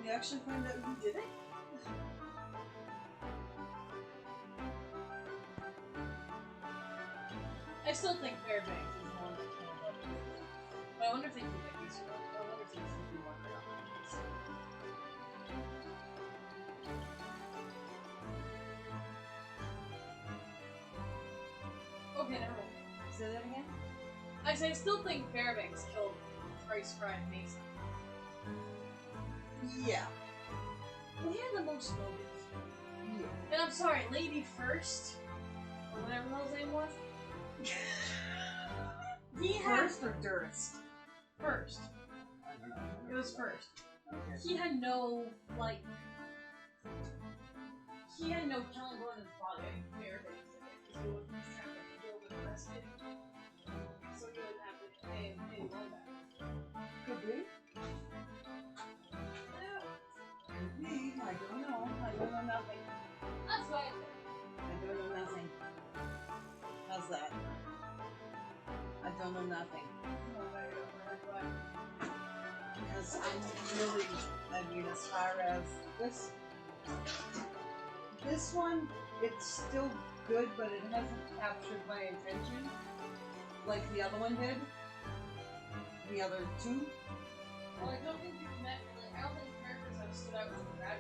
you actually find out who did it? I still think Fairbanks is the one that killed up. But I wonder if they can get these one. I wonder if they can do one right on these. Okay, never mind. Say that again? I still think Fairbanks killed Price, Fry, and Mason. Yeah. Well, he had the most motives. Yeah. And I'm sorry, Lady First, or whatever his name was. He had First or Durst? First. It was First. Okay. He had no, like, he had no killing blood in his body. I think Fairbanks did it, because he wasn't trying to kill with arrested. So he wouldn't have to pay any loan back. Could be. Could be. I don't know. I don't know nothing. That's what I think. I don't know nothing. How's that? I don't know nothing. Because I'm really, I mean, as far as this one, it's still good, but it hasn't captured my attention like the other one did. The other two. Well, I don't think you've met, like, I don't think characters have stood out as bad.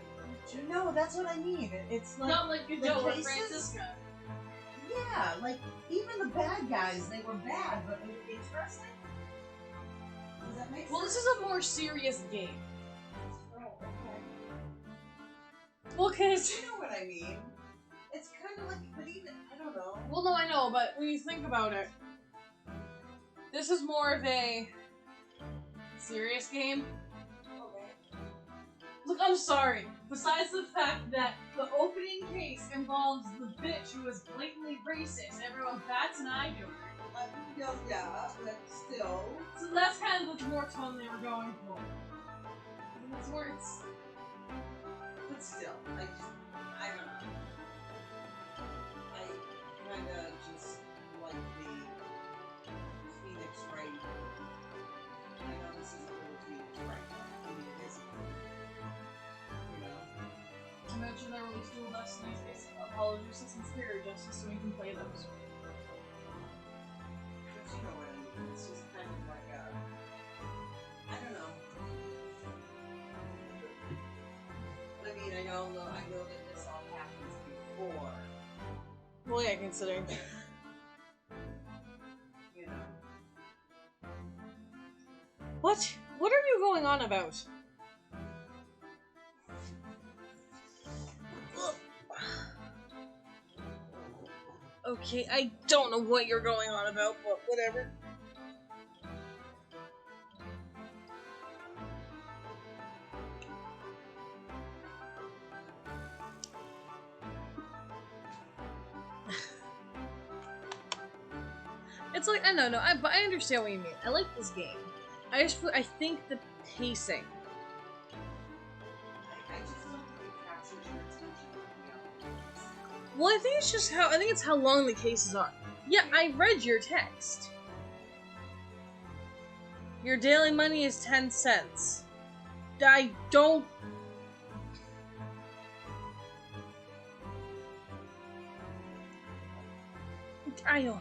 No, that's what I mean. It's like Not like you the know with cases- Francisca. Yeah, like even the bad guys, they were bad, but they were interesting. Does that make sense? Well, this is a more serious game. Oh, okay. Well, cause You know what I mean? It's kind of like, but even I don't know. well, no, I know, but when you think about it, this is more of a serious game. Okay. Look, I'm sorry. Besides the fact that the opening case involves the bitch who is blatantly racist, and everyone bats an eye to her. Yeah, but still. So that's kind of the more tone they were going for. It's more, it's... But still, I don't know. I kind of just like the Phoenix Wright. I know this isn't really Phoenix Wright. I mean, it isn't. You know? I mentioned I released Dual Destinies, Apollo Justice and Spirit Justice, so we can play those. But you know what I mean. It's just kind of like a. I don't know. I mean, I know that this all happens before. Well, yeah, considering. You know. What? What are you going on about? Okay, I don't know what you're going on about, but whatever. It's like, I don't know, but I understand what you mean. I like this game. I think the pacing. I just don't think it captures your attention like the other ones. Well, I think it's just I think it's how long the cases are. Yeah, I read your text. Your daily money is 10 cents. I don't... I don't...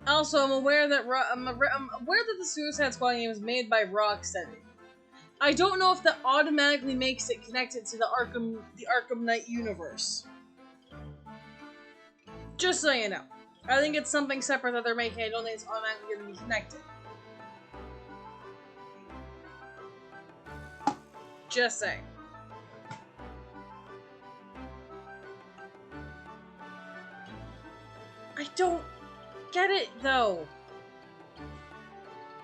Also, I'm aware that the Suicide Squad game is made by Rocksteady. I don't know if that automatically makes it connected to the Arkham Knight universe. Just so you know. I think it's something separate that they're making. I don't think it's automatically going to be connected. Just saying. I don't get it, though.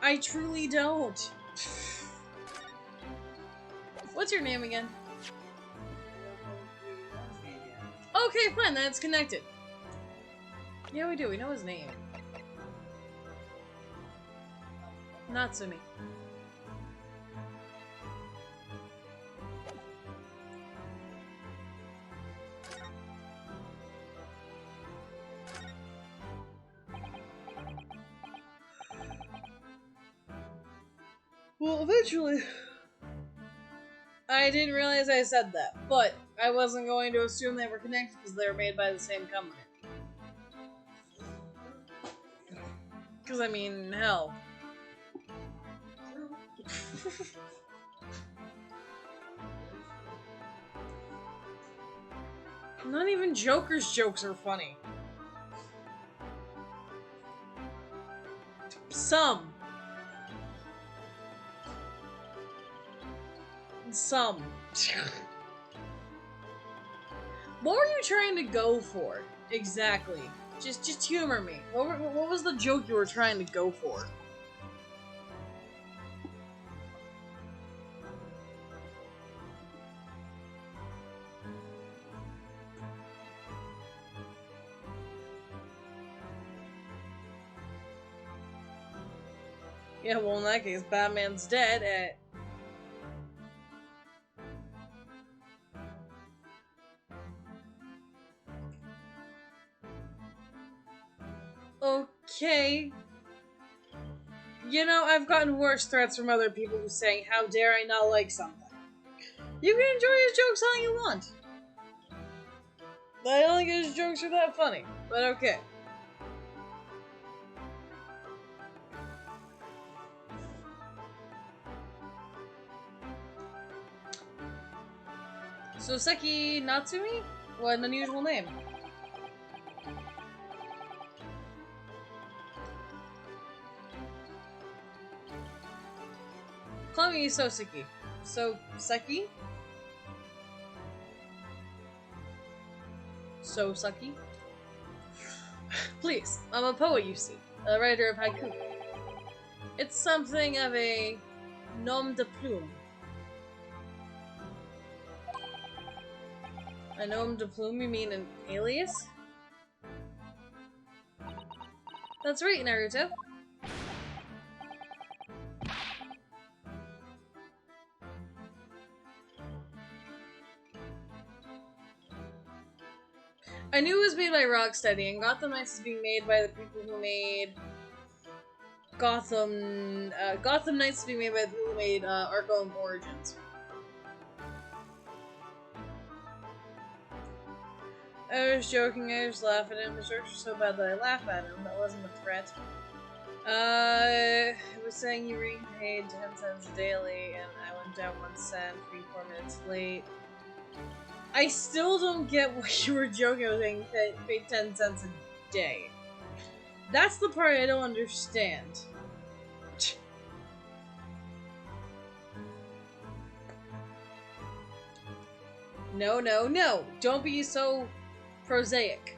I truly don't. What's your name again? Okay, fine, then it's connected. Yeah, we do. We know his name. Natsumi. Well, eventually, I didn't realize I said that, but I wasn't going to assume they were connected because they were made by the same company. Because, I mean, hell. Not even Joker's jokes are funny. Some. What were you trying to go for? Exactly. Just humor me. What was the joke you were trying to go for? Yeah, well, in that case, Batman's dead. Okay. You know, I've gotten worse threats from other people who saying, "How dare I not like something?" You can enjoy his jokes all you want. I don't think his jokes are that funny, but okay. Soseki Natsumi? What an unusual name. Call me Soseki. Soseki? Soseki? Please, I'm a poet, you see. A writer of haiku. It's something of a nom de plume. A nom de plume, you mean an alias? That's right, Naruto. I knew it was made by Rocksteady, and Gotham Knights is being made by the people who made Gotham Knights is being made by the people who made Arkham Origins. I was joking, I just laughed at him. The jokes were so bad that I laughed at him. That wasn't a threat. It was saying you were being paid 10 cents daily, and I went down 1 cent, being 4 minutes late. I still don't get what you were joking about being paid 10 cents a day. That's the part I don't understand. No, no, no! Don't be so prosaic.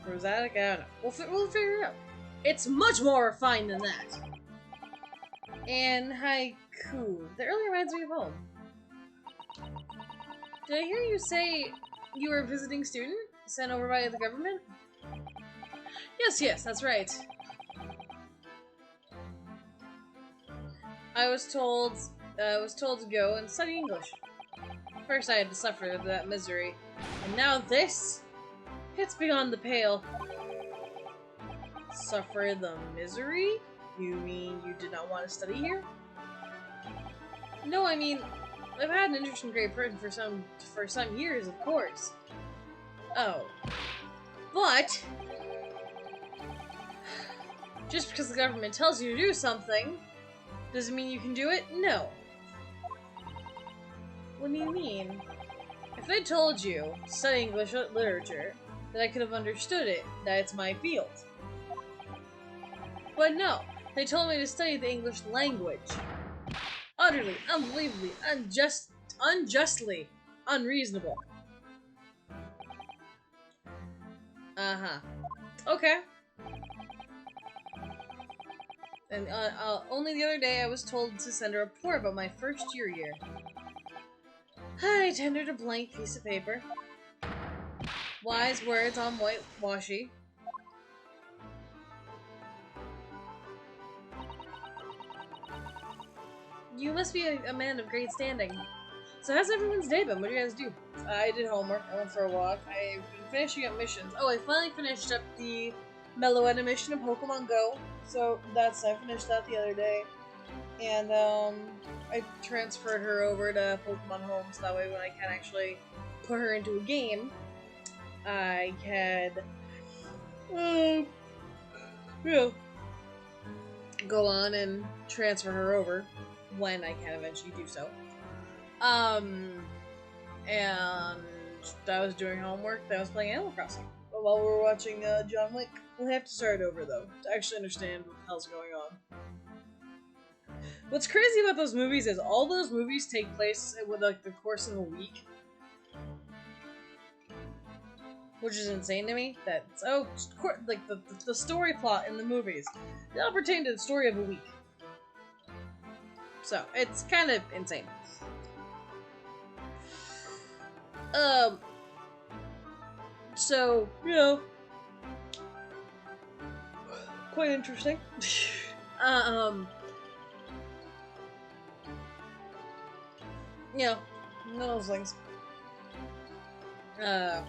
Prosaic? I don't know. We'll figure it out. It's much more refined than that. And haiku. That really reminds me of home. Did I hear you say you were a visiting student sent over by the government? Yes, that's right. I was told to go and study English. First I had to suffer that misery, and now this? It's beyond the pale. Suffer the misery? You mean you did not want to study here? No, I mean, I've had an interest in Great Britain for some years, of course. Oh. But just because the government tells you to do something doesn't mean you can do it? No. What do you mean? If they told you to study English literature, then I could have understood it, that it's my field. But no, they told me to study the English language. Utterly, unbelievably, unjustly unreasonable. Uh-huh. Okay. And only the other day I was told to send a report about my first year here. I tendered a blank piece of paper. Wise words on white washi. You must be a man of great standing. So how's everyone's day been? What do you guys do? I did homework. I went for a walk. I've been finishing up missions. Oh, I finally finished up the Meloetta mission of Pokemon Go. So I finished that the other day. And I transferred her over to Pokemon Home, so that way when I can actually put her into a game, I can, go on and transfer her over when I can eventually do so. And I was doing homework, I was playing Animal Crossing. But while we were watching John Wick, we'll have to start over though, to actually understand what the hell's going on. What's crazy about those movies is all those movies take place with like the course of a week. Which is insane to me. That's, like the story plot in the movies, they all pertain to the story of a week. So, it's kind of insane. So, you know, quite interesting. You know, none of those things. And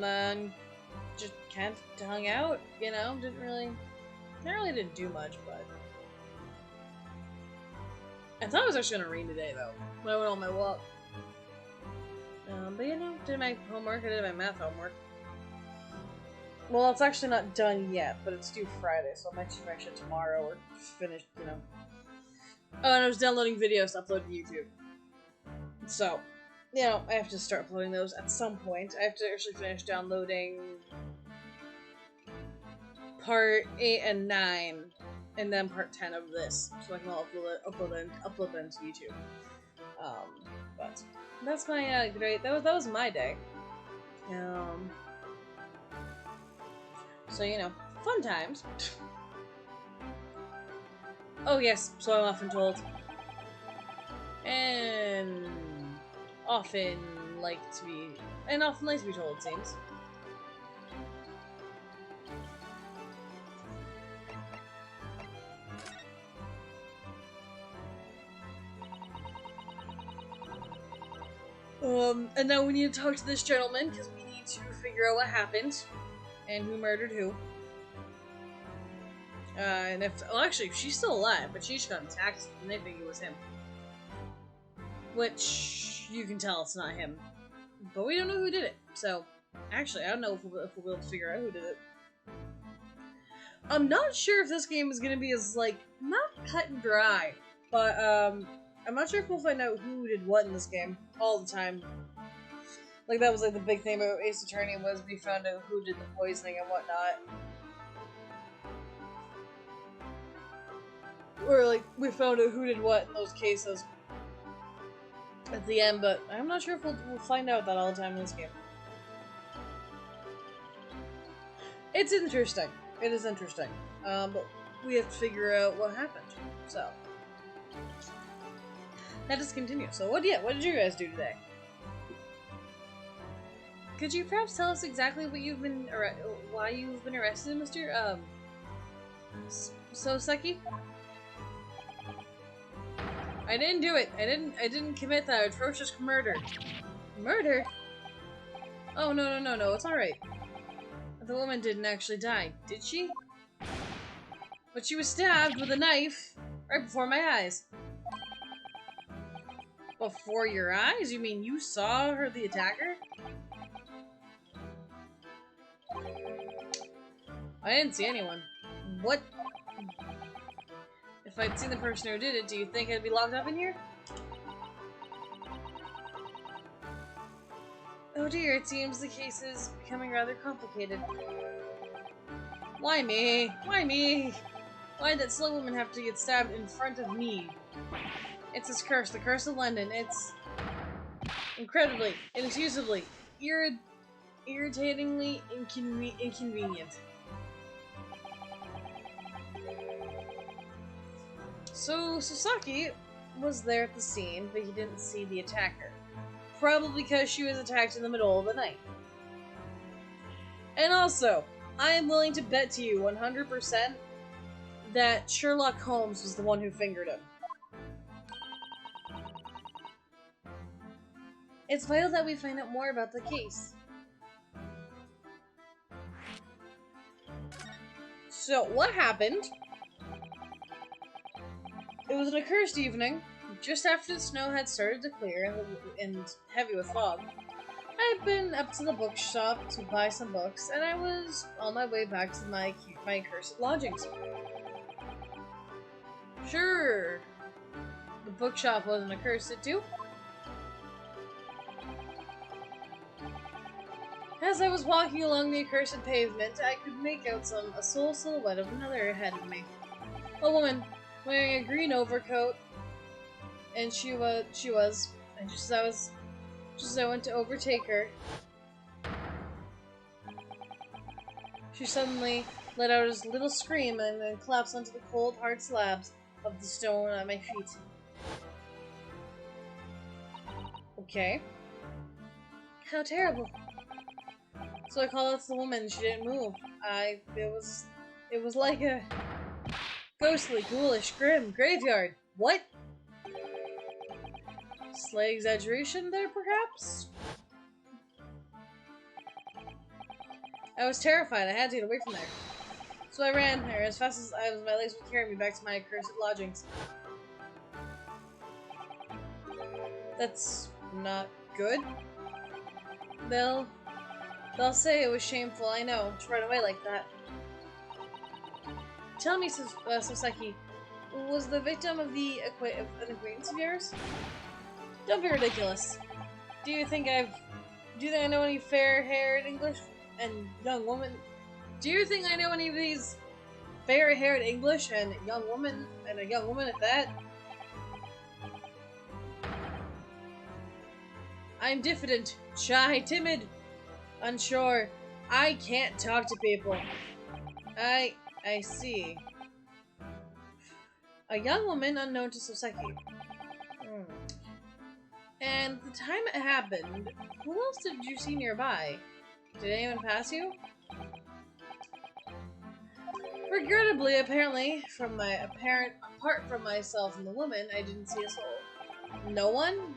then just kind of hung out, you know, didn't really do much, but I thought it was actually gonna rain today though, when I went on my walk. But you know, did my homework, I did my math homework. Well, it's actually not done yet, but it's due Friday, so I might finish it tomorrow or finish, you know. Oh, and I was downloading videos to upload to YouTube. So, you know, I have to start uploading those at some point. I have to actually finish downloading part 8 and 9, and then part 10 of this, so I can upload them to YouTube. But that's my great. That was my day. So you know, fun times. Oh yes, so I'm often told, and often like to be told, it seems. And now we need to talk to this gentleman, because we need to figure out what happened, and who murdered who. And if, well actually, she's still alive, but she just got attacked, and they think it was him. Which, you can tell it's not him. But we don't know who did it, so, actually, I don't know if we'll be able to figure out who did it. I'm not sure if this game is gonna be as, like, not cut and dry, but, I'm not sure if we'll find out who did what in this game all the time. Like, that was, like, the big thing about Ace Attorney was we found out who did the poisoning and whatnot. Or, like, we found out who did what in those cases at the end, but I'm not sure if we'll find out that all the time in this game. It's interesting. It is interesting. But we have to figure out what happened, so. Let us continue. So, what did you guys do today? Could you perhaps tell us exactly what you've been, why you've been arrested, Mr. Soseki? I didn't do it. I didn't commit that atrocious murder. Murder? Oh, no, it's alright. The woman didn't actually die, did she? But she was stabbed with a knife right before my eyes. Before your eyes? You mean you saw her, the attacker? I didn't see anyone. What? If I'd seen the person who did it, do you think I'd be locked up in here? Oh dear, it seems the case is becoming rather complicated. Why me? Why me? Why did that slow woman have to get stabbed in front of me? It's this curse, the curse of London. It's incredibly, inexcusably, irritatingly inconvenient. So, Sasaki was there at the scene, but he didn't see the attacker. Probably because she was attacked in the middle of the night. And also, I am willing to bet to you 100% that Sherlock Holmes was the one who fingered him. It's vital that we find out more about the case. So, what happened It was an accursed evening, just after the snow had started to clear and heavy with fog. I had been up to the bookshop to buy some books, and I was on my way back to my accursed lodgings. Sure, the bookshop wasn't accursed too. As I was walking along the accursed pavement, I could make out a sole silhouette of another ahead of me. A woman, wearing a green overcoat, and she was, and just as I went to overtake her, she suddenly let out a little scream and then collapsed onto the cold, hard slabs of the stone at my feet. Okay. How terrible. So I called out to the woman. She didn't move. It was like a ghostly, ghoulish, grim graveyard. What? Slight exaggeration there, perhaps? I was terrified. I had to get away from there. So I ran there as fast as my legs would carry me back to my accursed lodgings. That's not good. They'll say it was shameful, I know, to run away like that. Tell me, Soseki, was the victim of an acquaintance of yours? Don't be ridiculous. Do you think I know any fair-haired English and young woman? Do you think I know any of these fair-haired English and a young woman at that? I'm diffident, shy, timid, unsure. I can't talk to people. I see. A young woman unknown to Soseki. And the time it happened, who else did you see nearby? Did anyone pass you? Regrettably, apparently, apart from myself and the woman, I didn't see a soul. No one?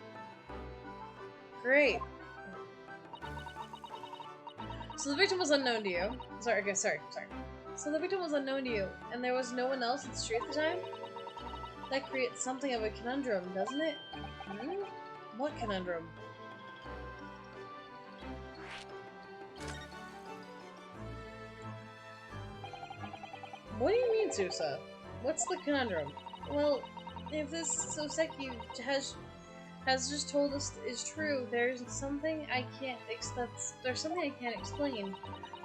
Great. So the victim was unknown to you. Sorry. So the victim was unknown to you, and there was no one else in the street at the time? That creates something of a conundrum, doesn't it? What conundrum? What do you mean, Susa? What's the conundrum? Well, if this Soseki has just told us is true, there's something I can't explain.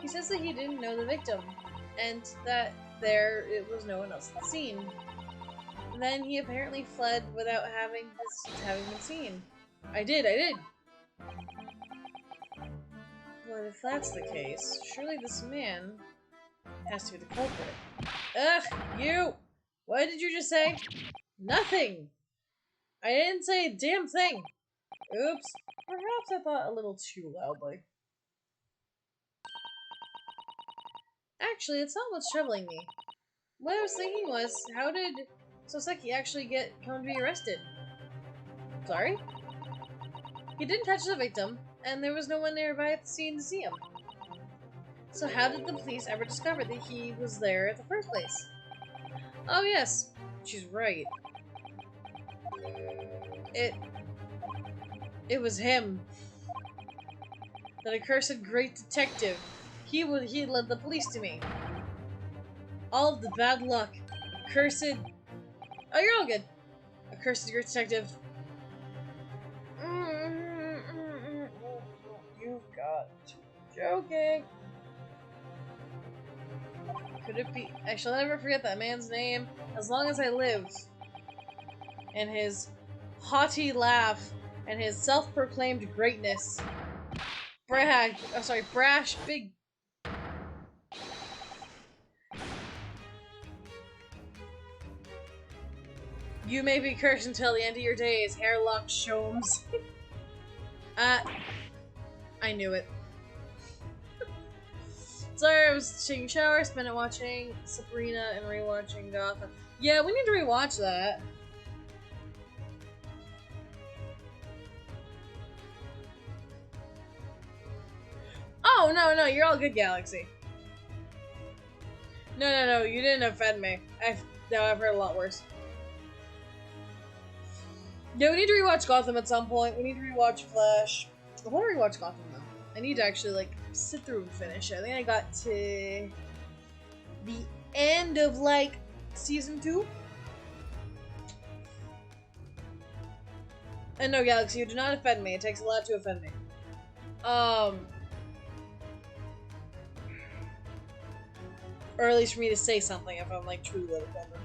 He says that he didn't know the victim, and that it was no one else at the scene. Then he apparently fled without having been seen. I did. Well, if that's the case, surely this man has to be the culprit. Ugh, you! What did you just say? Nothing! I didn't say a damn thing! Oops. Perhaps I thought a little too loudly. Actually, it's not what's troubling me. What I was thinking was, how did Soseki actually come to be arrested? Sorry? He didn't touch the victim, and there was no one nearby at the scene to see him. So how did the police ever discover that he was there at the first place? Oh yes, she's right. It was him. That accursed great detective. He led the police to me. All of the bad luck. Accursed... Oh, you're all good. Accursed great detective. You've got to be joking. Could it be? I shall never forget that man's name as long as I live. And his haughty laugh and his self-proclaimed greatness. Brash, big... You may be cursed until the end of your days, hairlock Sholmes. I knew it. Sorry, I was taking a shower, spent it watching Sabrina and rewatching Gotham. Yeah, we need to rewatch that. Oh, no, you're all good, Galaxy. No, you didn't offend me. I've heard a lot worse. Yeah, we need to rewatch Gotham at some point. We need to rewatch Flash. I want to rewatch Gotham though. I need to actually like sit through and finish it. I think I got to the end of like season 2. And no, Galaxy, you do not offend me. It takes a lot to offend me. Or at least for me to say something if I'm like truly offended.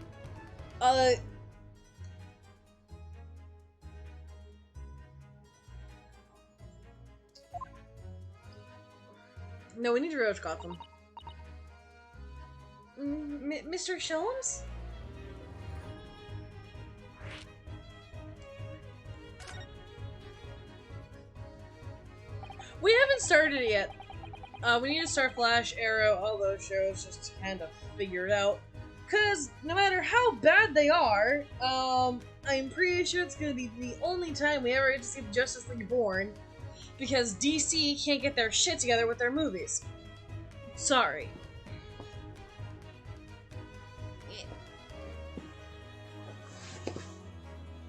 No, we need to rewatch Gotham. Mr. Sholmes? We haven't started it yet. We need to start Flash, Arrow, all those shows just to kind of figure it out. Because no matter how bad they are, I'm pretty sure it's going to be the only time we ever get to see the Justice League born. Because DC can't get their shit together with their movies. Sorry.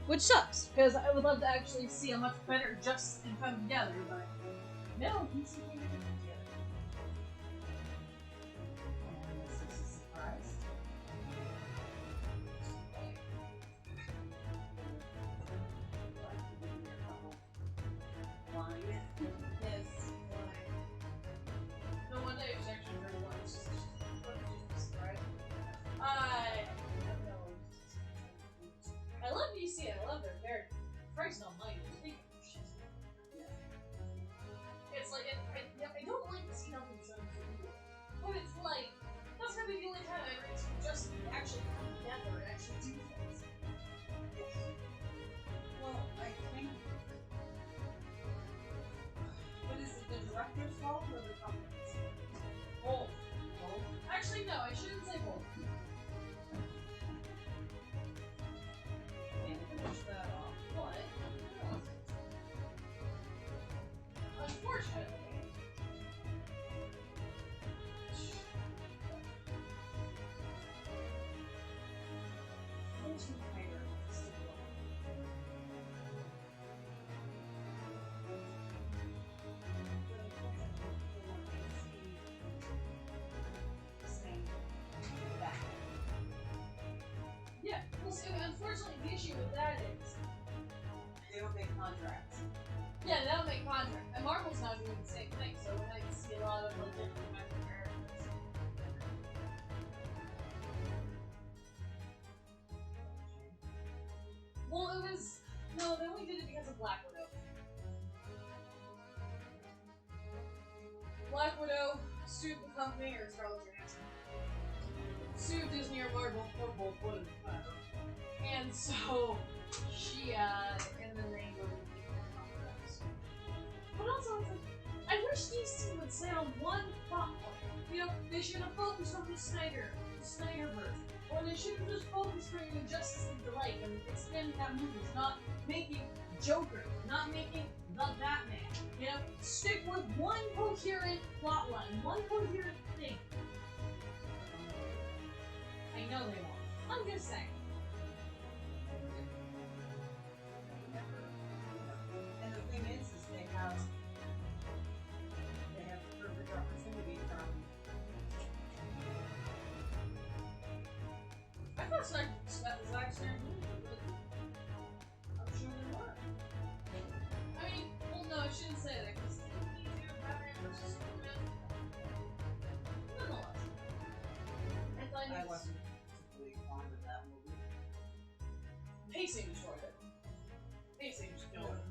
Which sucks, because I would love to actually see a much better Justice League come together, but no, DC can't get it together. And this is a surprise. Yes, no one day was actually very once. I love DC, I love their characters. Christ almighty, I think it's like, I don't like to see nothing so good, but it's like, that's gonna be the only time I ever see just actually come together and actually do things. Well, I think. What is it, the director's fault or the company's? Both. Actually, no, I shouldn't say both. Can't finish that off. But, unfortunately, Finish the trailer. yeah, well, see, unfortunately, the issue with that is, They don't make contracts. yeah, they don't make contract, and Marvel's not doing the same thing, so when I see a lot of like different kinds of characters. Well, it was, no, they only did it because of Black Widow. Black Widow sued the company, or Scarlett Johansson, sued Disney or Marvel, or both, wouldn't matter. And so, she, and then they were contracts. But also, it's like, I wish DC would say on one plot point. You know, they should have focused on the Snyderverse. Or they should have just focused on the Justice League Delight and extending that movies, not making Joker, not making the Batman. You know, stick with one coherent plotline, one coherent thing. I know they won't. I'm just saying. And the thing is they have the perfect opportunity from. I thought Zack Snyder movie, I'm sure they were. I mean, well, no, I shouldn't say that because he do Batman vs Superman. Nonetheless, I wasn't particularly fond of that movie. pacing destroyed it. Pacing just killed it.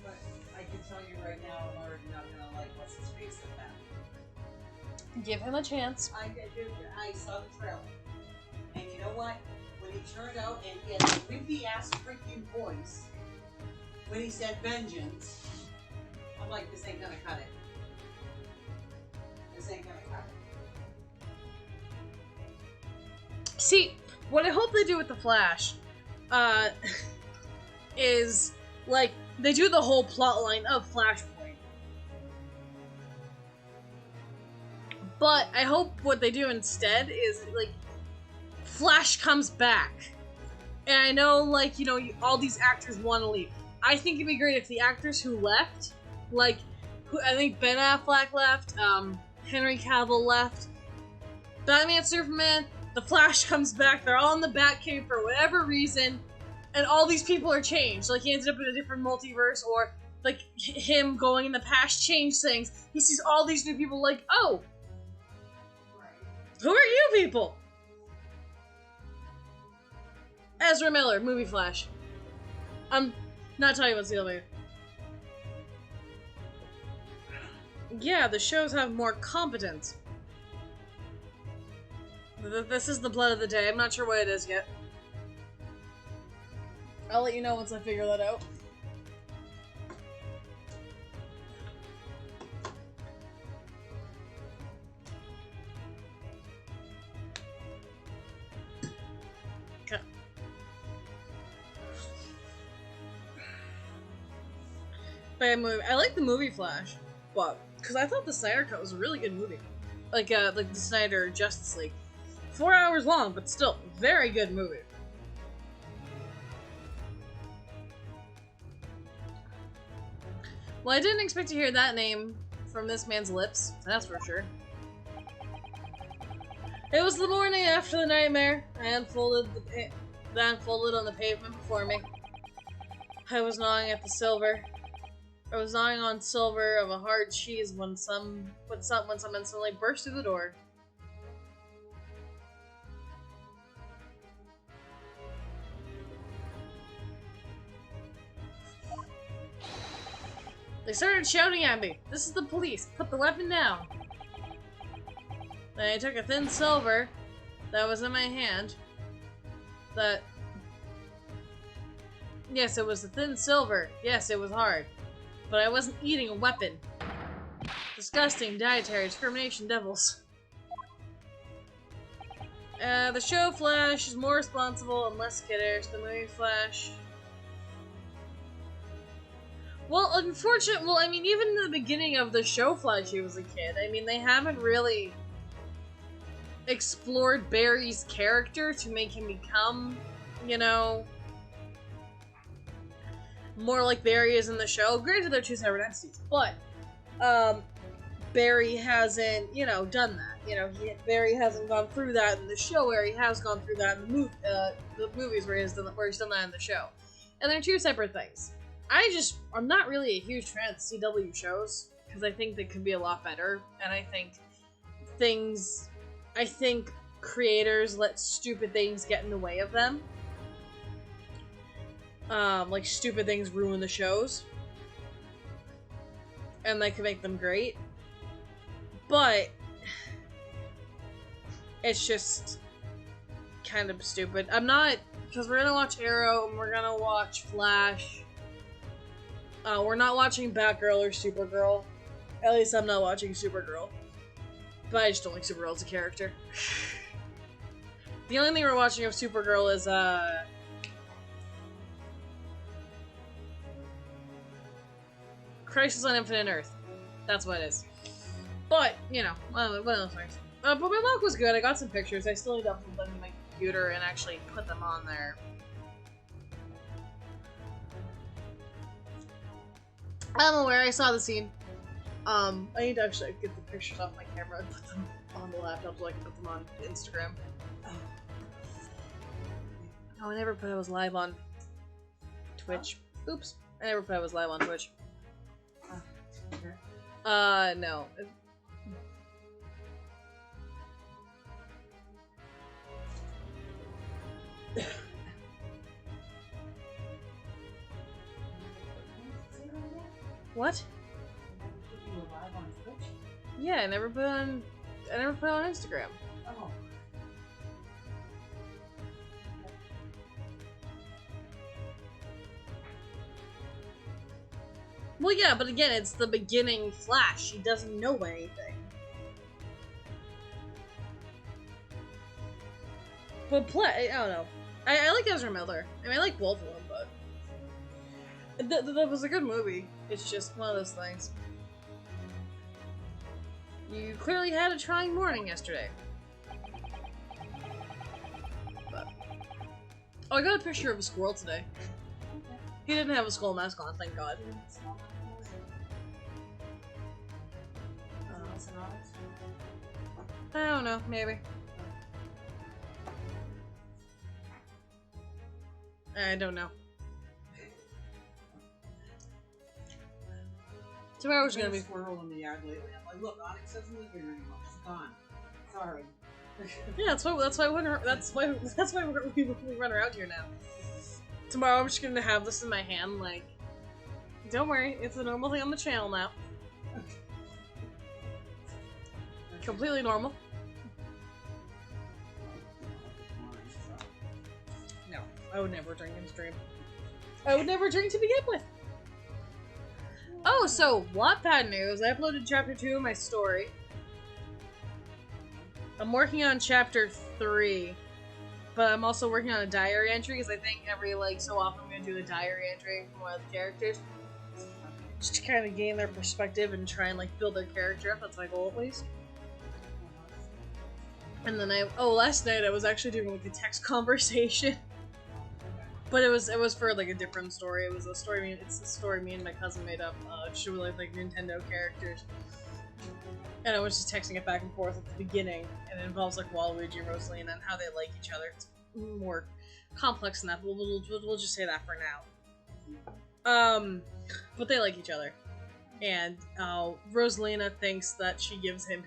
But I can tell you right now, I'm already not gonna like what's his face with that. Give him a chance. I saw the trailer. And you know what? When he turned out and he had a wimpy ass freaking voice, when he said vengeance, I'm like, this ain't gonna cut it. This ain't gonna cut it. See, what I hope they do with the Flash, is like they do the whole plot line of Flashpoint. But I hope what they do instead is, like, Flash comes back. And I know, like, you know, all these actors want to leave. I think it'd be great if the actors who left, like, I think Ben Affleck left, Henry Cavill left, Batman, Superman, the Flash comes back, they're all in the Batcave for whatever reason, and all these people are changed. Like, he ended up in a different multiverse, or, like, him going in the past changed things. He sees all these new people like, oh, who are you people? Ezra Miller, movie Flash. I'm not talking about the elevator. Yeah, the shows have more competence. This is the blood of the day. I'm not sure what it is yet. I'll let you know once I figure that out. Okay. But I like the movie Flash, but because I thought the Snyder Cut was a really good movie, like the Snyder Justice League. 4 hours long, but still, very good movie. Well, I didn't expect to hear that name from this man's lips, that's for sure. It was the morning after the nightmare. I unfolded on the pavement before me. I was gnawing at the silver. I was gnawing on silver of a hard cheese when someone suddenly burst through the door. They started shouting at me. This is the police. Put the weapon down. Then I took a thin silver that was in my hand. Yes, it was a thin silver. Yes, it was hard. But I wasn't eating a weapon. Disgusting dietary discrimination devils. The show Flash is more responsible and less kiddish. The movie Flash... Well, I mean, even in the beginning of the show Flash, he was a kid. I mean, they haven't really explored Barry's character to make him become, you know, more like Barry is in the show. Granted, they're two separate entities, but Barry hasn't, you know, done that. You know, Barry hasn't gone through that in the show, where he has gone through that in the movies where he's done that in the show. And they're two separate things. I'm not really a huge fan of CW shows, because I think they could be a lot better, and I think creators let stupid things get in the way of them. Like, stupid things ruin the shows. And they can make them great. But it's just kind of stupid. Because we're gonna watch Arrow, and we're gonna watch Flash. We're not watching Batgirl or Supergirl. At least I'm not watching Supergirl. But I just don't like Supergirl as a character. The only thing we're watching of Supergirl is, Crisis on Infinite Earth. That's what it is. But, you know, what else? But my walk was good. I got some pictures. I still need to upload them to my computer and actually put them on there. I'm aware, I saw the scene. I need to actually get the pictures off my camera and put them on the laptop so I can put them on Instagram. Oh, I never put I was live on Twitch. Oops. I never put I was live on Twitch. No. What? Yeah, I never put on Instagram. Oh. Well, yeah, but again, it's the beginning Flash. He doesn't know anything. But I don't know. I like Ezra Miller. I mean, I like both of them, but that was a good movie. It's just one of those things. You clearly had a trying morning yesterday. But... Oh, I got a picture of a squirrel today. Okay. He didn't have a skull mask on, thank God. I don't know, maybe. I don't know. Tomorrow's gonna be squirrel in the yard lately. I'm like, look, Onyx doesn't live here anymore. She's gone. Sorry. Yeah, that's why we run around here now. Tomorrow I'm just gonna have this in my hand, like, don't worry, it's a normal thing on the channel now. Completely normal. No, I would never drink in stream. I would never drink to begin with. Oh, so Wattpad news. I uploaded chapter 2 of my story. I'm working on chapter 3, but I'm also working on a diary entry because I think every so often I'm gonna do a diary entry from one of the characters, just to kind of gain their perspective and try and build their character up. That's my goal, at least. And then last night I was actually doing a text conversation, but it was for a different story. It was a story. It's a story me and my cousin made up. She really like Nintendo characters, and I was just texting it back and forth at the beginning, and it involves Waluigi and Rosalina and how they like each other. It's more complex than that. But we'll just say that for now. But they like each other, and Rosalina thinks that she gives him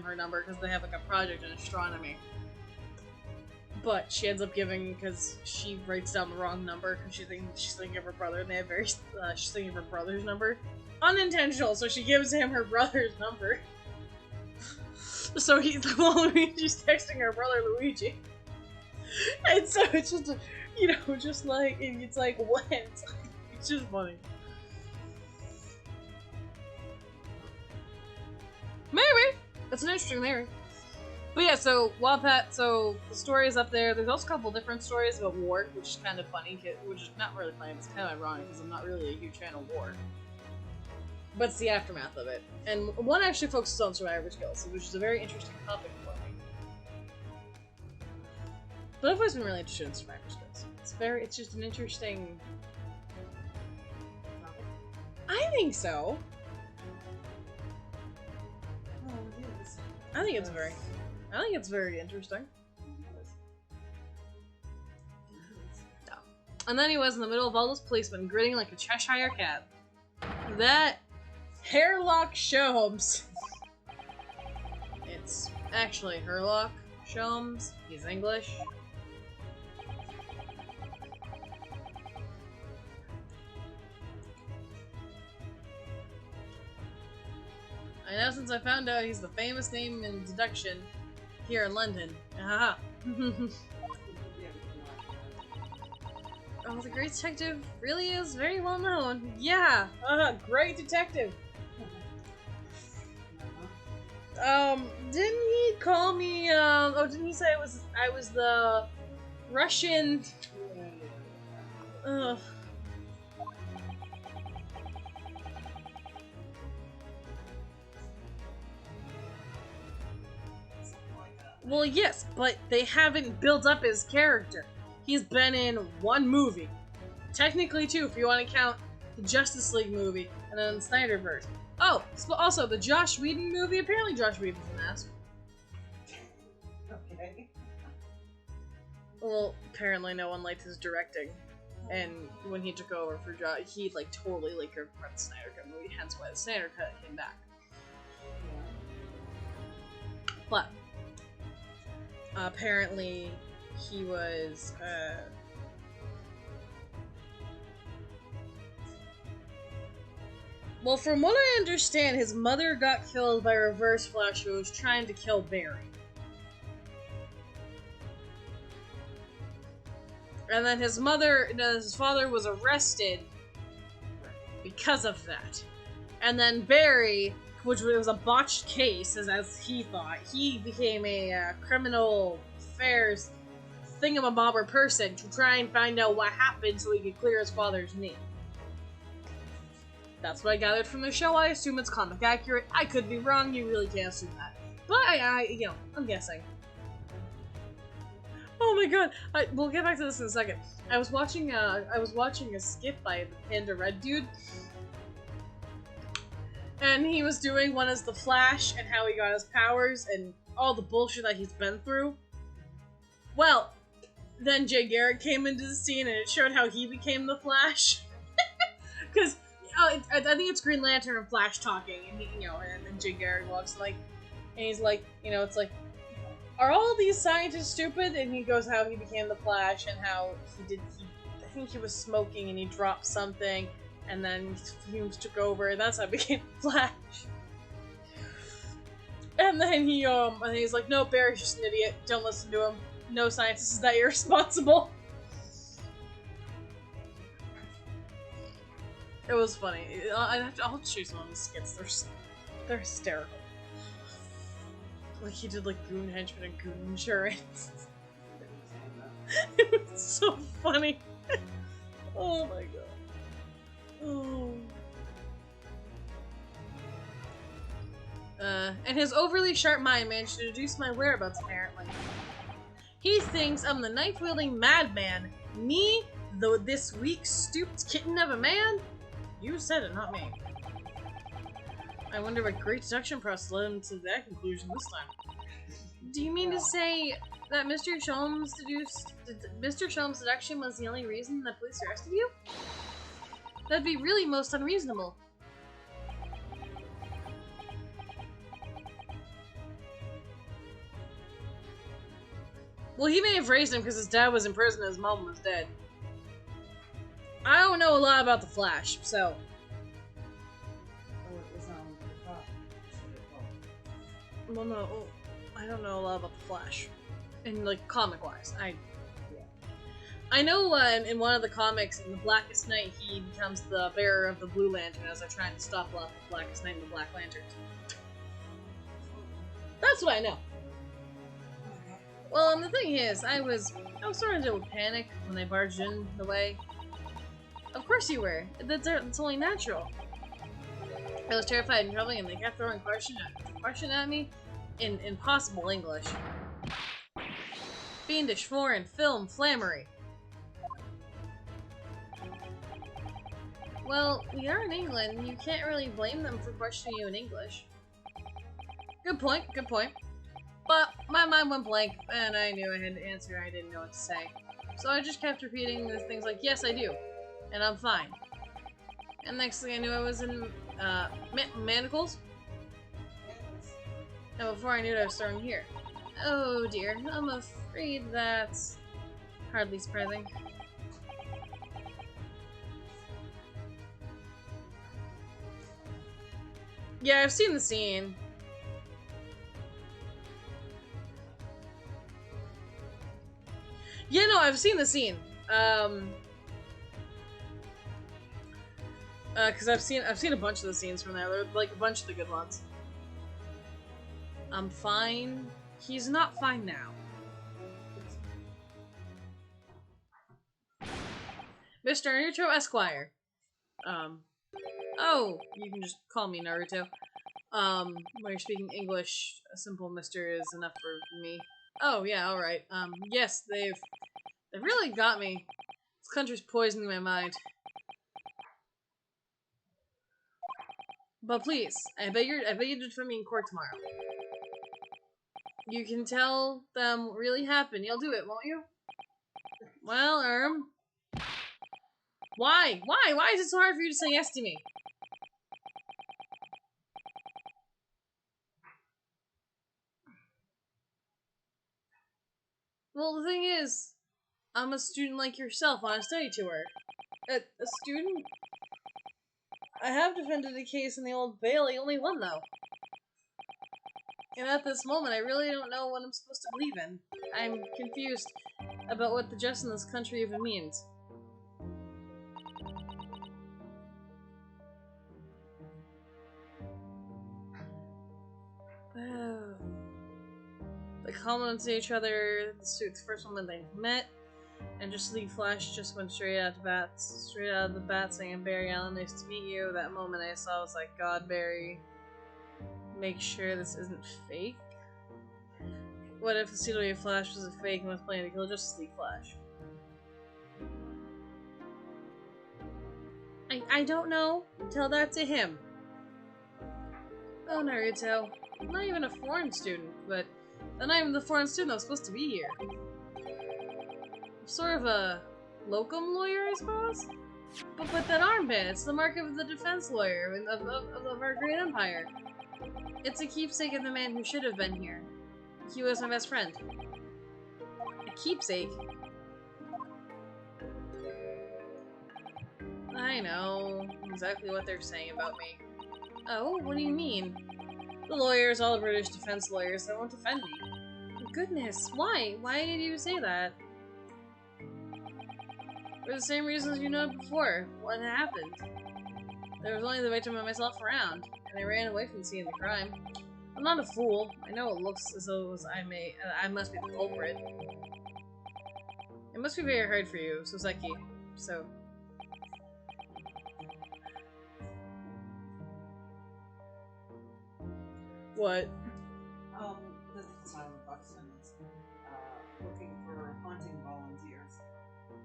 her number because they have a project in astronomy. But she ends up giving, because she writes down the wrong number because she's thinking of her brother, and they have she's thinking of her brother's number. Unintentional, so she gives him her brother's number. So Luigi's texting her brother Luigi. And so it's just, it's like, what? It's just funny. Maybe! It's an interesting theory. But yeah, so Wattpad, so the story is up there. There's also a couple different stories about war, which is kind of funny, which is not really funny, it's kind of ironic because I'm not really a huge fan of war. But it's the aftermath of it. And one actually focuses on survivor skills, which is a very interesting topic for me. But I've always been really interested in survivor skills. It's just an interesting... I think so. Oh, it is. I think it's very interesting. Yeah. And then he was in the middle of all those policemen, grinning like a Cheshire cat. That Hairlock Sholmes. It's actually Herlock Sholmes. He's English. I know since I found out he's the famous name in deduction here in London. Haha. Oh, the great detective really is very well known. Yeah, great detective. Didn't he call me, didn't he say I was the Russian, Well, yes, but they haven't built up his character. He's been in one movie. Technically two, if you want to count the Justice League movie, and then the Snyderverse. Oh, also, the Josh Whedon movie, apparently Josh Whedon's an ass. Okay. Well, apparently no one liked his directing. And when he took over for Josh, he, totally, ripped the Snyder Cut movie, hence why the Snyder Cut came back. But apparently he was, well, from what I understand, his mother got killed by Reverse Flash, who was trying to kill Barry. And then his father was arrested because of that. And then Barry, which was a botched case, as he thought, he became a criminal affairs thingamabobber person to try and find out what happened so he could clear his father's name. That's what I gathered from the show. I assume it's comic accurate. I could be wrong. You really can't assume that. But I'm guessing. Oh my god! We'll get back to this in a second. I was watching a skit by the Panda Red dude, and he was doing one as the Flash and how he got his powers and all the bullshit that he's been through. Well, then Jay Garrick came into the scene and it showed how he became the Flash. Because I think it's Green Lantern and Flash talking, and and then Jay Garrick walks and he's like, it's like, are all these scientists stupid? And he goes how he became the Flash and how I think he was smoking and he dropped something, and then fumes took over, and that's how he became the Flash. And then he's like, no, Barry's just an idiot. Don't listen to him. No, scientist is that irresponsible. It was funny. I'll show you some of the skits. They're hysterical. Like he did like Goon Henchman and Goon Insurance. It was so funny. Oh my god. Oh. And his overly sharp mind managed to deduce my whereabouts, apparently. He thinks I'm the knife-wielding madman. Me, this weak, stooped kitten of a man? You said it, not me. I wonder what great deduction process led him to that conclusion this time. Do you mean to say that Mr. Sholmes' deduction was the only reason the police arrested you? That'd be really most unreasonable. Well, he may have raised him because his dad was in prison and his mom was dead. I don't know a lot about the Flash, so... Well, no, I don't know a lot about the Flash. And, like, comic-wise. I know in one of the comics, in The Blackest Night, he becomes the bearer of the Blue Lantern as they're trying to stop off the Blackest Night and the Black Lanterns. That's what I know. Well, and the thing is, I was starting to panic when they barged in the way. Of course you were. That's only natural. I was terrified and troubling, and they kept throwing question at me in impossible English. Fiendish, foreign, film, flammery. Well, we are in England. You can't really blame them for questioning you in English. Good point, good point. But my mind went blank, and I knew I had to answer. I didn't know what to say. So I just kept repeating the things like, yes, I do. And I'm fine. And next thing I knew, I was in, manacles. And before I knew it, I was starting here. Oh dear, I'm afraid that's hardly surprising. Yeah, I've seen the scene. Yeah, no, I've seen the scene. Cause I've seen a bunch of the scenes from there. They're like a bunch of the good ones. I'm fine. He's not fine now. Mr. Naruto Esquire. Oh, you can just call me Naruto. When you're speaking English, a simple Mr. is enough for me. Oh, yeah, alright. Yes, they've really got me. This country's poisoning my mind. But please, I beg you to defend me in court tomorrow. You can tell them what really happened. You'll do it, won't you? Well, why? Why is it so hard for you to say yes to me? Well, the thing is, I'm a student like yourself on a study tour. A student? I have defended a case in the Old Bailey, only one though. And at this moment, I really don't know what I'm supposed to believe in. I'm confused about what the justice in this country even means. They commented to each other. The first woman they met. And just League Flash just went straight out of the bat saying, Barry Allen, nice to meet you. That moment I saw, I was like, God, Barry, make sure this isn't fake. What if the CW Flash was a fake and was planning to kill Justice League Flash? I don't know. Tell that to him. Oh, Naruto. I'm not even a foreign student, but I'm not even the foreign student that was supposed to be here. I'm sort of a locum lawyer, I suppose? But with that armband, it's the mark of the defense lawyer of our great empire. It's a keepsake of the man who should have been here. He was my best friend. A keepsake? I know exactly what they're saying about me. Oh, what do you mean? The lawyers, all the British defense lawyers, they won't defend me. Goodness, why? Why did you say that? For the same reasons you know before. What happened? There was only the victim and myself around, and I ran away from the scene of the crime. I'm not a fool. I know it looks as though I must be the culprit. It must be very hard for you, Soseki. So. What? The town of Buxton is looking for haunting volunteers.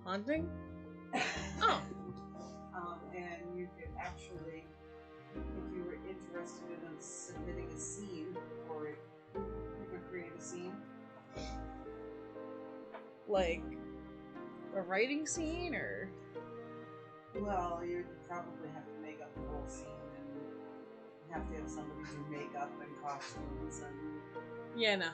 Haunting? Oh. And you could actually, if you were interested in submitting a scene for it, you could create a scene. Like a writing scene, or? Well, you'd probably have to make up the whole scene, and you have to have somebody do makeup and costumes and. Yeah, no.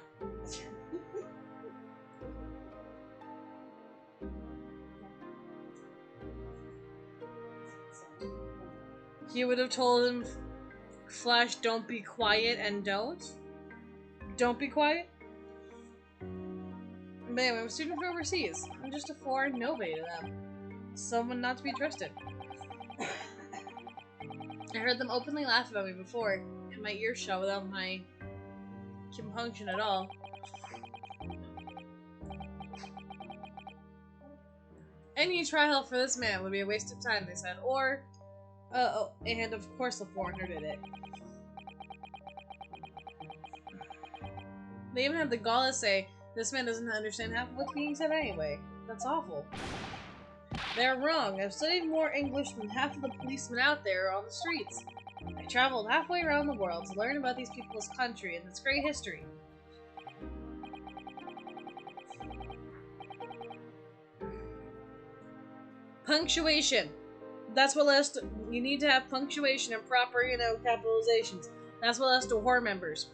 He would have told him, Flash, don't be quiet, and don't? Don't be quiet? But anyway, I'm a student from overseas. I'm just a foreign nobody to them. Someone not to be trusted. I heard them openly laugh about me before, in my earshot without my compunction at all. Any trial for this man would be a waste of time, they said, or... and of course the foreigner did it. They even have the gall to say, this man doesn't understand half of what's being said anyway. That's awful. They're wrong. I've studied more English than half of the policemen out there on the streets. I traveled halfway around the world to learn about these people's country and its great history. Punctuation. That's what lets you need to have punctuation and proper, capitalizations. That's what lets to horror members.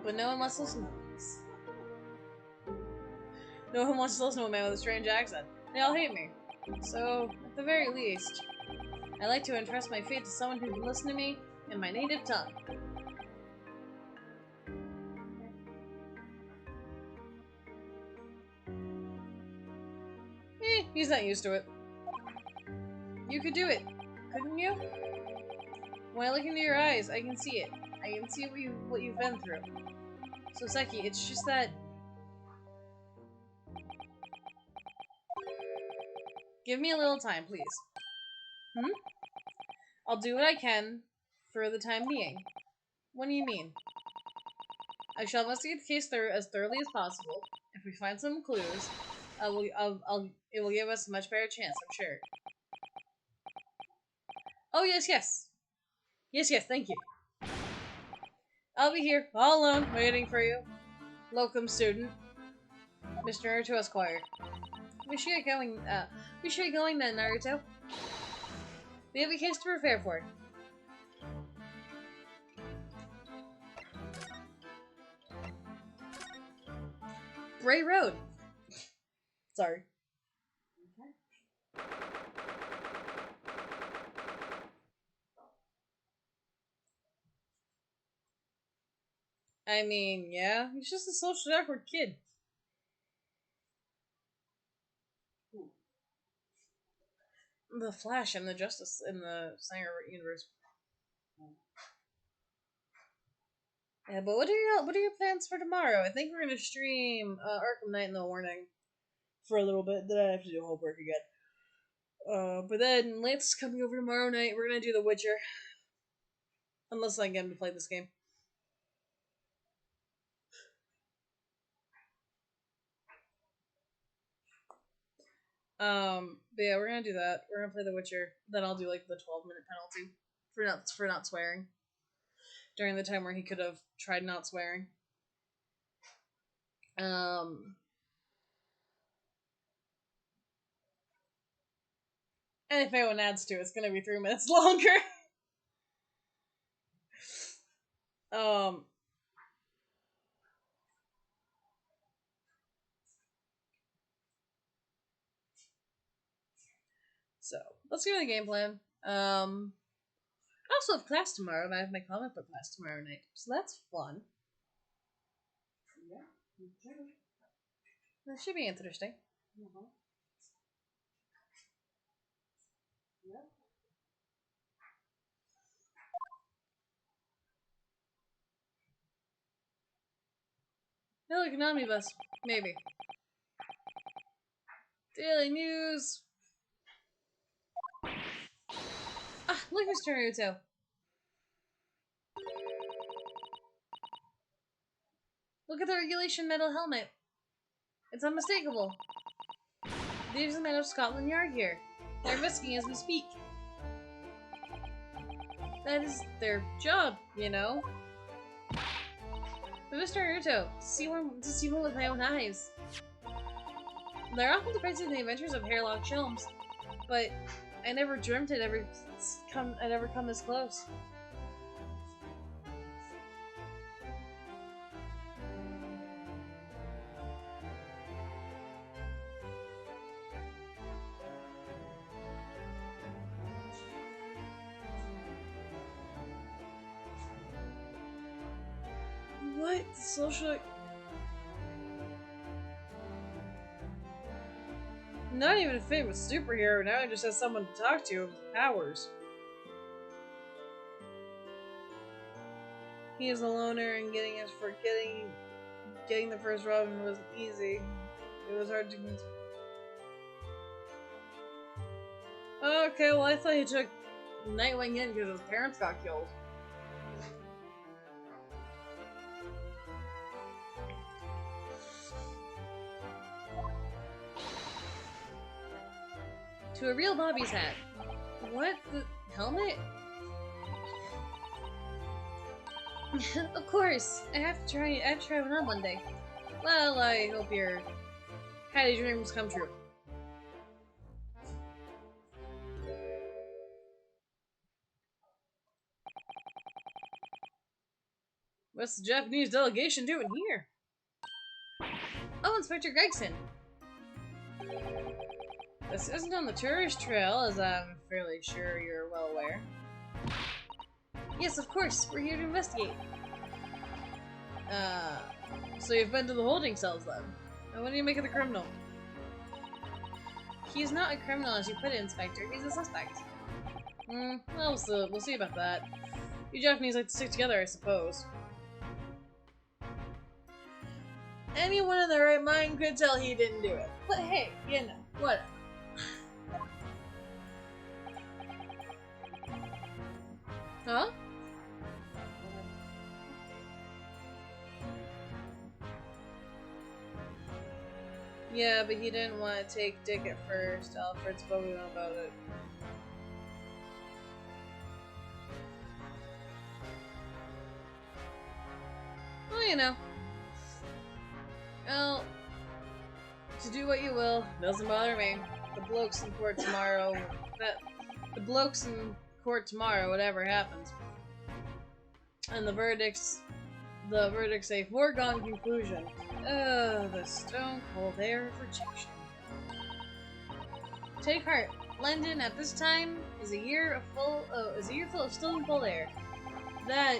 But no one wants to listen. No one wants to listen to a man with a strange accent. They all hate me. So, at the very least, I like to entrust my fate to someone who can listen to me in my native tongue. He's not used to it. You could do it, couldn't you? When I look into your eyes, I can see it. I can see what you've been through. So, Seki, it's just that... Give me a little time, please. I'll do what I can for the time being. What do you mean? I shall investigate the case as thoroughly as possible. If we find some clues, it will give us a much better chance, I'm sure. Oh, yes, yes. Yes, yes, thank you. I'll be here, all alone, waiting for you. Locum student. Mr. Naruto Esquire. We should get going, then, Naruto. We have a case to prepare for. Bray Road. Sorry. Okay. I mean, yeah, he's just a socially awkward kid. Ooh. The Flash and the Justice in the Sanger universe. Yeah, but what are your plans for tomorrow? I think we're gonna stream Arkham Knight in the morning for a little bit. Then I have to do homework again. But then Lance is coming over tomorrow night. We're gonna do The Witcher, unless I get him to play this game. But yeah, we're gonna do that. We're gonna play The Witcher. Then I'll do like the 12-minute penalty for not swearing during the time where he could have tried not swearing. Um, and if anyone adds to it, it's gonna be 3 minutes longer. um, so let's go to the game plan. I also have class tomorrow, and I have my comic book class tomorrow night, so that's fun. Yeah. That should be interesting. Uh-huh. Yeah. Oh, like an omnibus. Maybe. Daily news. Ah, look, Mr. Naruto. Look at the regulation metal helmet. It's unmistakable. These are men of Scotland Yard here. They're risking as we speak. That is their job, you know. But Mr. Naruto, to see one with my own eyes. They're often depicted in the adventures of Hairlock Shelms, but I never dreamt I'd ever come this close. What? Social... Not even a famous superhero, now he just has someone to talk to with powers. He is a loner, and getting the first Robin was easy. It was hard to... Okay, well I thought he took Nightwing in because his parents got killed. To a real Bobby's hat. What? The helmet? Of course! I have to try one on one day. Well, I hope your Hattie dreams come true. What's the Japanese delegation doing here? Oh, Inspector Gregson! This isn't on the tourist trail, as I'm fairly sure you're well aware. Yes, of course. We're here to investigate. So you've been to the holding cells, then? And what do you make of the criminal? He's not a criminal, as you put it, Inspector. He's a suspect. Well, we'll see about that. You Japanese like to stick together, I suppose. Anyone in their right mind could tell he didn't do it. But hey, you know, whatever. Huh? Yeah, but he didn't want to take Dick at first. Alfred spoke to him about it. Well, you know. Well, to do what you will, doesn't bother me. The blokes in court tomorrow, whatever happens. And the verdict's a foregone conclusion. The stone cold air of rejection. Take heart. London at this time is a year full of stone cold air. That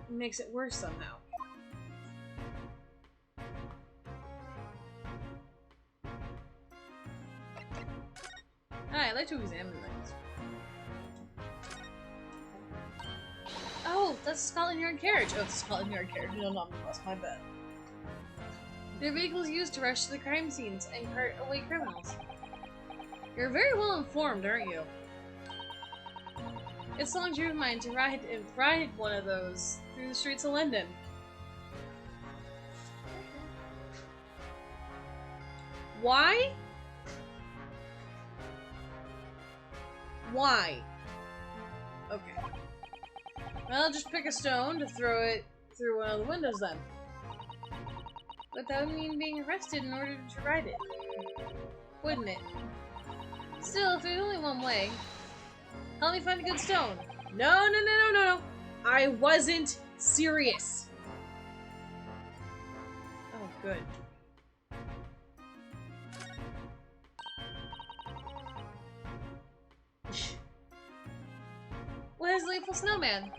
makes it worse somehow. I'd like to examine things. Oh, that's a Scotland Yard carriage. Oh, it's a Scotland Yard carriage. No, not bus. My bad. Their vehicles used to rush to the crime scenes and cart away criminals. You're very well informed, aren't you? It's a long dream of mine to ride one of those through the streets of London. Why? Why? Okay. Well, just pick a stone to throw it through one of the windows then. But that would mean being arrested in order to ride it. Wouldn't it? Still, if there's only one way, help me find a good stone. No. I wasn't serious. Oh, good. What is Lethal Snowman?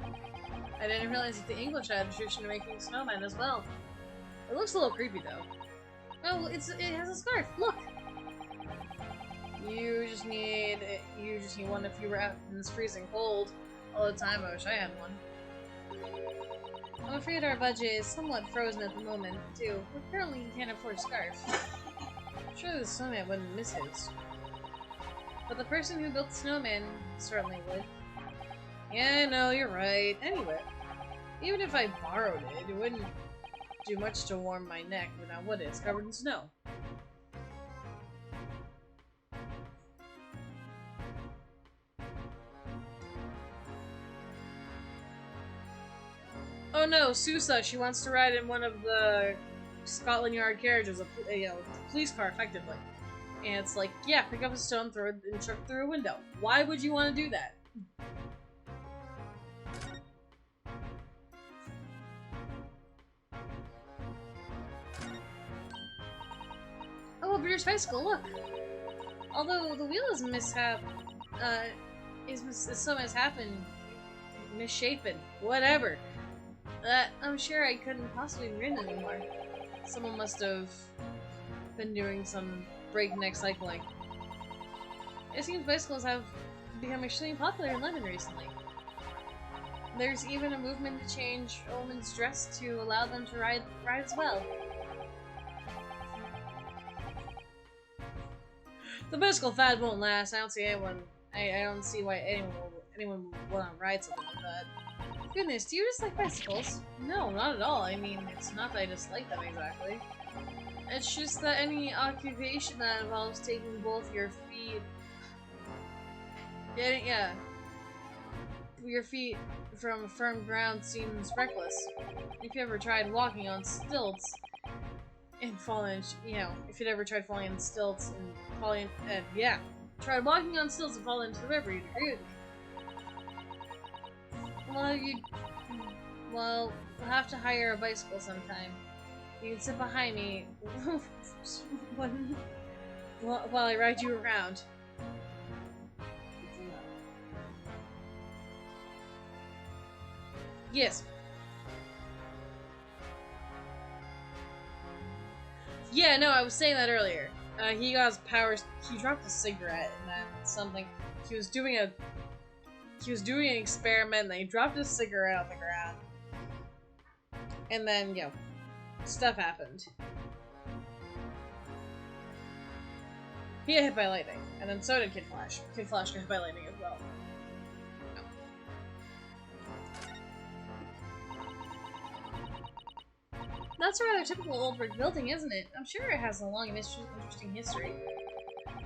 I didn't realize that the English had a tradition of making snowmen as well. It looks a little creepy though. Oh, it has a scarf. Look. You just need one if you were out in this freezing cold all the time. I wish I had one. I'm afraid our budget is somewhat frozen at the moment too. Apparently, you can't afford a scarf. Surely the snowman wouldn't miss his. But the person who built the snowman certainly would. Yeah, no, you're right. Anyway, even if I borrowed it, it wouldn't do much to warm my neck, but now would it? It's covered in snow. Oh no, Sousa, she wants to ride in one of the Scotland Yard carriages, a police car, effectively. And it's like, yeah, pick up a stone, throw it, and chuck it through a window. Why would you want to do that? Oh, Beer's bicycle, look! Although the wheel is some mishappened, misshapen, whatever. I'm sure I couldn't possibly win anymore. Someone must have been doing some breakneck cycling. It seems bicycles have become extremely popular in London recently. There's even a movement to change a woman's dress to allow them to ride as well. The bicycle fad won't last. I don't see anyone. I don't see why anyone would want to ride something like that. Goodness, do you dislike bicycles? No, not at all. I mean, it's not that I dislike them exactly. It's just that any occupation that involves taking both your feet, your feet from firm ground seems reckless. If you ever tried walking on stilts and falling, if you'd ever tried falling on stilts and falling, tried walking on stilts and falling into the river, you'd agree with me. Well, we'll have to hire a bicycle sometime. You can sit behind me while I ride you around. Yes. Yeah, no, I was saying that earlier. He got his powers. He dropped a cigarette, and then something. He was doing an experiment, and then he dropped his cigarette on the ground. And then, stuff happened. He got hit by lightning, and then so did Kid Flash. Kid Flash got hit by lightning as well. That's a rather typical old brick building, isn't it? I'm sure it has a long and interesting history.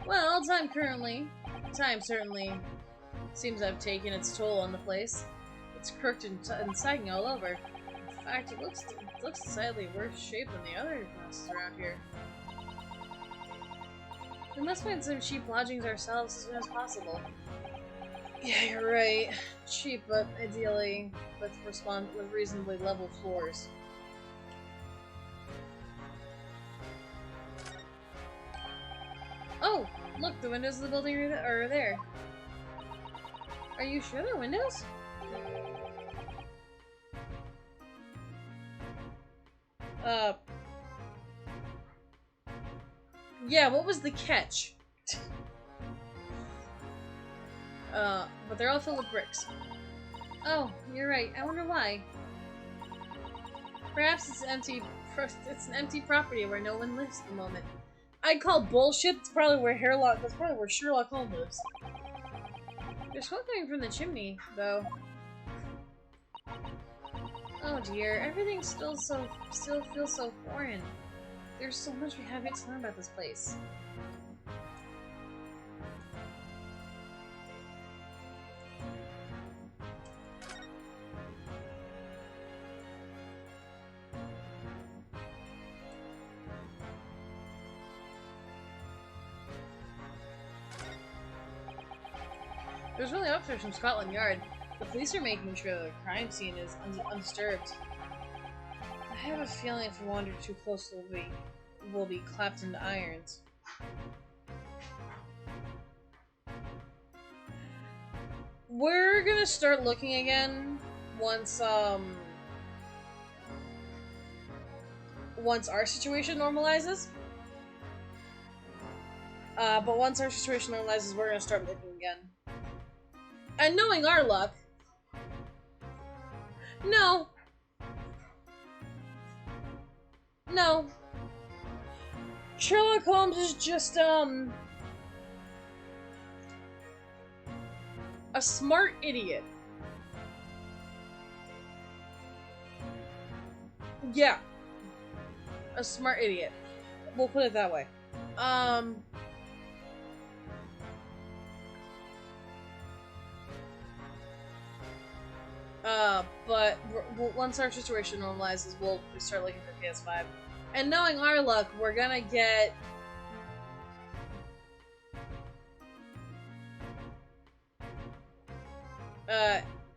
Well, time certainly seems to have taken its toll on the place. It's crooked and sagging all over. In fact, it looks decidedly worse shape than the other houses around here. We must find some cheap lodgings ourselves as soon as possible. Yeah, you're right. Cheap, but ideally with reasonably level floors. Oh, look, the windows of the building are there. Are you sure they're windows? Yeah, what was the catch? But they're all filled with bricks. Oh, you're right. I wonder why. Perhaps it's an empty property where no one lives at the moment. I'd call bullshit. That's probably where Sherlock Holmes lives. There's smoke coming from the chimney, though. Oh dear, everything still feels so foreign. There's so much we haven't learned about this place. There's really officers from Scotland Yard. The police are making sure the crime scene is undisturbed. I have a feeling if we wander too close, we'll be clapped into irons. We're gonna start looking again once our situation normalizes. But once our situation normalizes, we're gonna start looking again. And knowing our luck... No. No. Sherlock Holmes is just, a smart idiot. Yeah. A smart idiot. We'll put it that way. But once our situation normalizes, we'll start looking for PS5. And knowing our luck, we're gonna get...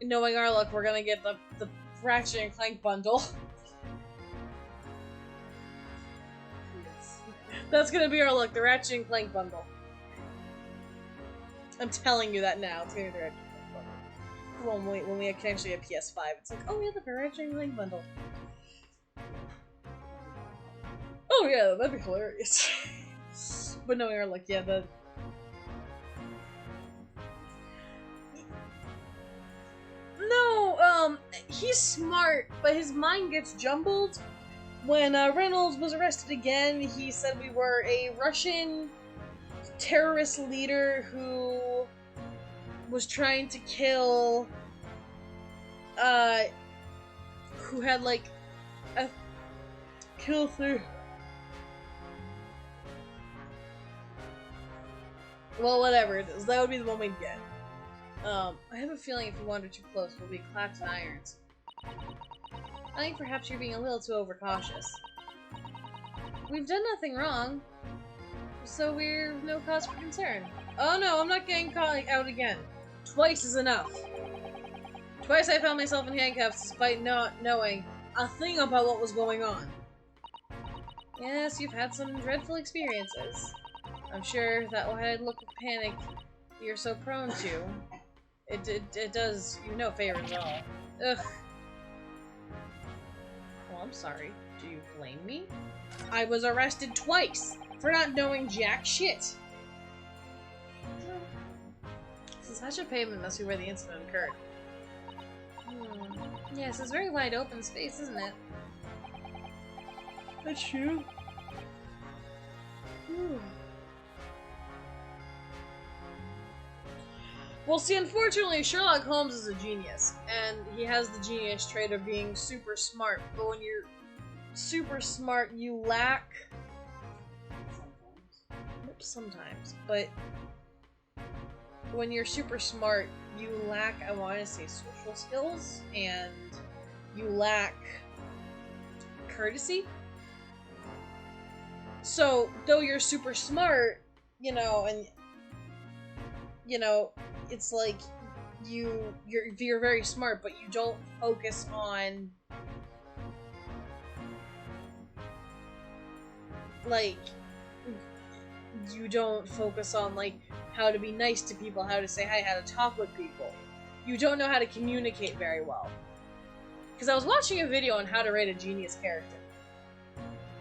knowing our luck, we're gonna get the Ratchet and Clank bundle. Yes. That's gonna be our luck, the Ratchet and Clank bundle. I'm telling you that now. It's gonna be the Ratchet and Clank bundle. When we can actually get PS5, it's like, oh yeah, the Ratchet and Clank bundle. Oh yeah, that'd be hilarious. But knowing our luck, yeah, No, he's smart, but his mind gets jumbled. When Reynolds was arrested again, he said we were a Russian terrorist leader who was trying to kill, who had, like, a kill through... Well, whatever it is, that would be the one we'd get. I have a feeling if we wander too close, we'll be clapped in irons. I think perhaps you're being a little too overcautious. We've done nothing wrong, so we're no cause for concern. Oh no, I'm not getting caught out again. Twice is enough. Twice I found myself in handcuffs despite not knowing a thing about what was going on. Yes, you've had some dreadful experiences. I'm sure that wide look of panic you're so prone to. It does you no favors at all. Ugh. Well, I'm sorry. Do you blame me? I was arrested twice for not knowing jack shit. Such a pavement must be where the incident occurred. Yes, it's very wide open space, isn't it? That's true. Well, see, unfortunately, Sherlock Holmes is a genius, and he has the genius trait of being super smart, but when you're super smart, you lack... Sometimes, but when you're super smart, you lack, I want to say, social skills, and you lack courtesy. So, though you're super smart, you know, and, you know, it's like you're very smart, but you don't focus on, like, you don't focus on, like, how to be nice to people, how to say hi, how to talk with people. You don't know how to communicate very well. Because I was watching a video on how to rate a genius character.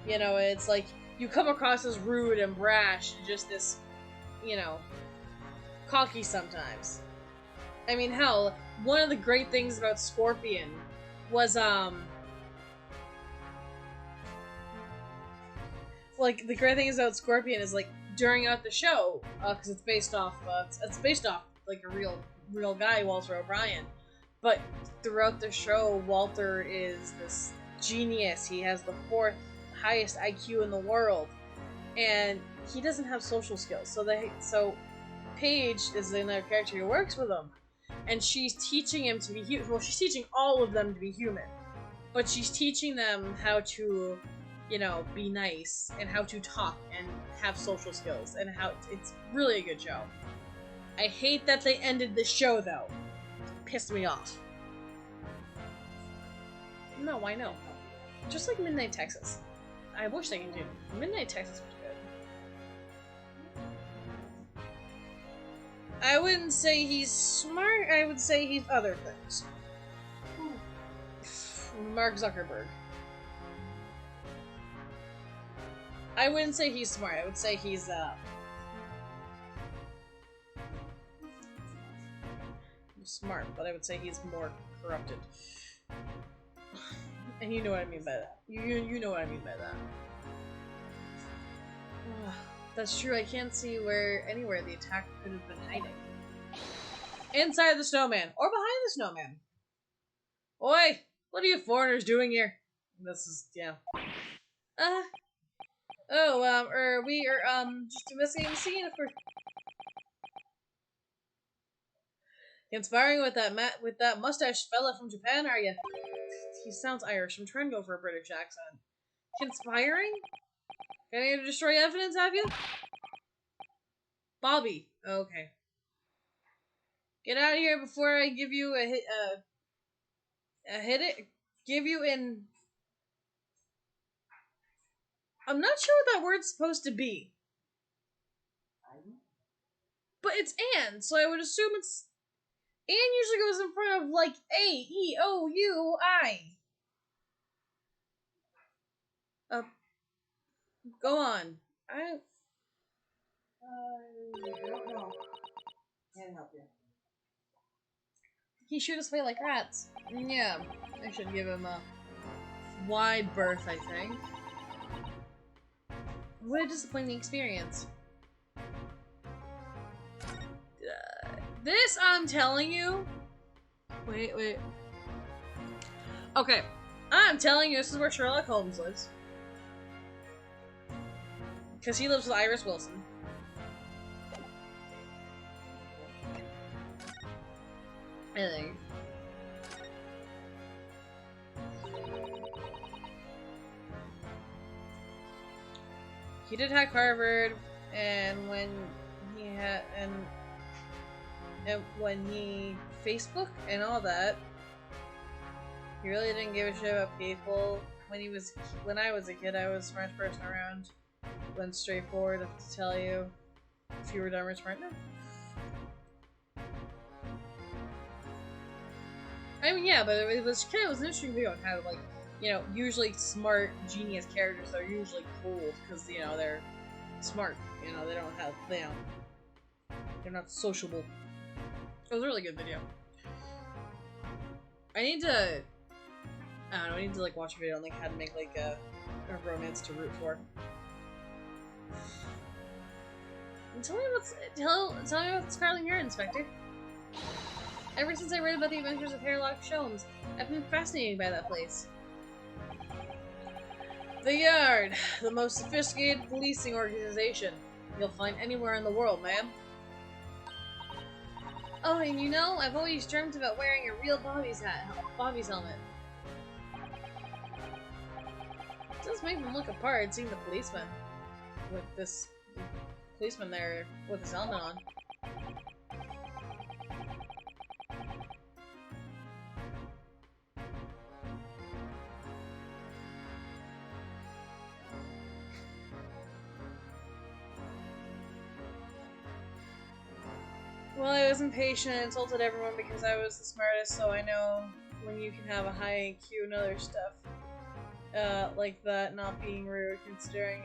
You know, it's like, you come across as rude and brash, and just this, you know, cocky sometimes. I mean, hell, one of the great things about Scorpion was, like, the great thing about Scorpion is, like, during the show, because it's based off, like, a real guy, Walter O'Brien. But throughout the show, Walter is this genius. He has the 4th highest IQ in the world, and he doesn't have social skills. So Paige is another character who works with him, and she's teaching him to be human. Well, she's teaching all of them to be human, but she's teaching them how to, be nice and how to talk and have social skills and how it's really a good show. I hate that they ended the show though. Pissed me off. No, I know. Just like Midnight Texas. I wish they could do. Midnight Texas was good. I wouldn't say he's smart. I would say he's other things. Mark Zuckerberg. I wouldn't say he's smart. I would say he's smart, but I would say he's more corrupted. And you know what I mean by that. You know what I mean by that. That's true. I can't see anywhere the attack could have been hiding. Inside the snowman or behind the snowman. Oi! What are you foreigners doing here? This is we are just investigating the scene for conspiring with that mustache fella from Japan, are you? He sounds Irish. I'm trying to go for a British accent. Conspiring? Getting to destroy evidence, have you? Bobby. Okay. Get out of here before I give you give you an... I'm not sure what that word's supposed to be. But it's "and," so I would assume it's... "And" usually goes in front of, like, A, E, O, U, I. Go on. I don't know. Can't help you. He shoot us away like rats. Yeah, I should give him a wide berth, I think. What a disappointing experience. This, I'm telling you... Wait. Okay. I'm telling you, this is where Sherlock Holmes lives. Because he lives with Iris Wilson. I think. He did hack Harvard, and when he Facebook and all that, he really didn't give a shit about people. When I was a kid, I was the smartest person around. Went straightforward to tell you if you were dumb or smart. No. I mean, yeah, but it was an interesting video on how, like, usually smart, genius characters are usually cold because, they're smart. They're not sociable. It was a really good video. I need to, like, watch a video on, like, how to make, like, a romance to root for. Tell me about Scarlet Mirror, Inspector. Ever since I read about the adventures of Sherlock Holmes, I've been fascinated by that place. The Yard, the most sophisticated policing organization you'll find anywhere in the world, ma'am. Oh, and I've always dreamt about wearing a real Bobby's helmet. It does make them look apart, seeing the policeman with this policeman there with his helmet on. Well, I was impatient and insulted everyone because I was the smartest, so I know when you can have a high IQ and other stuff. Like that, not being rude, considering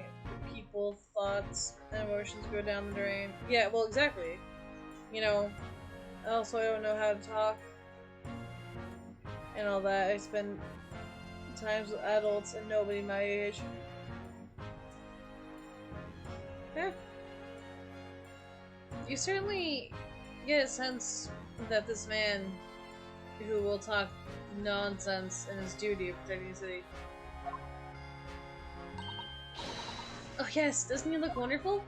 people, thoughts, and emotions go down the drain. Yeah, well, exactly. Also, I don't know how to talk. and all that. I spend times with adults and nobody my age. Yeah. You certainly get a sense that this man who will talk nonsense in his duty of protecting the city. Oh yes, doesn't he look wonderful?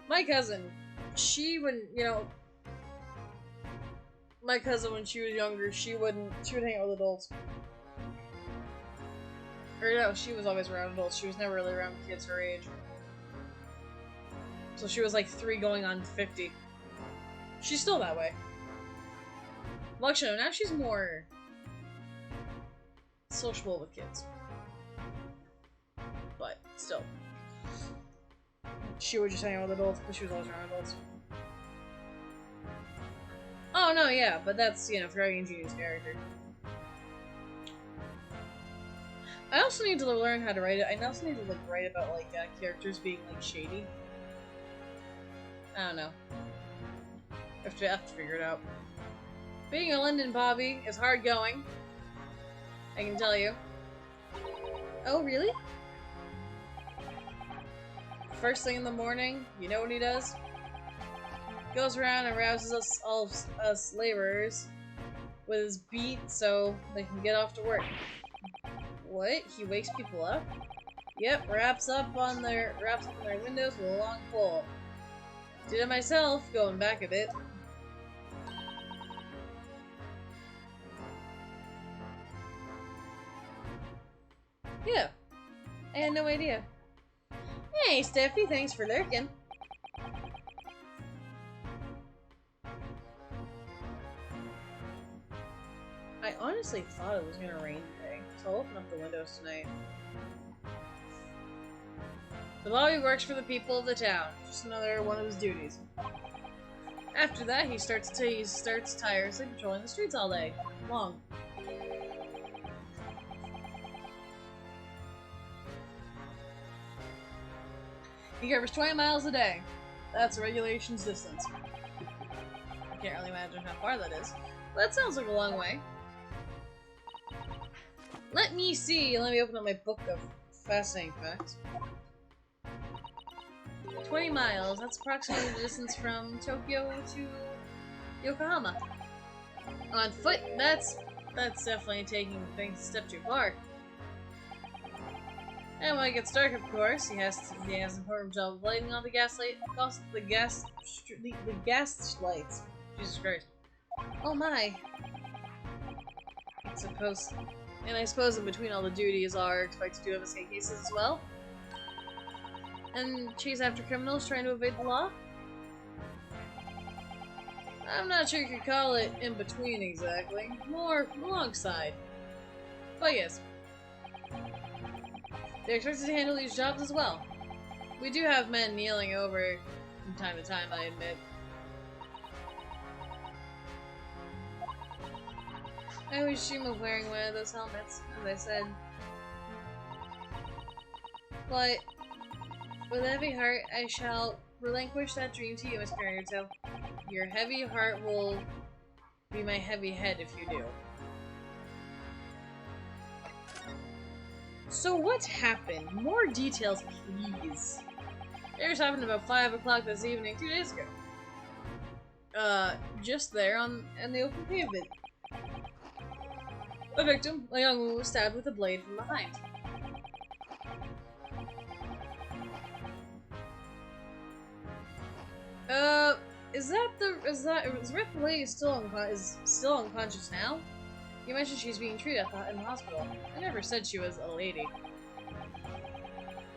My cousin, she wouldn't, my cousin when she was younger, she would hang out with adults. Or no, she was always around adults. She was never really around kids her age. So she was like 3 going on 50. She's still that way. Well, actually, now she's more sociable with kids. But still. She would just hang out with adults, but she was always around adults. Oh, no, yeah, but that's, Ferrari and Genius character. I also need to learn how to write it. I also need to, write about, characters being, shady. I don't know. I have to figure it out. Being a London Bobby is hard going. I can tell you. Oh, really? First thing in the morning, you know what he does? Goes around and rouses us laborers with his beat so they can get off to work. What? He wakes people up? Yep, wraps up on their windows with a long pole. Did it myself, going back a bit. Yeah. I had no idea. Hey, Steffi, thanks for lurking. I honestly thought it was gonna rain today, so I'll open up the windows tonight. The Bobby works for the people of the town. Just another one of his duties. After that, he starts tirelessly patrolling the streets all day long. He covers 20 miles a day. That's a regulations distance. I can't really imagine how far that is. But that sounds like a long way. Let me see. Let me open up my book of fascinating facts. 20 miles. That's approximately the distance from Tokyo to Yokohama. On foot, that's definitely taking things a step too far. And when it gets dark, of course, he has an important job of lighting all the gas lights. Jesus Christ! Oh my! I suppose in between all the duties are expected to have escape cases as well, and chase after criminals trying to evade the law. I'm not sure you could call it in between exactly, more alongside. But yes. They're expected to handle these jobs as well. We do have men kneeling over from time to time, I admit. I always dream of wearing one of those helmets, as I said. But with a heavy heart, I shall relinquish that dream to you, Miss Naruto. Your heavy heart will be my heavy head if you do. So what happened? More details, please. It happened about 5 o'clock this evening, 2 days ago. Just there on the open pavement. A victim, a young woman, was stabbed with a blade from behind. Is Rick Lady still unconscious now? You mentioned she's being treated in the hospital. I never said she was a lady.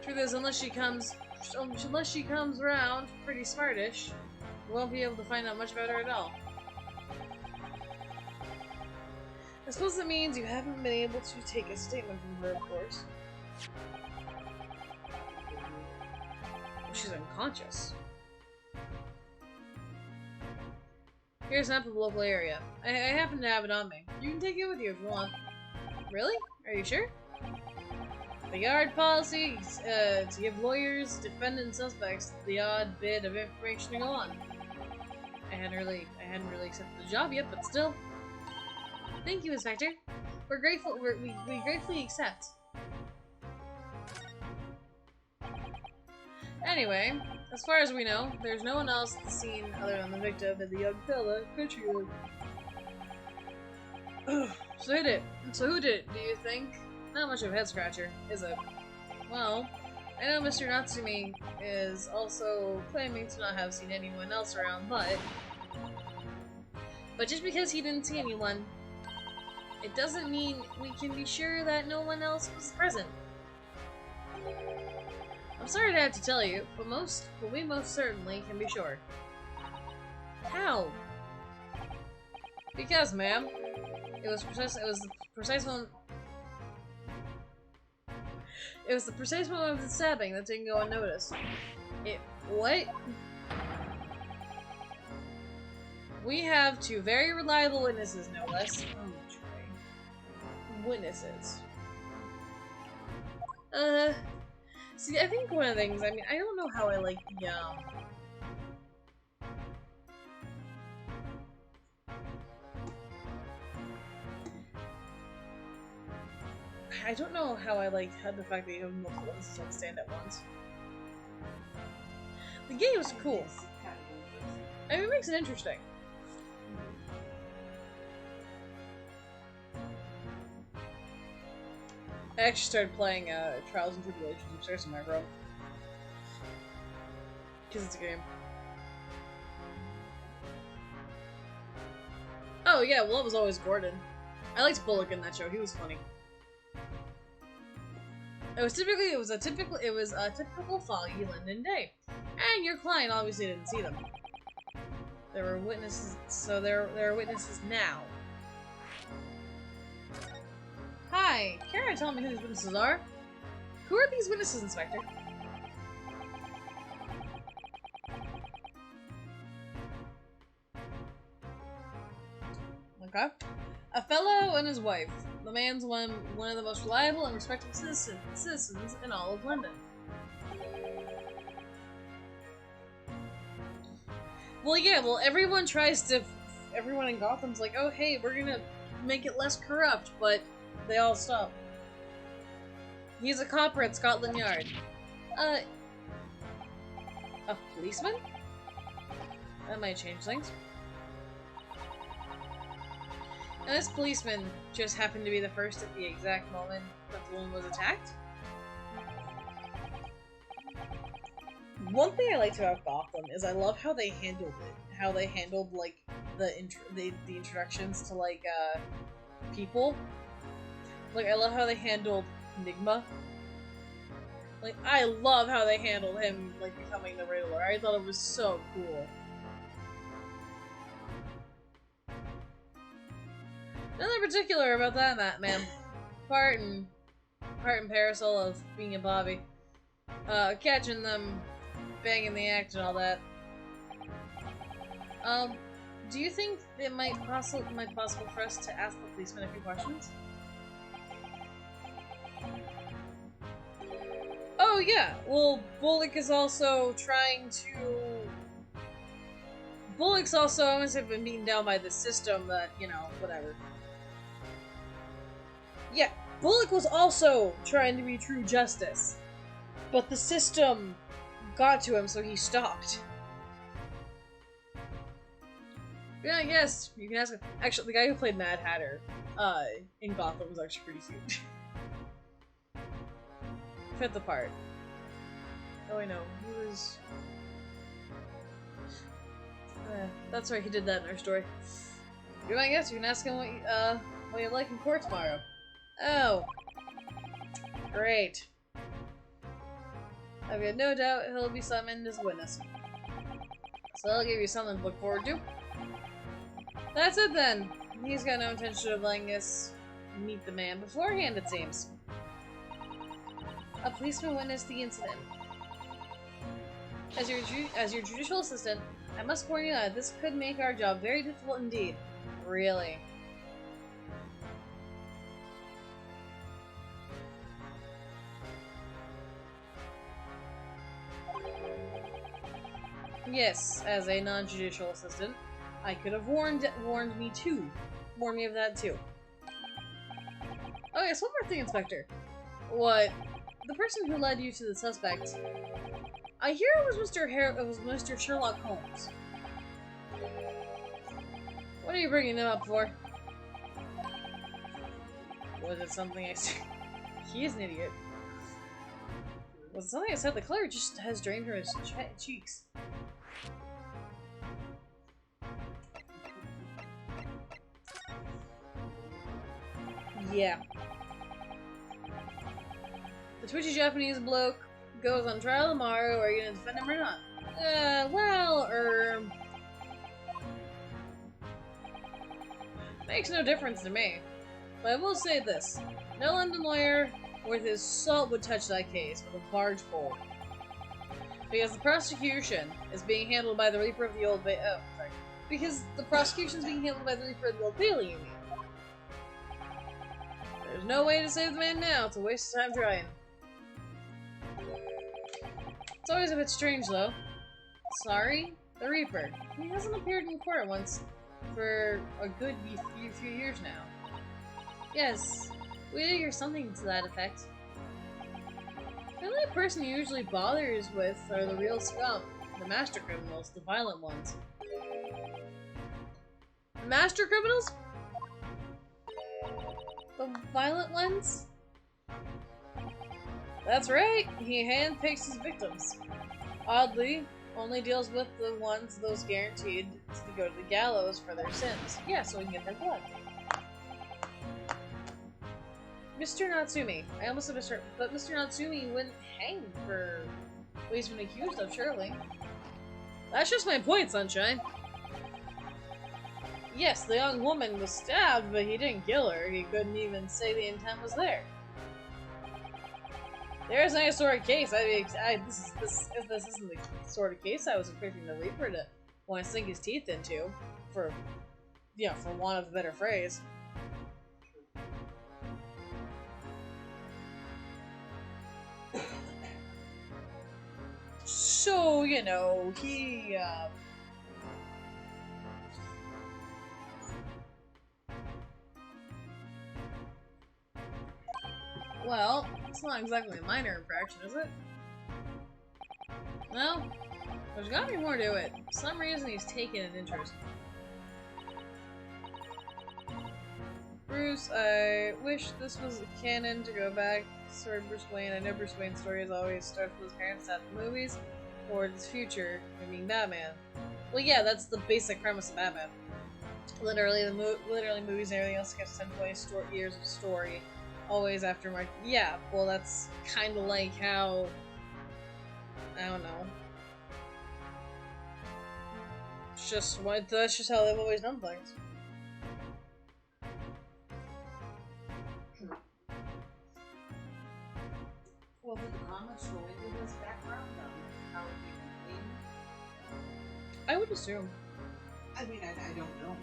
Truth is, unless she comes around pretty smartish, we won't be able to find out much about her at all. I suppose that means you haven't been able to take a statement from her, of course. She's unconscious. Here's a map of the local area. I happen to have it on me. You can take it with you if you want. Really? Are you sure? The yard policy to give lawyers, defendants, and suspects the odd bit of information to go on. I hadn't really accepted the job yet, but still. Thank you, Inspector. We're grateful. We gratefully accept. Anyway, as far as we know, there's no one else at the scene other than the victim and the young fella. So who did it, do you think? Not much of a head scratcher, is it? Well, I know Mr. Natsumi is also claiming to not have seen anyone else around, but just because he didn't see anyone, it doesn't mean we can be sure that no one else was present. I'm sorry to have to tell you, but we most certainly can be sure. How? Because, ma'am, it was the precise moment of the stabbing that didn't go unnoticed. What? We have two very reliable witnesses, no less. Witnesses. See, I think one of the things, I mean, I don't know how I like the, I don't know how I like had the fact that you have multiple witnesses on stand at once. The game was cool. I mean, it makes it interesting. I actually started playing Trials and Tribulations of Cersei Micro. Because it's a game. Oh yeah, well it was always Gordon. I liked Bullock in that show, he was funny. It was a typical foggy London day. And your client obviously didn't see them. There were witnesses, so there are witnesses now. Hi, care to tell me who these witnesses are? Who are these witnesses, Inspector? Okay. A fellow and his wife. The man's one of the most reliable and respected citizens in all of London. Well, yeah, everyone in Gotham's like, oh hey, we're gonna make it less corrupt, but they all stop. He's a copper at Scotland Yard. A policeman? That might change things. And this policeman just happened to be the first at the exact moment that the woman was attacked. One thing I liked about Gotham is I love how they handled it. How they handled, like, the introductions to, like, people. Like, I love how they handled Enigma. Like, I love how they handled him, like, becoming the Riddler. I thought it was so cool. Nothing particular about that, ma'am. Part and parcel of being a Bobby. Catching them, banging the act and all that. Do you think it might possible for us to ask the policeman a few questions? Oh yeah, well, Bullock's also, I must have been beaten down by the system that, you know, whatever. Yeah, Bullock was also trying to be true justice, but the system got to him, so he stopped. Yeah, I guess you can ask him. Actually, the guy who played Mad Hatter in Gotham was actually pretty cute. Fit the part. Oh, I know. He was... that's right, he did that in our story. I guess you can ask him what you like in court tomorrow. Oh. Great. I've got no doubt he'll be summoned as a witness. So I'll give you something to look forward to. That's it then. He's got no intention of letting us meet the man beforehand, it seems. A policeman witnessed the incident. As your judicial assistant, I must warn you that this could make our job very difficult indeed. Really. Yes, as a non-judicial assistant, I could have warned me of that too. Oh yes, one more thing, Inspector. What? The person who led you to the suspect. I hear it was Mr. Sherlock Holmes. What are you bringing him up for? Was it something I said? He is an idiot. Was it something I said? The color just has drained from his cheeks. Yeah. The twitchy Japanese bloke goes on trial tomorrow. Are you gonna defend him or not? Makes no difference to me. But I will say this. No London lawyer worth his salt would touch that case with a barge pole. Because the prosecution is being handled by the Reaper of the Old Bailey. Oh, sorry. Because the prosecution is being handled by the Reaper of the Old Bailey, you mean? There's no way to save the man now. It's a waste of time trying. It's always a bit strange, though. Sorry? The Reaper. He hasn't appeared in court once for a good few years now. Yes, we did hear something to that effect. The only person he usually bothers with are the real scum. The master criminals, the violent ones. Master criminals? The violent ones? That's right, he handpicks his victims. Oddly, only deals with the ones those guaranteed to go to the gallows for their sins. Yeah, so we can get their blood. Mr. Natsumi. I almost said Mr. But Mr. Natsumi wouldn't hang for what he's been accused of, surely. That's just my point, Sunshine. Yes, the young woman was stabbed, but he didn't kill her. He couldn't even say the intent was there. There's no sort of case. This isn't the sort of case I was expecting the Reaper to want to sink his teeth into, for want of a better phrase. So, he, well, it's not exactly a minor infraction, is it? Well, there's gotta be more to it. For some reason he's taken an interest. Bruce, I wish this was canon to go back. Sorry, Bruce Wayne. I know Bruce Wayne's story has always started with his parents at the movies, or his future, being Batman. Well, yeah, that's the basic premise of Batman. Literally, movies and everything else gets 10 years of story. Always after Mark. Yeah, well, that's kind of like how. I don't know. That's just how they've always done things. Well, did the comics go into this background on how it became? I would assume. I mean, I don't know.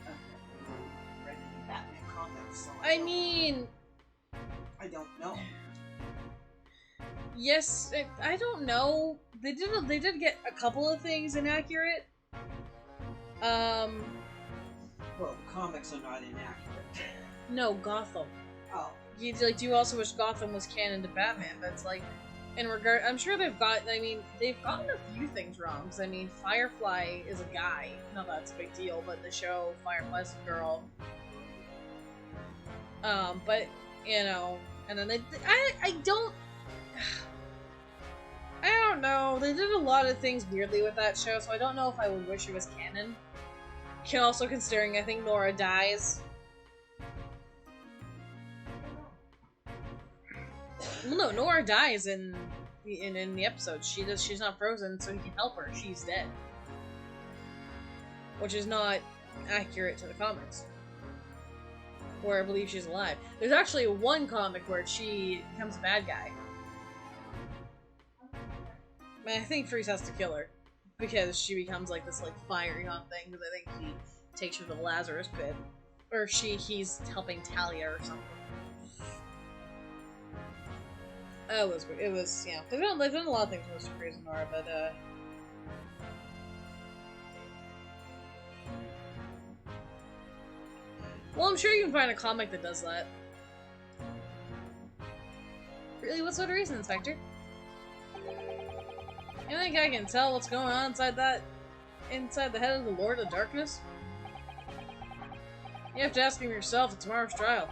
I've never read any Batman comics, so I don't know. Yes, I don't know. They did get a couple of things inaccurate. Well, the comics are not inaccurate. No, Gotham. Oh. Do you also wish Gotham was canon to Batman? But it's like, I'm sure they've gotten a few things wrong. Because, Firefly is a guy. Not that it's a big deal, but the show Firefly's a girl. But, and then I don't know. They did a lot of things weirdly with that show, so I don't know if I would wish it was canon. Also considering, I think Nora dies. Well, no, Nora dies in the episode. She's not frozen, so he can help her. She's dead. Which is not accurate to the comics. Where I believe she's alive. There's actually one comic where she becomes a bad guy. I think Freeze has to kill her. Because she becomes like this fiery hot thing, because I think he takes her to the Lazarus pit. Or he's helping Talia or something. It was, yeah. They've done a lot of things with Mr. Freeze and Nora, but, Well, I'm sure you can find a comic that does that. Really, what sort of reason, Inspector? You think I can tell what's going on inside the head of the Lord of Darkness? You have to ask him yourself at tomorrow's trial.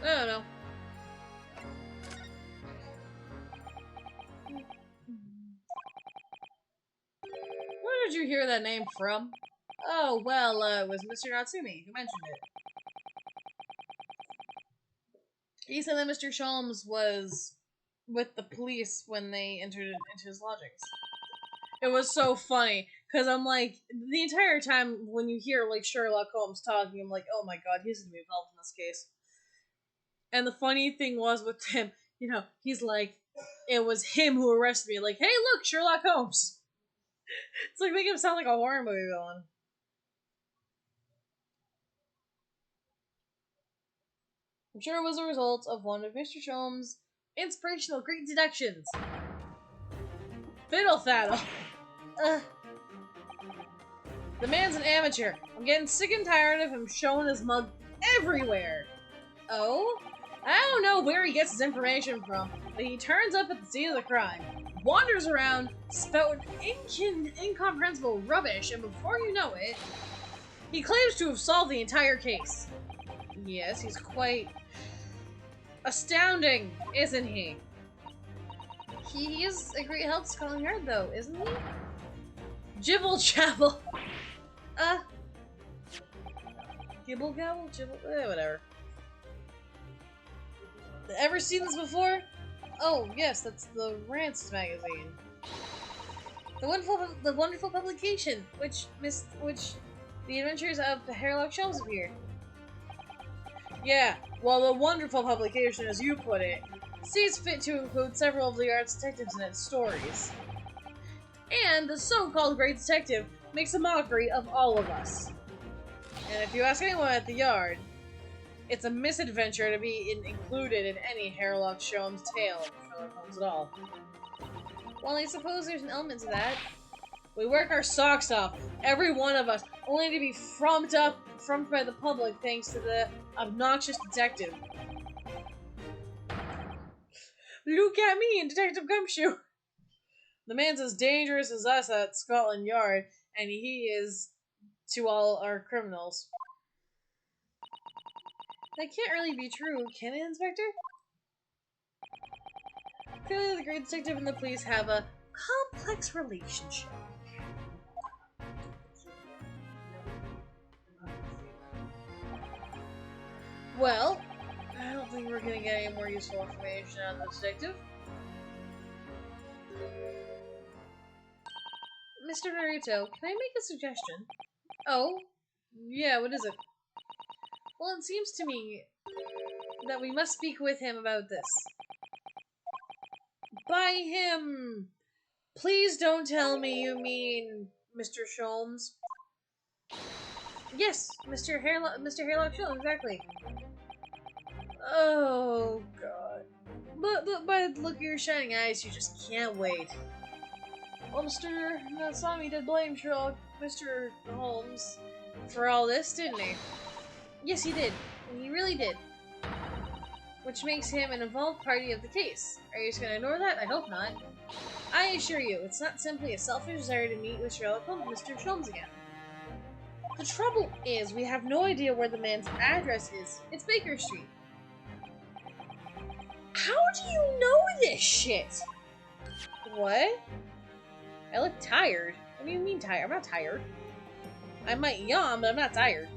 I don't know. Where did you hear that name from? Oh, well, it was Mr. Natsumi who mentioned it. He said that Mr. Sholmes was with the police when they entered into his lodgings. It was so funny, because I'm like, the entire time when you hear, like, Sherlock Holmes talking, I'm like, oh my god, he's gonna be involved in this case. And the funny thing was with him, you know, he's like, it was him who arrested me, like, hey look, Sherlock Holmes! It's like, make him sound like a horror movie villain. I'm sure it was a result of one of Mr. Sholmes' inspirational great deductions. Fiddle faddle! The man's an amateur. I'm getting sick and tired of him showing his mug everywhere. Oh? I don't know where he gets his information from, but he turns up at the scene of the crime, wanders around, spouting incomprehensible rubbish, and before you know it, he claims to have solved the entire case. Yes, he's quite astounding, isn't he? He is a great help to Scotland Yard, though, isn't he? Jibble jabble. Gibble gabble? Jibble? Whatever. Ever seen this before? Oh, yes, that's the Rants magazine. The wonderful publication, which the adventures of the Sherlock Sholmes appear. Yeah, well, the wonderful publication, as you put it, sees fit to include several of the Yard's detectives in its stories. And the so-called great detective makes a mockery of all of us. And if you ask anyone at the Yard, it's a misadventure to be included in any Sherlock Holmes tale, Sherlock Holmes at all. Well, I suppose there's an element to that. We work our socks off, every one of us, only to be frumped by the public thanks to the obnoxious detective. Look at me and Detective Gumshoe! The man's as dangerous as us at Scotland Yard, and he is to all our criminals. That can't really be true, can it, Inspector? Clearly, the great detective and the police have a complex relationship. Well, I don't think we're gonna get any more useful information out of the detective. Mr. Naruto, can I make a suggestion? Oh? Yeah, what is it? Well, it seems to me that we must speak with him about this. By him! Please don't tell me you mean Mr. Sholmes. Yes, Mr. Sherlock Sholmes, exactly. Oh, God. But by the look of your shining eyes, you just can't wait. Well, Mr. Natsumi did blame Mr. Holmes for all this, didn't he? Yes, he did. He really did. Which makes him an involved party of the case. Are you just gonna ignore that? I hope not. I assure you, it's not simply a selfish desire to meet with Sherlock Holmes, Mr. Sholmes again. The trouble is, we have no idea where the man's address is. It's Baker Street. How do you know this shit? What? I look tired. What do you mean tired? I'm not tired. I might yawn, but I'm not tired.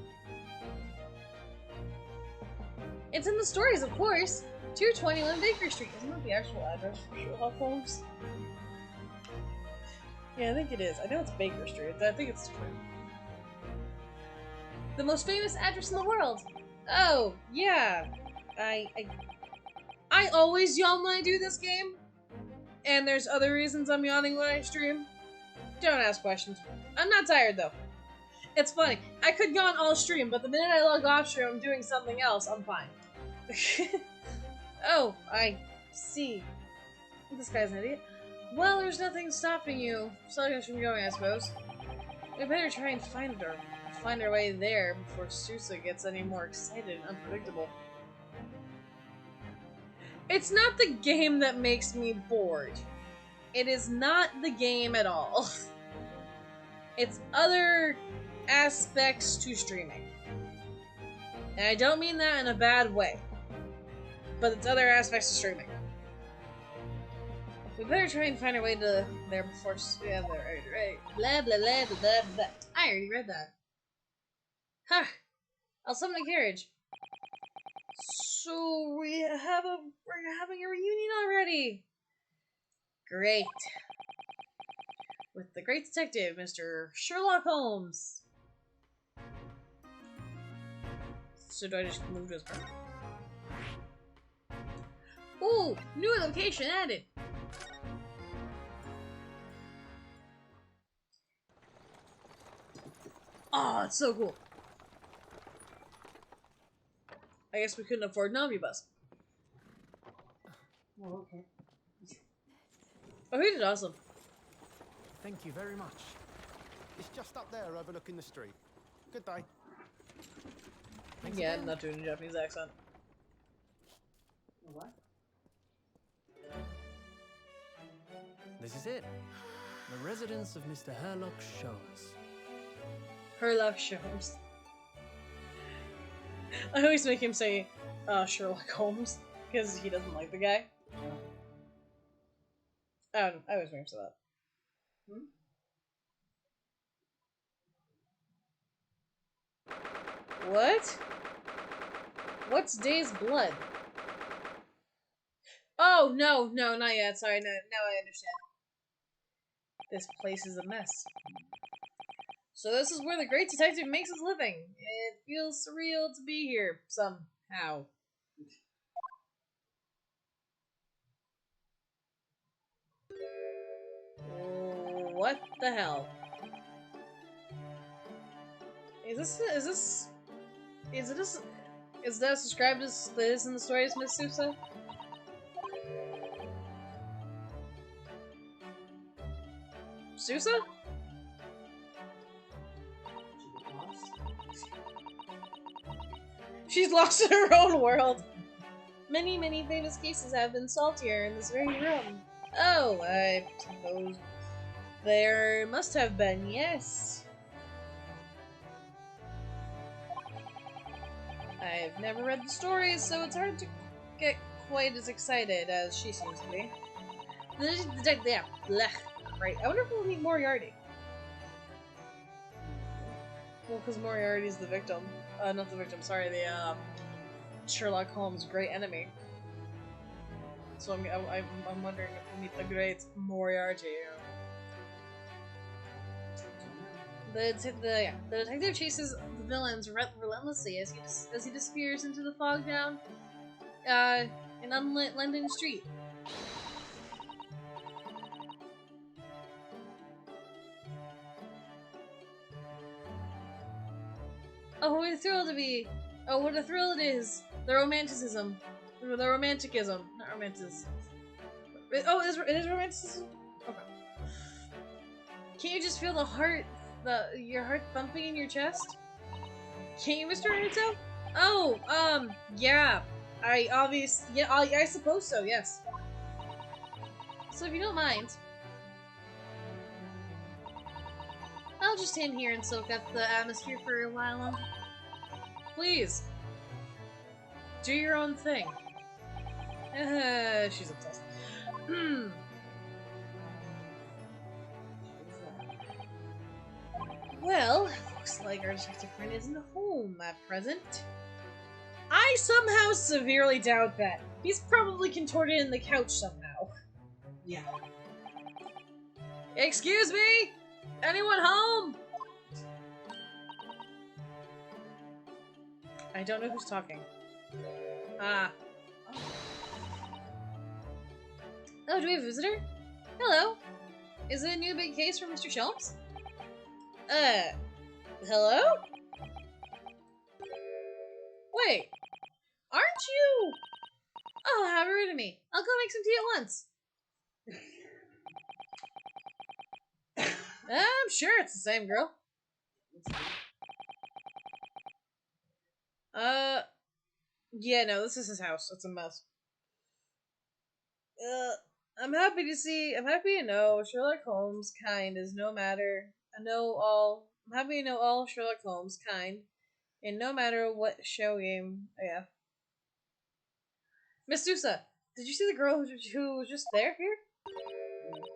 It's in the stories, of course. 221 Baker Street. Isn't that the actual address for Sherlock Holmes? Yeah, I think it is. I know it's Baker Street. I think it's true. The most famous address in the world. Oh, yeah. I always yawn when I do this game. And there's other reasons I'm yawning when I stream. Don't ask questions. I'm not tired, though. It's funny. I could yawn all stream, but the minute I log off stream, I'm doing something else. I'm fine. Oh, I see. This guy's an idiot. Well, there's nothing stopping you us from going, I suppose. We better try and find our way there before Sousa gets any more excited and unpredictable. It's not the game that makes me bored. It is not the game at all. It's other aspects to streaming. And I don't mean that in a bad way. But it's other aspects to streaming. We better try and find our way to there before... Yeah, there, right. Blah, blah, blah, blah, blah, blah. I already read that. Ha! Huh. I'll summon a carriage. So we're having a reunion already. Great. With the great detective, Mr. Sherlock Holmes. So do I just move to his car? Ooh, new location added. Oh, it's so cool. I guess we couldn't afford an omnibus. Oh, okay. Oh, he did awesome. Thank you very much. It's just up there overlooking the street. Good day. Thanks Yeah, again. I'm not doing a Japanese accent. What? This is it. The residence of Mr. Herlock Sholmes. Sherlock Holmes. I always make him say Sherlock Holmes because he doesn't like the guy. I always make him say that. What? What's Day's blood? Oh, no, not yet. Sorry, no, now I understand. This place is a mess. So this is where the great detective makes his living. It feels surreal to be here, somehow. What the hell? Is that described as this in the story as Miss Sousa? Sousa? She's lost in her own world. Many, many famous cases have been solved here in this very room. Oh, I suppose there must have been, yes. I've never read the stories, so it's hard to get quite as excited as she seems to be. Yeah, blech. Right, I wonder if we'll meet Moriarty. Well, because Moriarty's the victim. Not the victim, sorry, the, Sherlock Holmes' great enemy. So I'm wondering if we'll meet the great Moriarty. The detective chases the villains relentlessly as he disappears into the fog down an unlit London street. Oh, what a thrill to be! Oh, what a thrill it is! The romanticism. The romanticism. Not romanticism. Oh, it is romanticism? Okay. Can't you just feel your heart thumping in your chest? Can't you, Mr. Naruto? Oh, yeah. I suppose so, yes. So if you don't mind, I'll just stand here and soak up the atmosphere for a while longer. Please. Do your own thing. She's obsessed. Well, looks like our detective friend isn't home at present. I somehow severely doubt that. He's probably contorted in the couch somehow. Yeah. Excuse me? Anyone home? I don't know who's talking. Ah. Oh, do we have a visitor? Hello? Is it a new big case for Mr. Shelms? Hello? Wait. Aren't aren't you? Oh, how rude of me. I'll go make some tea at once. I'm sure it's the same girl. Yeah, no, this is his house. It's a mess. I'm happy to know Sherlock Holmes kind is no matter. I'm happy to know all Sherlock Holmes kind, and no matter what show game. Oh, yeah. Miss Sousa, did you see the girl who was just there here?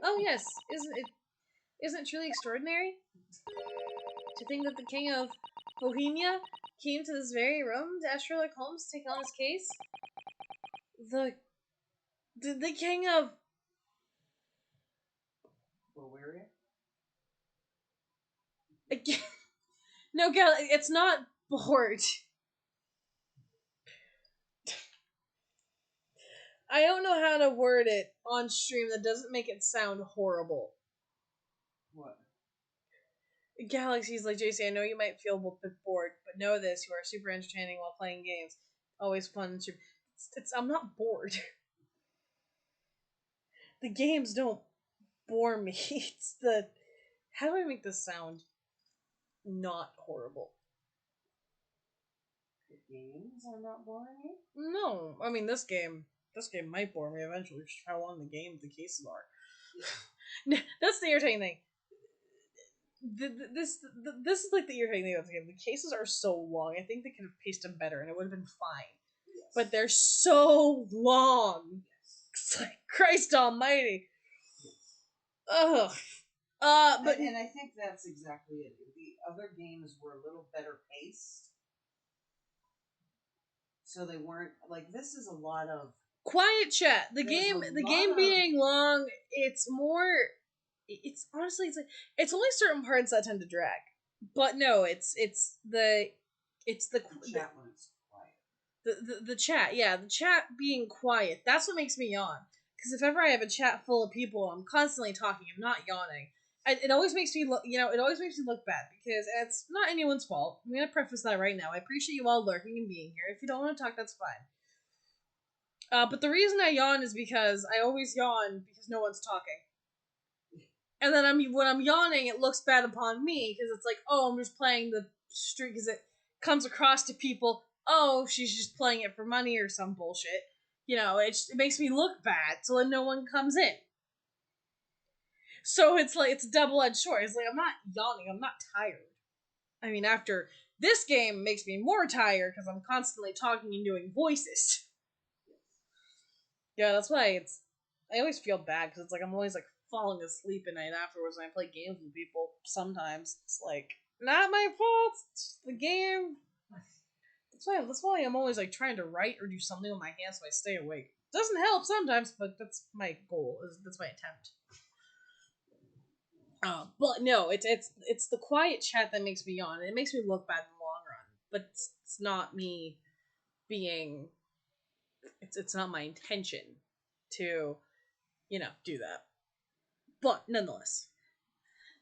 Oh yes, isn't it truly extraordinary to think that the king of Bohemia came to this very room to ask Sherlock Holmes to take on his case? The king of Bulgaria? again. No, Gal, it's not bored. I don't know how to word it on stream that doesn't make it sound horrible. What? Galaxy's like, JC, I know you might feel a bit bored, but know this, you are super entertaining while playing games. Always fun. I'm not bored. The games don't bore me. It's the... How do I make this sound not horrible? The games are not boring you? No. I mean, this game might bore me eventually, just how long the cases are. That's the irritating thing. This is like the irritating thing about the game. The cases are so long. I think they could have paced them better, and it would have been fine. Yes. But they're so long. Yes. It's like Christ Almighty. Yes. Ugh. But and I think that's exactly it. The other games were a little better paced, so they weren't like this. Is a lot of quiet chat. The There's game being long. It's more. It's honestly, it's only certain parts that tend to drag. But no, it's the chat when it's quiet. the chat. Yeah, the chat being quiet. That's what makes me yawn. Because if ever I have a chat full of people, I'm constantly talking. I'm not yawning. It always makes me look. It always makes me look bad because it's not anyone's fault. I'm gonna preface that right now. I appreciate you all lurking and being here. If you don't want to talk, that's fine. But the reason I yawn is because I always yawn because no one's talking. And then when I'm yawning, it looks bad upon me because it's like, oh, I'm just playing the stream because it comes across to people, oh, she's just playing it for money or some bullshit. It makes me look bad, so then no one comes in. So it's like it's a double-edged sword. It's like I'm not yawning, I'm not tired. I mean, after this game makes me more tired because I'm constantly talking and doing voices. Yeah, that's why I always feel bad because it's like I'm always like falling asleep at night afterwards when I play games with people. Sometimes it's like not my fault. It's the game. That's why I'm always like trying to write or do something with my hands so I stay awake. Doesn't help sometimes, but that's my goal. That's my attempt. But no, it's the quiet chat that makes me yawn. It makes me look bad in the long run, but it's not me being. It's not my intention to, do that. But nonetheless,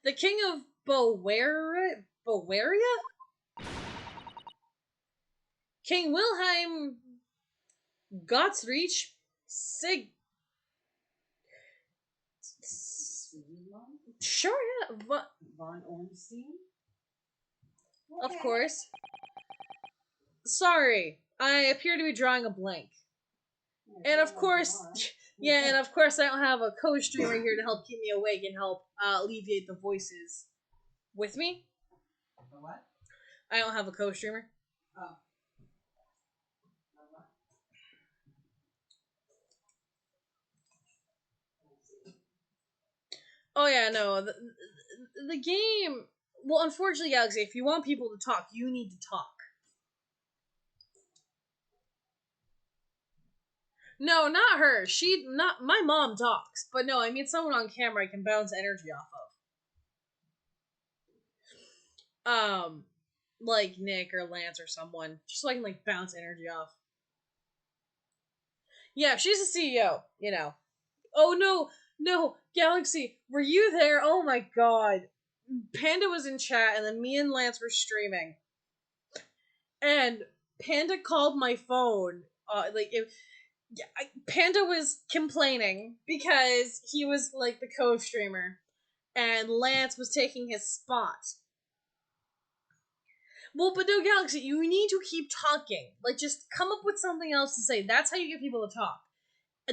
the king of Bavaria, King Wilhelm Gottsreich Sig. Sure, yeah. Von Ornstein? Of course. Sorry, I appear to be drawing a blank. And of course, yeah, and of course I don't have a co-streamer here to help keep me awake and help alleviate the voices with me. The what? I don't have a co-streamer. Oh. Oh yeah, no, the game. Well, unfortunately, Galaxy, if you want people to talk, you need to talk. No, not her. Not my mom talks, but no, I mean someone on camera I can bounce energy off of. Like Nick or Lance or someone, just so I can like bounce energy off. Yeah, she's the CEO. Oh no, Galaxy, were you there? Oh my god, Panda was in chat, and then me and Lance were streaming, and Panda called my phone like if yeah, Panda was complaining because he was like the co-streamer, and Lance was taking his spot. Well, but no, Galaxy, you need to keep talking. Like, just come up with something else to say. That's how you get people to talk.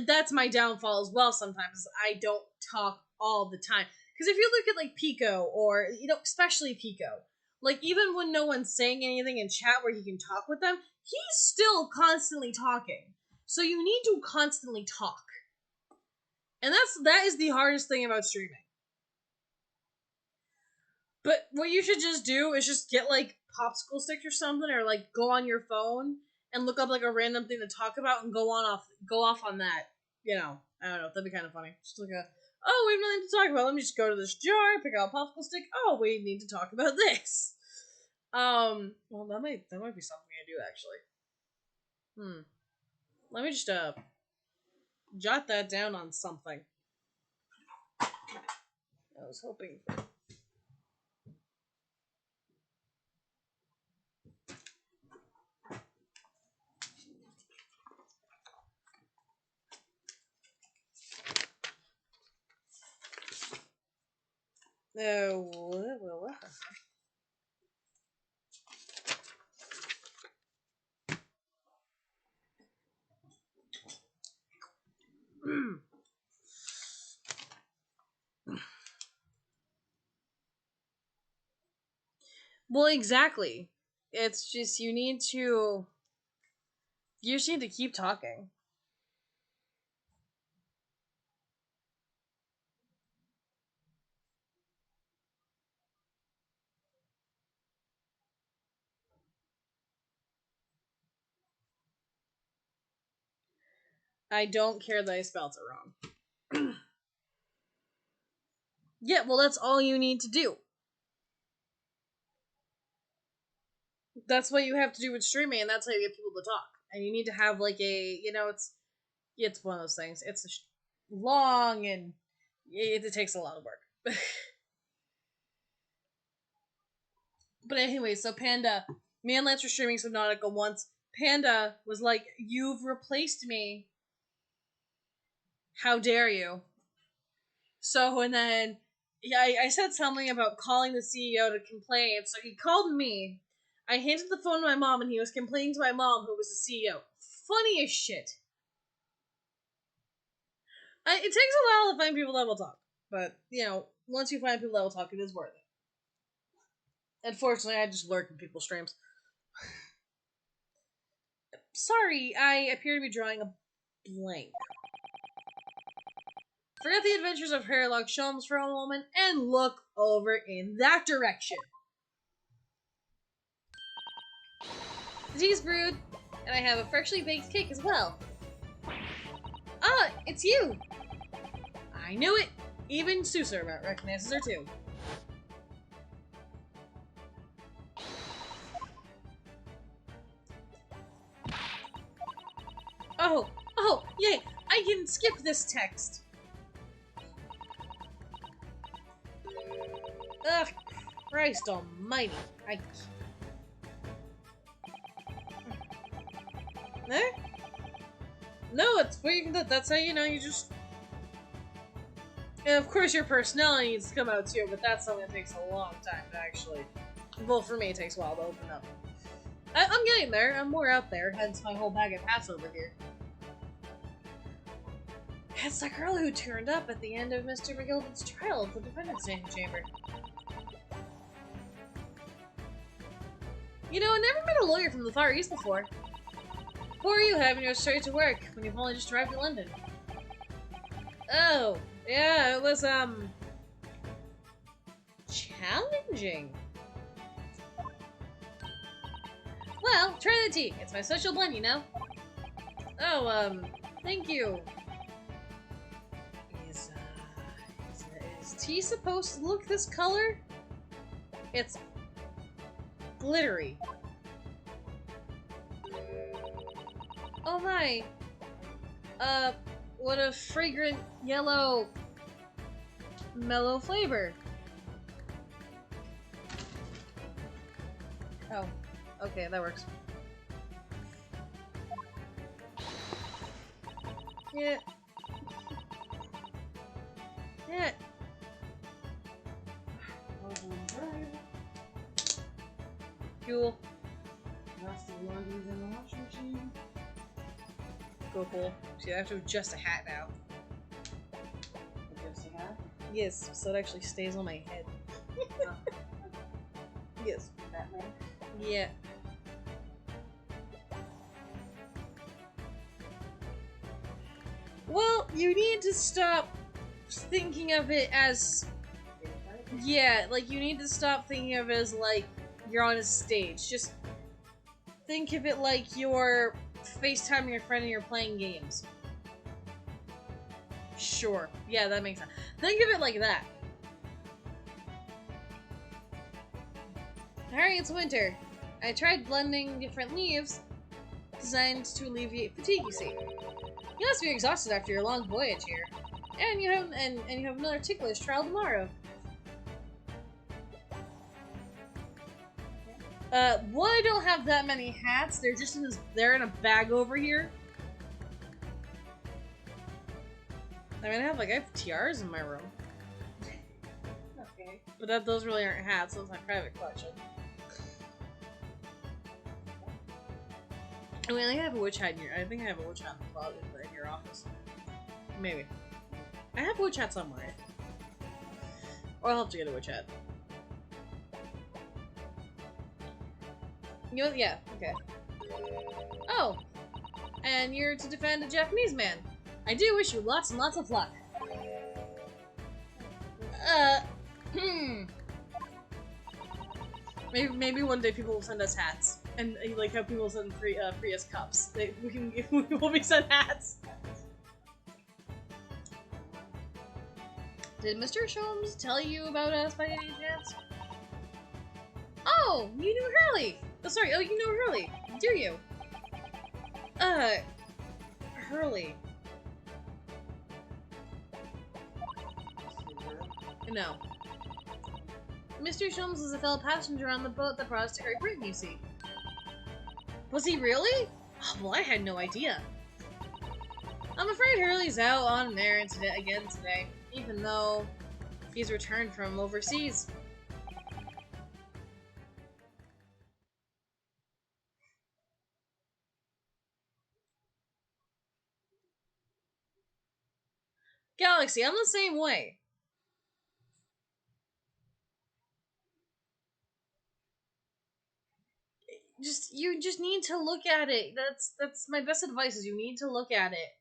That's my downfall as well sometimes. I don't talk all the time. Because if you look at, like, Pico, or, especially Pico, like, even when no one's saying anything in chat where he can talk with them, he's still constantly talking. So you need to constantly talk. And that is the hardest thing about streaming. But what you should just do is just get, like, popsicle sticks or something, or, like, go on your phone and look up, like, a random thing to talk about and go off on that. I don't know, that'd be kind of funny. Just like we have nothing to talk about. Let me just go to this jar, pick out a popsicle stick. Oh, we need to talk about this. Well, that might be something I do, actually. Let me just, jot that down on something. I was hoping for... Well, exactly. It's just you just need to keep talking. I don't care that I spelled it wrong. Yeah, well, that's all you need to do. That's what you have to do with streaming, and that's how you get people to talk. And you need to have, like, it's one of those things. It's long, and it takes a lot of work. But anyway, so Panda, me and Lance were streaming Subnautica once. Panda was like, "You've replaced me. How dare you?" So, and then I said something about calling the CEO to complain, so he called me. I handed the phone to my mom, and he was complaining to my mom, who was the CEO. Funny as shit. It takes a while to find people that will talk, but, once you find people that will talk, it is worth it. Unfortunately, I just lurk in people's streams. Sorry, I appear to be drawing a blank. Forget the adventures of Herlock Sholmes for a moment, and look over in that direction. The tea's brewed, and I have a freshly baked cake as well. Ah, it's you! I knew it! Even Susur recognizes her too. Oh, yay! I can skip this text! Ugh, Christ almighty. Eh? No, it's that's how you just... And of course your personality needs to come out too, but that's something that takes a long time to actually... Well, for me it takes a while to open up. I'm getting there, I'm more out there, hence my whole bag of hats over here. It's the girl who turned up at the end of Mr. McGilden's trial at the defendant's chamber. I never met a lawyer from the Far East before. Who are you having to go straight to work when you've only just arrived in London? Oh, yeah, it was, challenging. Well, try the tea. It's my social blend, Oh, thank you. Is tea supposed to look this color? It's glittery. Oh my. What a fragrant yellow mellow flavor. Oh, okay, that works. Yeah. Yeah. Cool. Rest of the laundry's in the washing machine. Cool. See, I have to adjust a hat now. Adjust a hat. Yes, so it actually stays on my head. Yes. Batman. Yeah. Well, you need to stop thinking of it as... Yeah, like, you need to stop thinking of it as, like, you're on a stage. Just think of it like you're FaceTiming your friend and you're playing games. Sure. Yeah, that makes sense. Think of it like that. Harry, it's winter. I tried blending different leaves, designed to alleviate fatigue, you see. You must be exhausted after your long voyage here. And you have another ticklish trial tomorrow. One, I don't have that many hats. They're just in this. They're in a bag over here. I mean, I have tiaras in my room. Okay. But those really aren't hats. Those are my private collection. I mean, I have a witch hat in your. I think I have a witch hat in the closet in your office. Maybe. I have a witch hat somewhere. Or I'll have to get a witch hat. You know, yeah, okay. Oh! And you're to defend a Japanese man. I do wish you lots and lots of luck. Maybe one day people will send us hats. And like how people send free us cups. We'll be sent hats. Did Mr. Sholmes tell you about us by any chance? Oh, you knew Hurley! Oh, sorry, you know Hurley, do you? Hurley. No. Mr. Sholmes was a fellow passenger on the boat that brought us to Great Britain, you see. Was he really? Oh, well, I had no idea. I'm afraid Hurley's out on an errand again today, even though he's returned from overseas. Galaxy, I'm the same way. You just need to look at it. That's my best advice is you need to look at it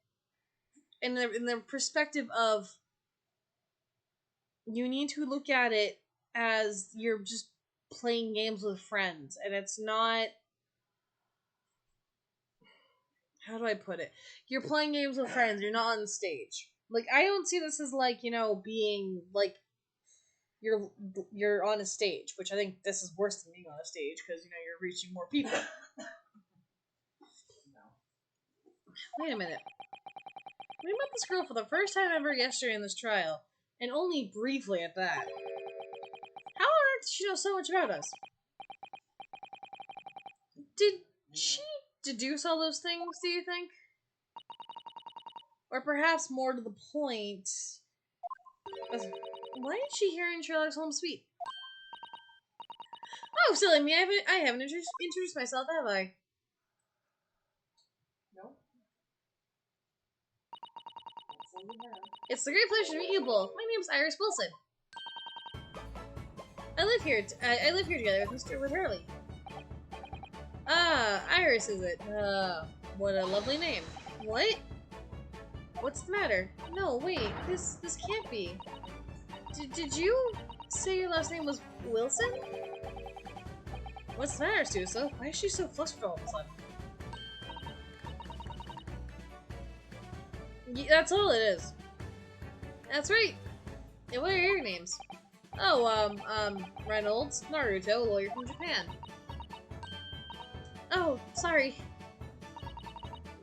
in the perspective of you need to look at it as you're just playing games with friends and it's not how do I put it? You're playing games with friends, you're not on stage. Like I don't see this as like, you know, being like you're on a stage, which I think this is worse than being on a stage because you know you're reaching more people. Wait a minute. We met this girl for the first time ever yesterday in this trial, and only briefly at that. How on earth does she know so much about us? Did she deduce all those things, do you think? Or perhaps more to the point, why is she here in Sherlock Holmes' suite? Oh, silly me, I haven't introduced myself, have I? No. It's a great pleasure to meet you both. My name's Iris Wilson. I live here together with Hurley. Ah, Iris, is it? What a lovely name. What? What's the matter? No, wait, this can't be. Did you say your last name was Wilson? What's the matter, Susa? Why is she so flustered all of a sudden? That's all it is. That's right. And what are your names? Oh, Reynolds, Naruto, lawyer from Japan. Oh, sorry.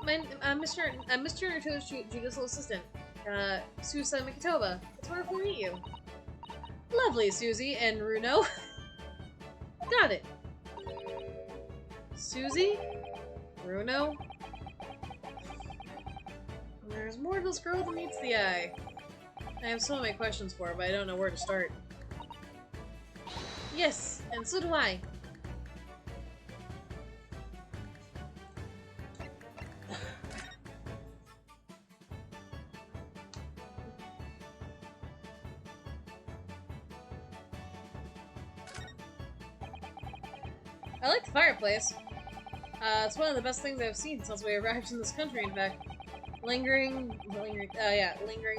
Mr. Naruto's judicial assistant, Susa Mikitoba. It's wonderful to meet you. Lovely, Susie and Runo. Got it. Susie? Runo? There's more to this girl than meets the eye. I have so many questions for her, but I don't know where to start. Yes, and so do I. I like the fireplace. It's one of the best things I've seen since we arrived in this country, in fact. Lingering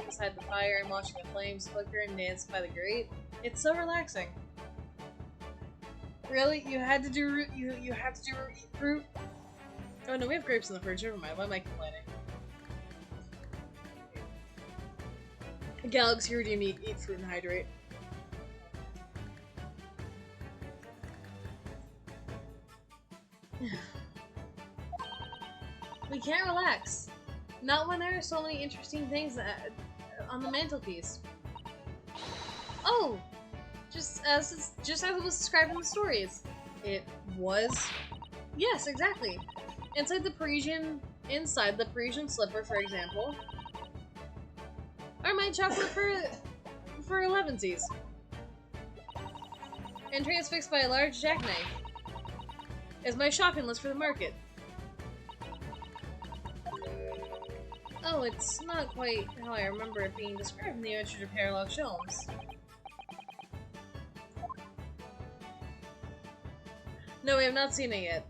beside the fire and watching the flames flicker and dance by the grate. It's so relaxing. Really? You had to do fruit? Oh no, we have grapes in the fridge, never mind. Why am I complaining? Galax, here do you eat fruit and hydrate? We can't relax. Not when there are so many interesting things on the mantelpiece. Oh! Just as it was described in the stories. It was... Yes, exactly. Inside the Parisian slipper, for example, are my chocolate for 11sies. And transfixed by a large jackknife is my shopping list for the market. Oh, it's not quite how I remember it being described in the Adventures of Sherlock Holmes. No, we have not seen it yet.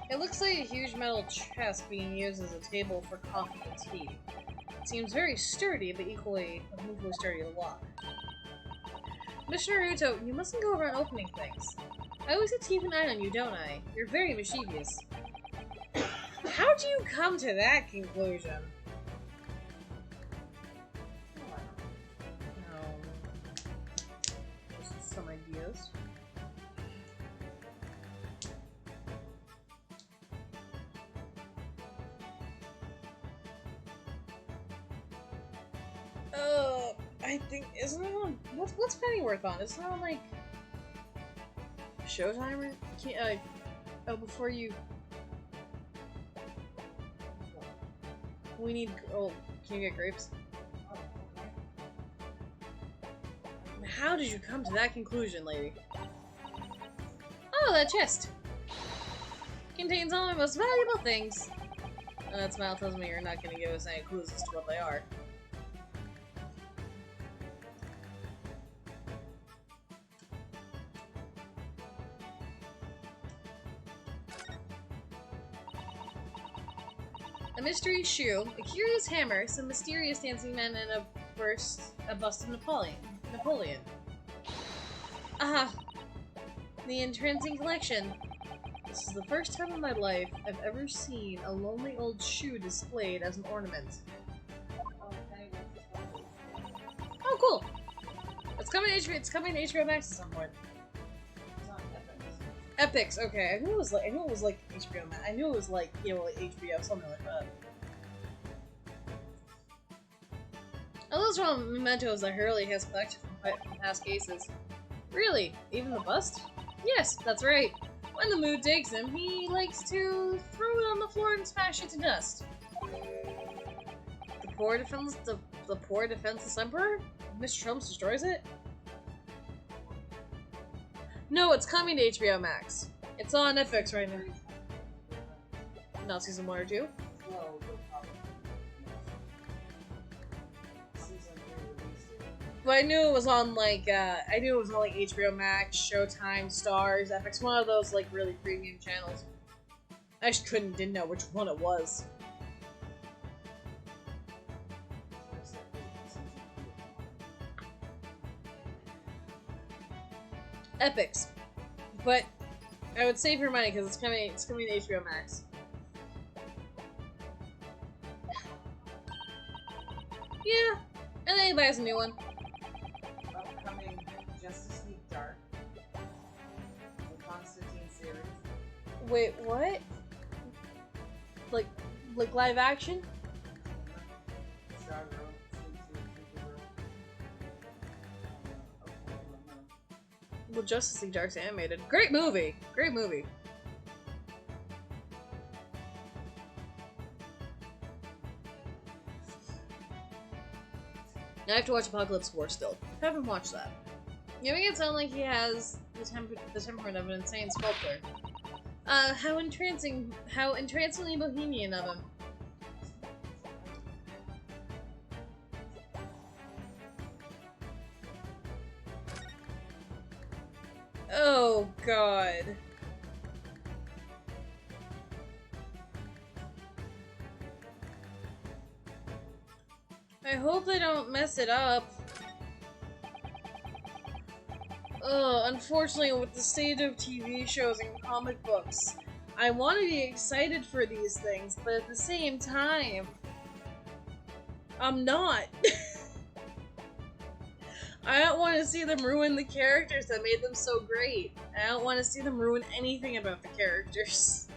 It looks like a huge metal chest being used as a table for coffee and tea. It seems very sturdy, but equally sturdy to lock. Mr. Naruto, you mustn't go around opening things. I always have to keep an eye on you, don't I? You're very mischievous. How'd you come to that conclusion? Just some ideas. I think, isn't it on, what's Pennyworth on? Isn't it on, like, Showtime or, oh, before you, we need, oh, can you get grapes? How did you come to that conclusion, lady? Oh, that chest! Contains all my most valuable things. That smile tells me you're not gonna give us any clues as to what they are. A mystery shoe, a curious hammer, some mysterious dancing men, and a bust of Napoleon. Aha! The entrancing collection. This is the first time in my life I've ever seen a lonely old shoe displayed as an ornament. Oh, cool! It's coming to HBO Max at some point. Epics, okay. I knew it was like HBO Max. I knew it was like, you know, like HBO, something like that. Oh, those are all mementos that Hurley has collected from past cases. Really? Even the bust? Yes, that's right. When the mood takes him, he likes to throw it on the floor and smash it to dust. The poor defenseless emperor? Mr. Trump destroys it? No, it's coming to HBO Max. It's on Netflix right now. Not season 1 or 2? But I knew it was on like HBO Max, Showtime, Stars, FX, one of those like really premium channels. I just didn't know which one it was. Epics, but I would save your money because it's coming to HBO Max. Yeah, and then he buys a new one. Upcoming Justice League Dark, the Constantine series. Wait, what? Like live action? Stargirl, Well, Justice League Dark's animated. Great movie! Great movie. I have to watch Apocalypse War still. Haven't watched that. You make it sound like he has the temperament of an insane sculptor. How entrancingly bohemian of him. Oh, God. I hope they don't mess it up. Unfortunately, with the state of TV shows and comic books, I want to be excited for these things, but at the same time, I'm not. I don't want to see them ruin the characters that made them so great. I don't want to see them ruin anything about the characters.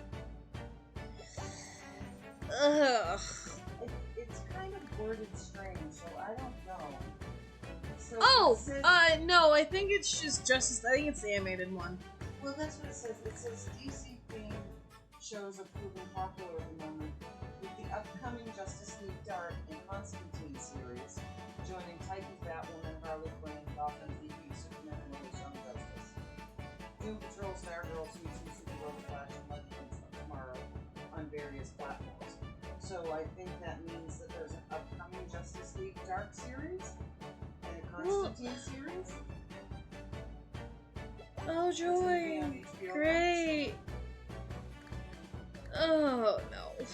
Ugh. It's kind of worded strange, so I don't know. So no, I think it's just Justice. I think it's the animated one. Well, that's what it says. It says DC themed shows are proving popular at the moment, with the upcoming Justice League Dark and Constantine series joining Titans, Batwoman, Harley Quinn, Gotham, DB, Superman, and Lois Young Justice. Doom Patrol, Stargirl, T2, Supergirl, Flash, and Legends tomorrow on various platforms. So I think that means that there's an upcoming Justice League Dark series and a Constantine series. Oh, joy! Great! Oh, no.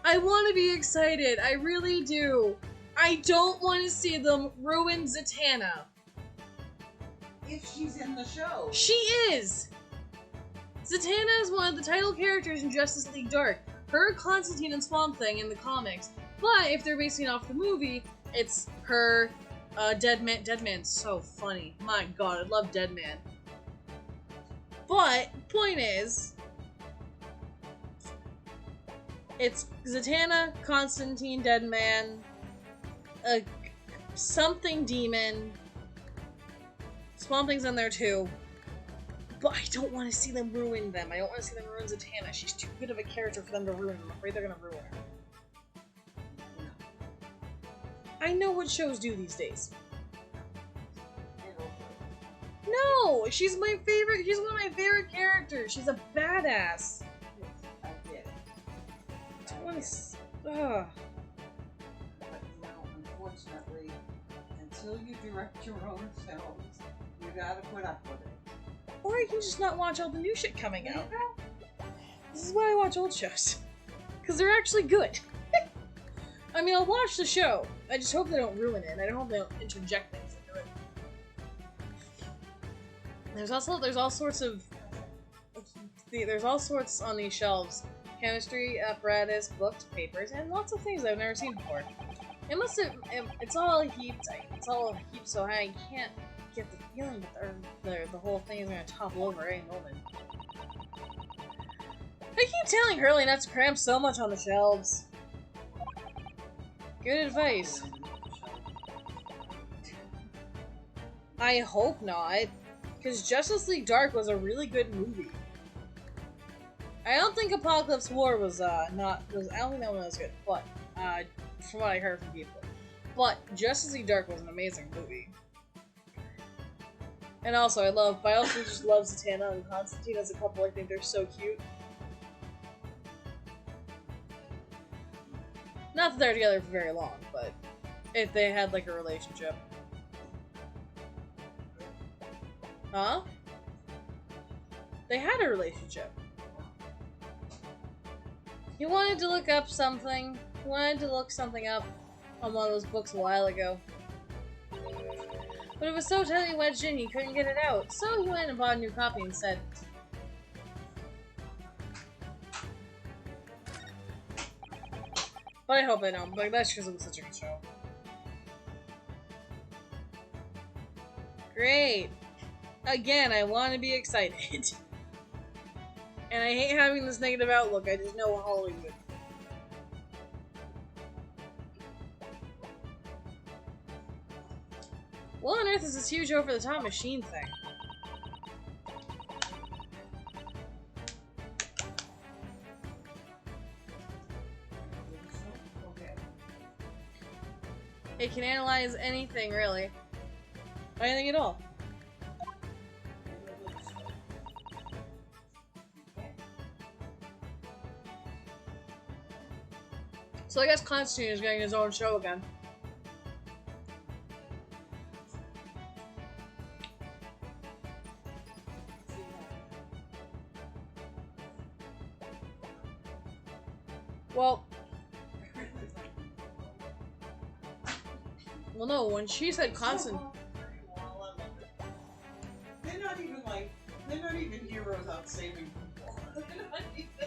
I want to be excited. I really do. I don't want to see them ruin Zatanna. If she's in the show. She is! Zatanna is one of the title characters in Justice League Dark. Her, Constantine, and Swamp Thing in the comics. But if they're basing it off the movie, it's her, Deadman. Deadman's so funny. My god, I love Deadman. But, point is, it's Zatanna, Constantine, Deadman, something demon. Swamp Thing's in there too. But I don't want to see them ruin them. I don't want to see them ruin Zatanna. She's too good of a character for them to ruin. I'm afraid they're gonna ruin her. I know what shows do these days. No! She's my favorite. She's one of my favorite characters. She's a badass. I get it. Ugh. But unfortunately, until you direct your own films, you gotta put up with it. Or you can just not watch all the new shit coming out. This is why I watch old shows. Because they're actually good. I mean, I'll watch the show. I just hope they don't ruin it. I don't hope they don't interject things into it. There's all sorts on these shelves. Chemistry, apparatus, books, papers, and lots of things I've never seen before. It's all heaped so high I can't get the feeling that the whole thing is gonna topple over any moment. I keep telling Hurley not to cram so much on the shelves. Good advice. I hope not, because Justice League Dark was a really good movie. I don't think Apocalypse War was I don't think that one was good, but from what I heard from people. But Justice League Dark was an amazing movie. And also, I also just love Zatanna and Constantine as a couple. I think they're so cute. Not that they're together for very long, but if they had like a relationship. Huh? They had a relationship. He wanted to look up something. He wanted to look something up on one of those books a while ago. But it was so tightly wedged in, he couldn't get it out. So he went and bought a new copy instead. But I hope I don't. But that's because it was such a good show. Great! Again, I want to be excited. And I hate having this negative outlook. I just know Hollywood. What on earth is this huge over-the-top machine thing? It can analyze anything, really. Anything at all. So I guess Constantine is getting his own show again. Well, no, when she said Constantine... They're not even heroes out saving people.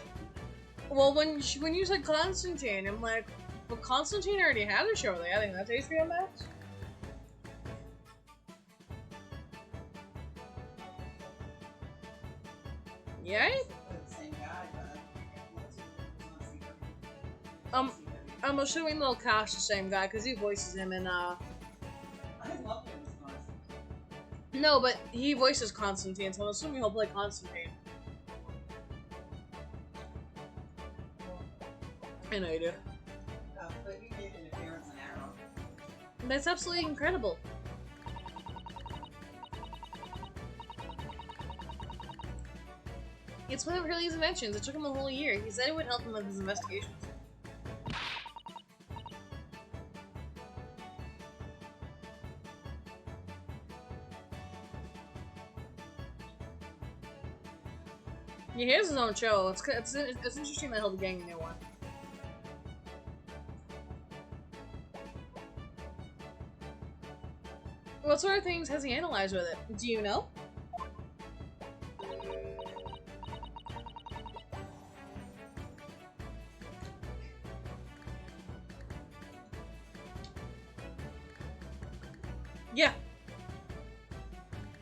Well, when you said Constantine, I'm like, but Constantine already had a show there. I think that's HBO Max. Yeah? Same guy, but I'm assuming they'll cast the same guy because he voices him in I love him as Constantine. No, but he voices Constantine, so I'm assuming he'll play Constantine. I know you do. But he made an appearance in Arrow. That's absolutely incredible. It's one of Hurley's inventions. It took him a whole year. He said it would help him with his investigations. Yeah, he has his own show. It's interesting that he'll be getting a new one. What sort of things has he analyzed with it? Do you know? Yeah.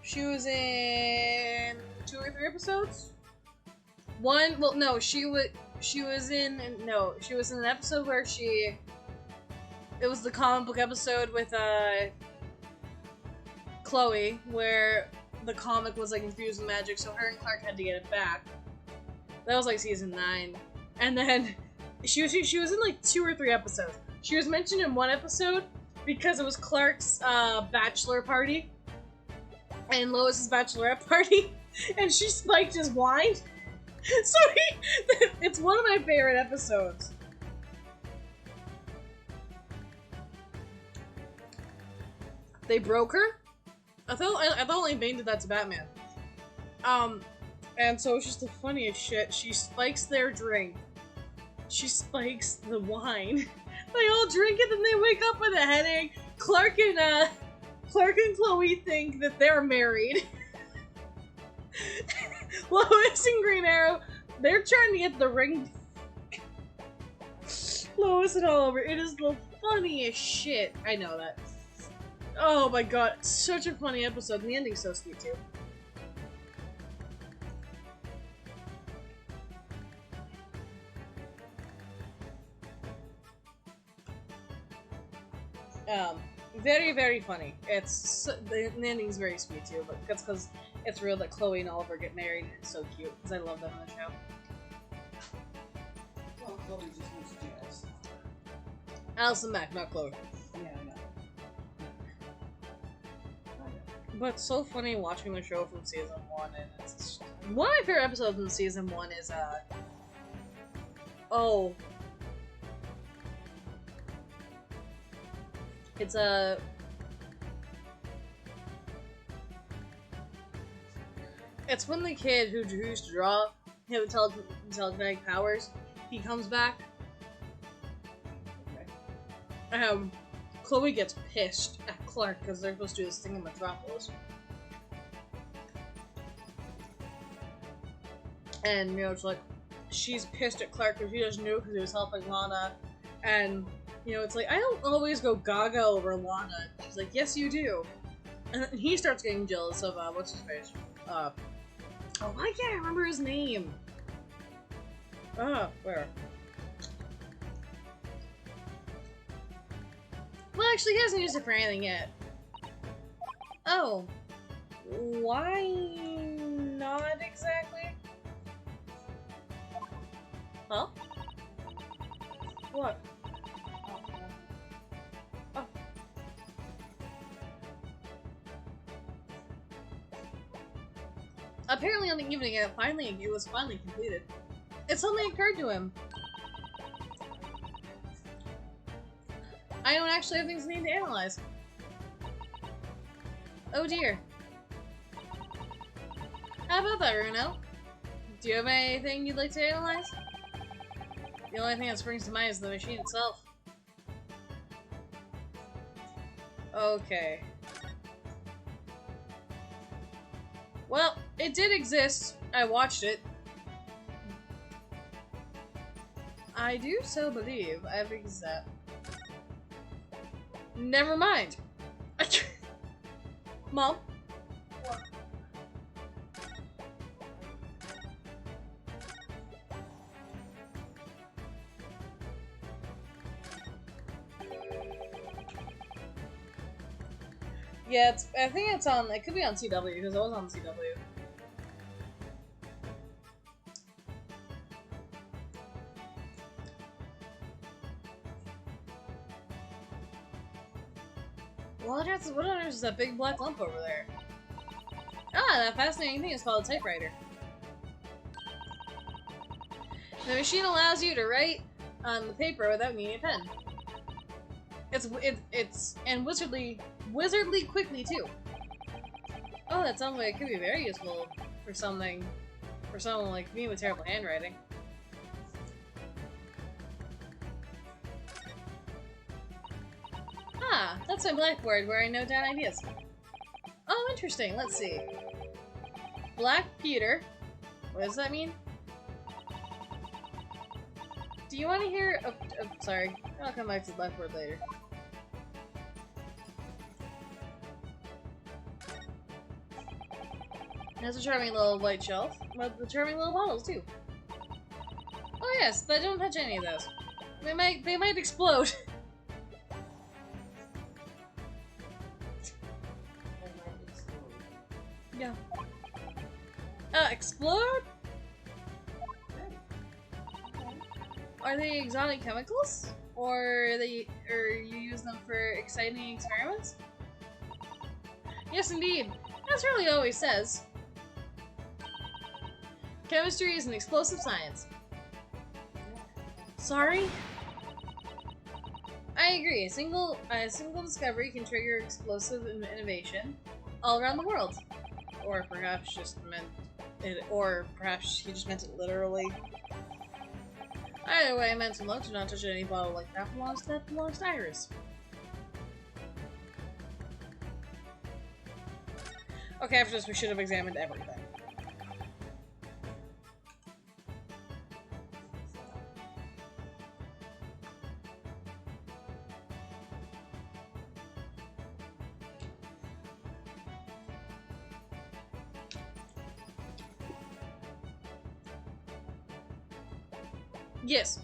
She was in 2 or 3 episodes? One, well, no, she was in an episode where it was the comic book episode with, Chloe, where the comic was, like, infused with magic, so her and Clark had to get it back. That was, like, season 9. And then, she was in, like, 2 or 3 episodes. She was mentioned in 1 episode because it was Clark's, bachelor party. And Lois's bachelorette party. And she spiked his wine. So it's one of my favorite episodes. They broke her? I thought only Bane did that to Batman. And so it's just the funniest shit. She spikes their drink. She spikes the wine. They all drink it and they wake up with a headache. Clark and Chloe think that they're married. Lois and Green Arrow, they're trying to get the ring. Lois and all over. It is the funniest shit. I know that. Oh my god, such a funny episode, and the ending's so sweet too. Very, very funny. The ending's very sweet too, but that's because it's real that Chloe and Oliver get married, and it's so cute, because I love them in the show. Well, Chloe just went to jail, so. Allison Mack, not Chloe. Yeah, I know. But it's so funny watching the show from season 1, and it's just... One of my favorite episodes in season 1 is, It's when the kid who used to draw him with telekinetic powers, he comes back. Okay. Chloe gets pissed at Clark because they're supposed to do this thing in Metropolis. And, you know, it's like, she's pissed at Clark because she doesn't know because he was helping Lana. And, you know, it's like, I don't always go gaga over Lana. She's like, yes, you do. And then he starts getting jealous of, what's his face? Why can't I remember his name? Where? Well, actually, he hasn't used it for anything yet. Oh. Why not exactly? Huh? What? Oh. Apparently on the evening it was finally completed. It suddenly occurred to him. I don't actually have things I need to analyze. Oh dear. How about that, Runo? Do you have anything you'd like to analyze? The only thing that springs to mind is the machine itself. Okay. Well, it did exist. I watched it. I do so believe I've examined. Never mind. Mom? What? Yeah, I think it's on. It could be on CW because it was on CW. What on earth is that big black lump over there? Ah, that fascinating thing is called a typewriter. The machine allows you to write on the paper without needing a pen. It's wizardly quickly too. Oh, that sounds like it could be very useful for someone like me with terrible handwriting. Ah, that's my blackboard where I note down ideas. Oh, interesting. Let's see. Black Peter. What does that mean? Do you want to hear? Oh, sorry. I'll come back to the blackboard later. Has a charming little white shelf, but the charming little bottles too. Oh yes, but don't touch any of those. They might explode. Yeah. Explode? Are they exotic chemicals? Or you use them for exciting experiments? Yes, indeed. That's really all he says. Chemistry is an explosive science. Sorry? I agree. A single discovery can trigger explosive innovation all around the world. Or perhaps just meant it, or perhaps he just meant it literally. Either way, I meant to look. Do not touch any bottle like that belongs to Iris. Okay, after this we should have examined everything. Yes.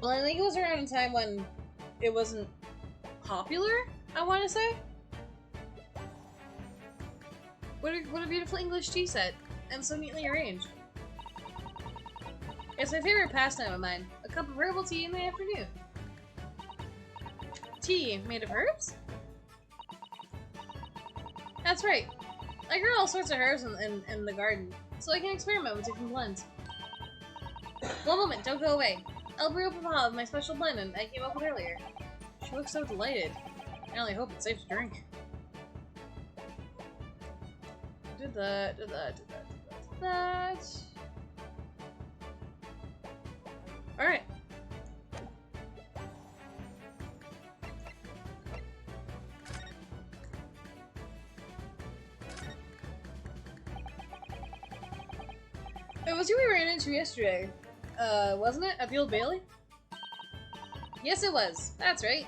Well, I think it was around a time when it wasn't popular, I want to say. What a beautiful English tea set, and so neatly arranged. It's my favorite pastime of mine, a cup of herbal tea in the afternoon. Tea made of herbs? That's right. I grow all sorts of herbs in the garden, so I can experiment with different blends. One moment, don't go away. I'll brew up a pot of my special blend I came up with earlier. She looks so delighted. I only hope it's safe to drink. Did that. Alright. It was you we ran into yesterday, wasn't it? At the Old Bailey? Yes, it was. That's right.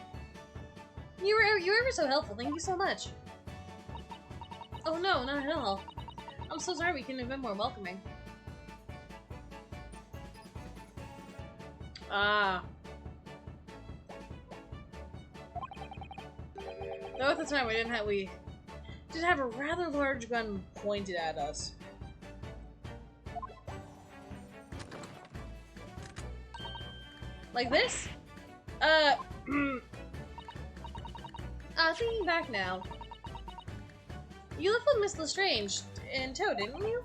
You were ever so helpful. Thank you so much. Oh no, not at all. I'm so sorry we couldn't have been more welcoming. Ah. Though at the time we did have a rather large gun pointed at us. Like this? Thinking back now. You left with Miss Lestrange in tow, didn't you?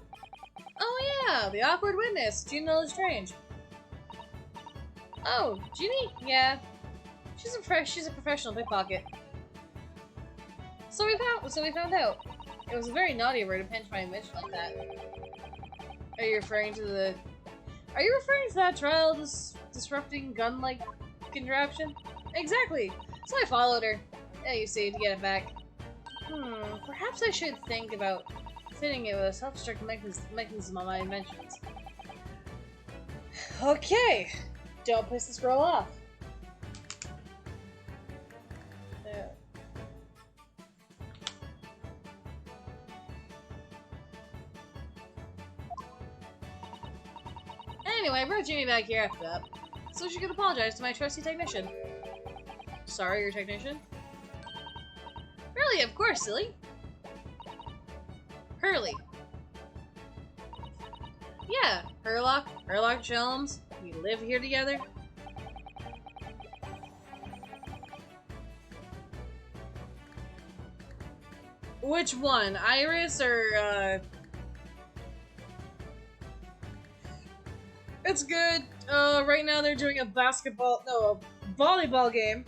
Oh yeah, the awkward witness, Gina Lestrange. Oh, Ginny? Yeah. She's a professional pickpocket. So we found out. It was very naughty of her to pinch my image like that. Are you referring to that trial disrupting gun-like contraption? Exactly. So I followed her. Yeah, you see, to get it back. Perhaps I should think about fitting it with a self-destruct mechanism on my inventions. Okay. Don't piss this girl off. Anyway, I brought Jimmy back here after that, so she could apologize to my trusty technician. Sorry, your technician? Hurley, of course, silly. Hurley. Yeah, Herlock Shelms. We live here together. Which one? Iris or, It's good. Right now they're doing a volleyball game.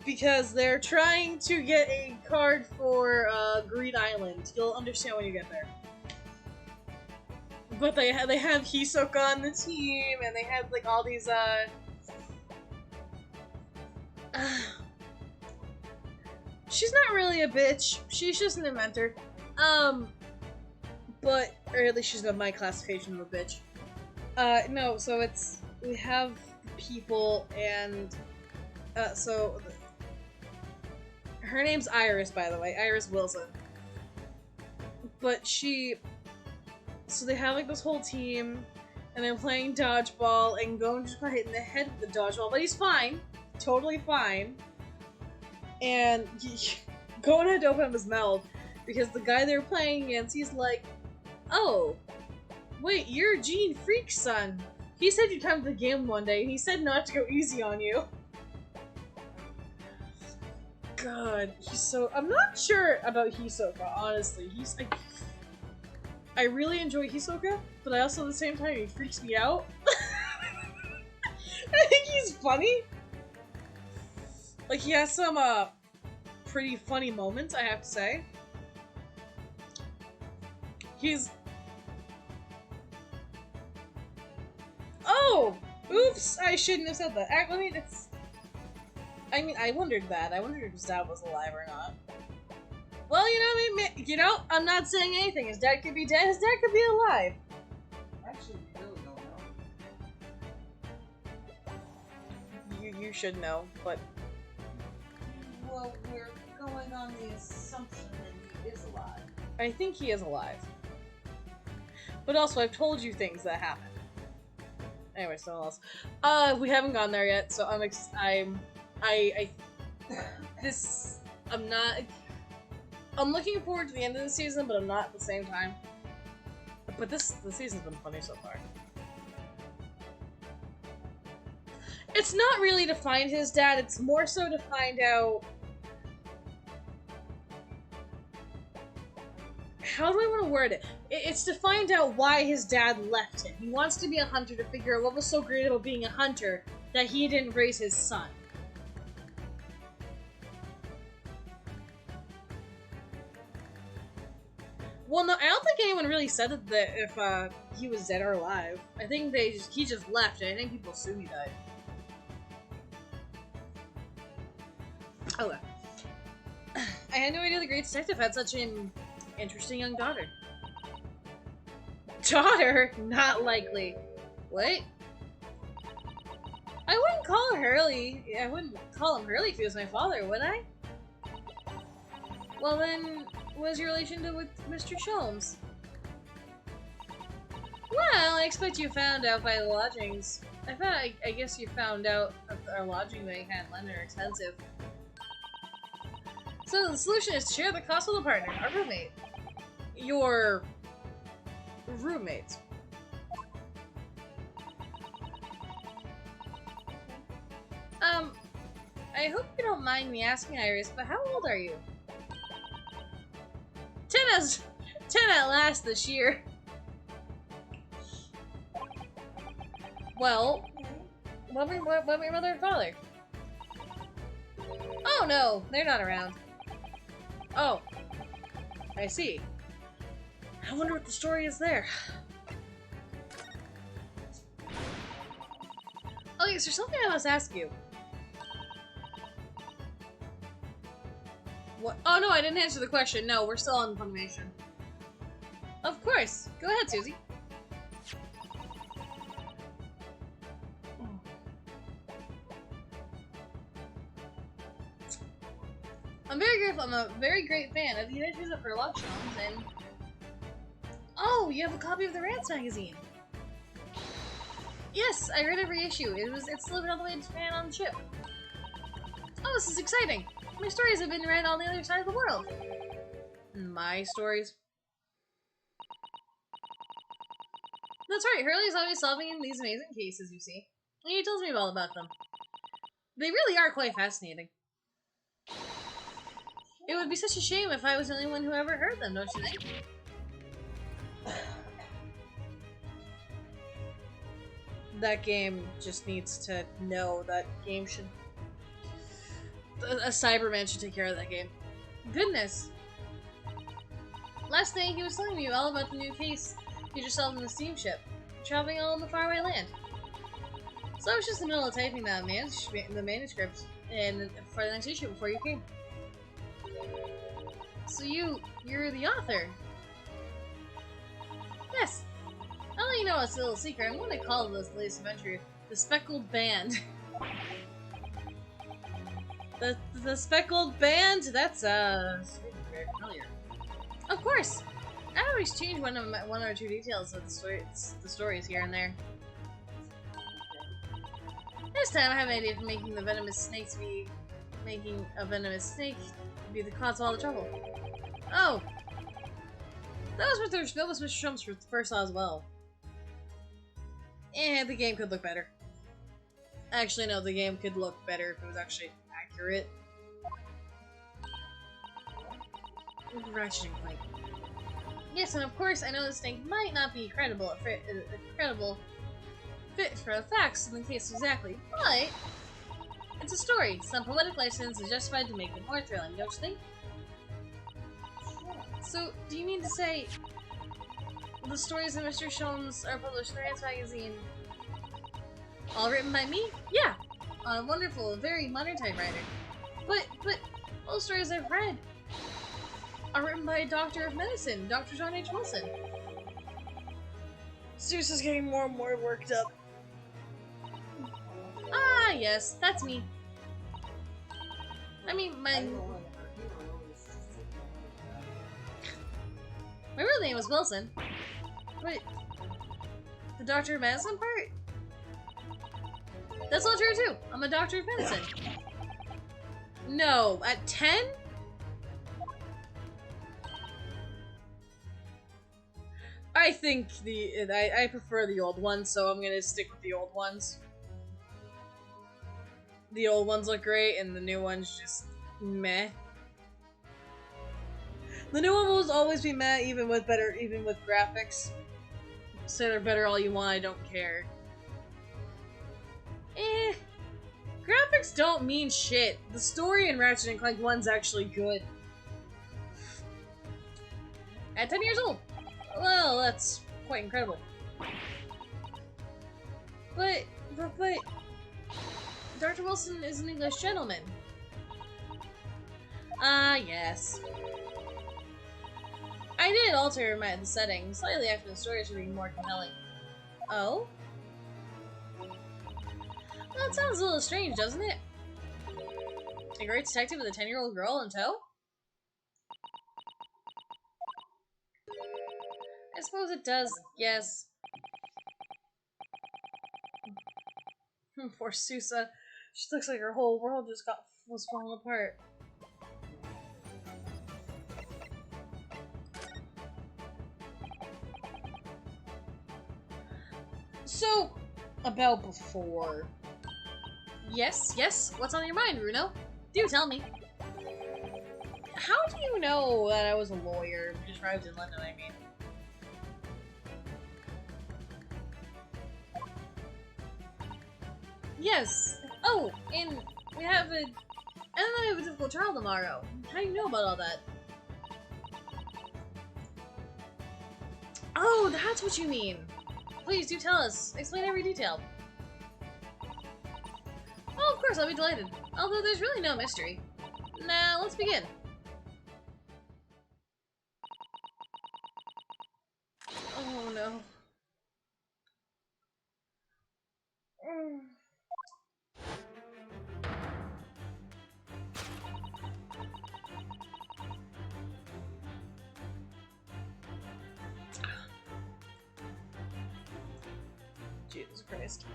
Because they're trying to get a card for, Green Island. You'll understand when you get there. But they have Hisoka on the team, and they had, like, all these, she's not really a bitch. She's just an inventor. But, or at least she's not my classification of a bitch. No, so we have people, and, so, her name's Iris, by the way, Iris Wilson. But so they have, like, this whole team, and they're playing dodgeball, and Gon just got hit in the head with the dodgeball, but he's fine. Totally fine. And Gon had to open up his mouth, because the guy they were playing against, he's like, oh, wait, you're Gene Freak's son. He said you'd come to the game one day, and he said not to go easy on you. God, I'm not sure about Hisoka, honestly. I really enjoy Hisoka, but I also at the same time, he freaks me out. I think he's funny. Like, he has some, pretty funny moments, I have to say. Oh! Oops! I shouldn't have said that. I wondered that. I wondered if his dad was alive or not. Well, I'm not saying anything. His dad could be dead. His dad could be alive. Actually, we really don't know. You should know, but... Well, we're going on the assumption that he is alive. I think he is alive. But also, I've told you things that happened. Anyway, someone else. We haven't gone there yet, so I'm looking forward to the end of the season, but I'm not at the same time. But the season's been funny so far. It's not really to find his dad, it's more so to find out... How do I want to word it? It's to find out why his dad left him. He wants to be a hunter to figure out what was so great about being a hunter that he didn't raise his son. Well, no, I don't think anyone really said that if he was dead or alive. I think he just left, and I think people assume he died. Okay. I had no idea the great detective had such an interesting young daughter. Daughter? Not likely. What? I wouldn't call Hurley. I wouldn't call him Hurley if he was my father, would I? Well then, what's your relation with Mr. Sholmes? Well, I expect you found out by the lodgings. I guess you found out that our lodging they had lent are expensive. So the solution is to share the cost with a partner, our roommate. Your roommate. I hope you don't mind me asking, Iris, but how old are you? 10 at last this year. Well, what about your mother and father? Oh no, they're not around. Oh, I see. I wonder what the story is there. Oh, is there something I must ask you? What? Oh no, I didn't answer the question. No, we're still on Funimation. Of course. Go ahead, Susie. I'm a very great fan of the Adventures of Sherlock Holmes, and oh, you have a copy of the Rants magazine. Yes, I read every issue. It's delivered all the way to Japan on the ship. Oh, this is exciting. My stories have been read on the other side of the world. My stories? That's right, Hurley's always solving these amazing cases, you see. And he tells me all about them. They really are quite fascinating. It would be such a shame if I was the only one who ever heard them, don't you think? That game just needs to know that game should... A Cyberman should take care of that game. Goodness! Last night he was telling me all about the new case you just solved in the steamship, traveling all in the faraway land. So I was just in the middle of typing that the manuscript and for the next issue before you came. So you're the author? Yes. I'll let you know it's a little secret. I'm going to call this latest adventure the Speckled Band. the Speckled Band? That's very familiar. Of course. I always change one or two details of the stories here and there. This time I have an idea for making a venomous snake be the cause of all the trouble. Oh! That was Mr. Shum's first thought as well. The game could look better. Actually, no, the game could look better if it was actually accurate. Ratchet and Clank. Yes, and of course, I know this thing might not be a credible fit for the facts in the case exactly, but it's a story. Some poetic license is justified to make it more thrilling, don't you think? So, do you mean to say the stories of Mr. Sholmes are published in the Rants magazine, all written by me? Yeah, on a wonderful, very modern typewriter. But all the stories I've read are written by a doctor of medicine, Dr. John H. Wilson. Zeus is getting more and more worked up. Ah, yes, that's me. I mean, my real name is Wilson. But the doctor of medicine part? That's not true too. I'm a doctor of medicine. No, at 10? I think I prefer the old ones, so I'm gonna stick with the old ones. The old ones look great, and the new ones just meh. The new one will always be meh, even with graphics. Say they're better all you want, I don't care. Graphics don't mean shit. The story in Ratchet & Clank 1's actually good. At 10 years old. Well, that's quite incredible. But Dr. Wilson is an English gentleman. Ah, yes. I did alter the settings slightly after the story to be more compelling. Oh? Well, that sounds a little strange, doesn't it? A great detective with a 10-year-old girl in tow? I suppose it does, yes. Poor Sousa. She looks like her whole world just was falling apart. So, about before. Yes, what's on your mind, Bruno? Do tell me. How do you know that I was a lawyer? Just arrived in London, I mean. Yes! Oh, and we have a... And then I have a difficult trial tomorrow. How do you know about all that? Oh, that's what you mean! Please, do tell us. Explain every detail. Oh, of course, I'll be delighted. Although there's really no mystery. Now, let's begin. Oh, no. Jesus Christ.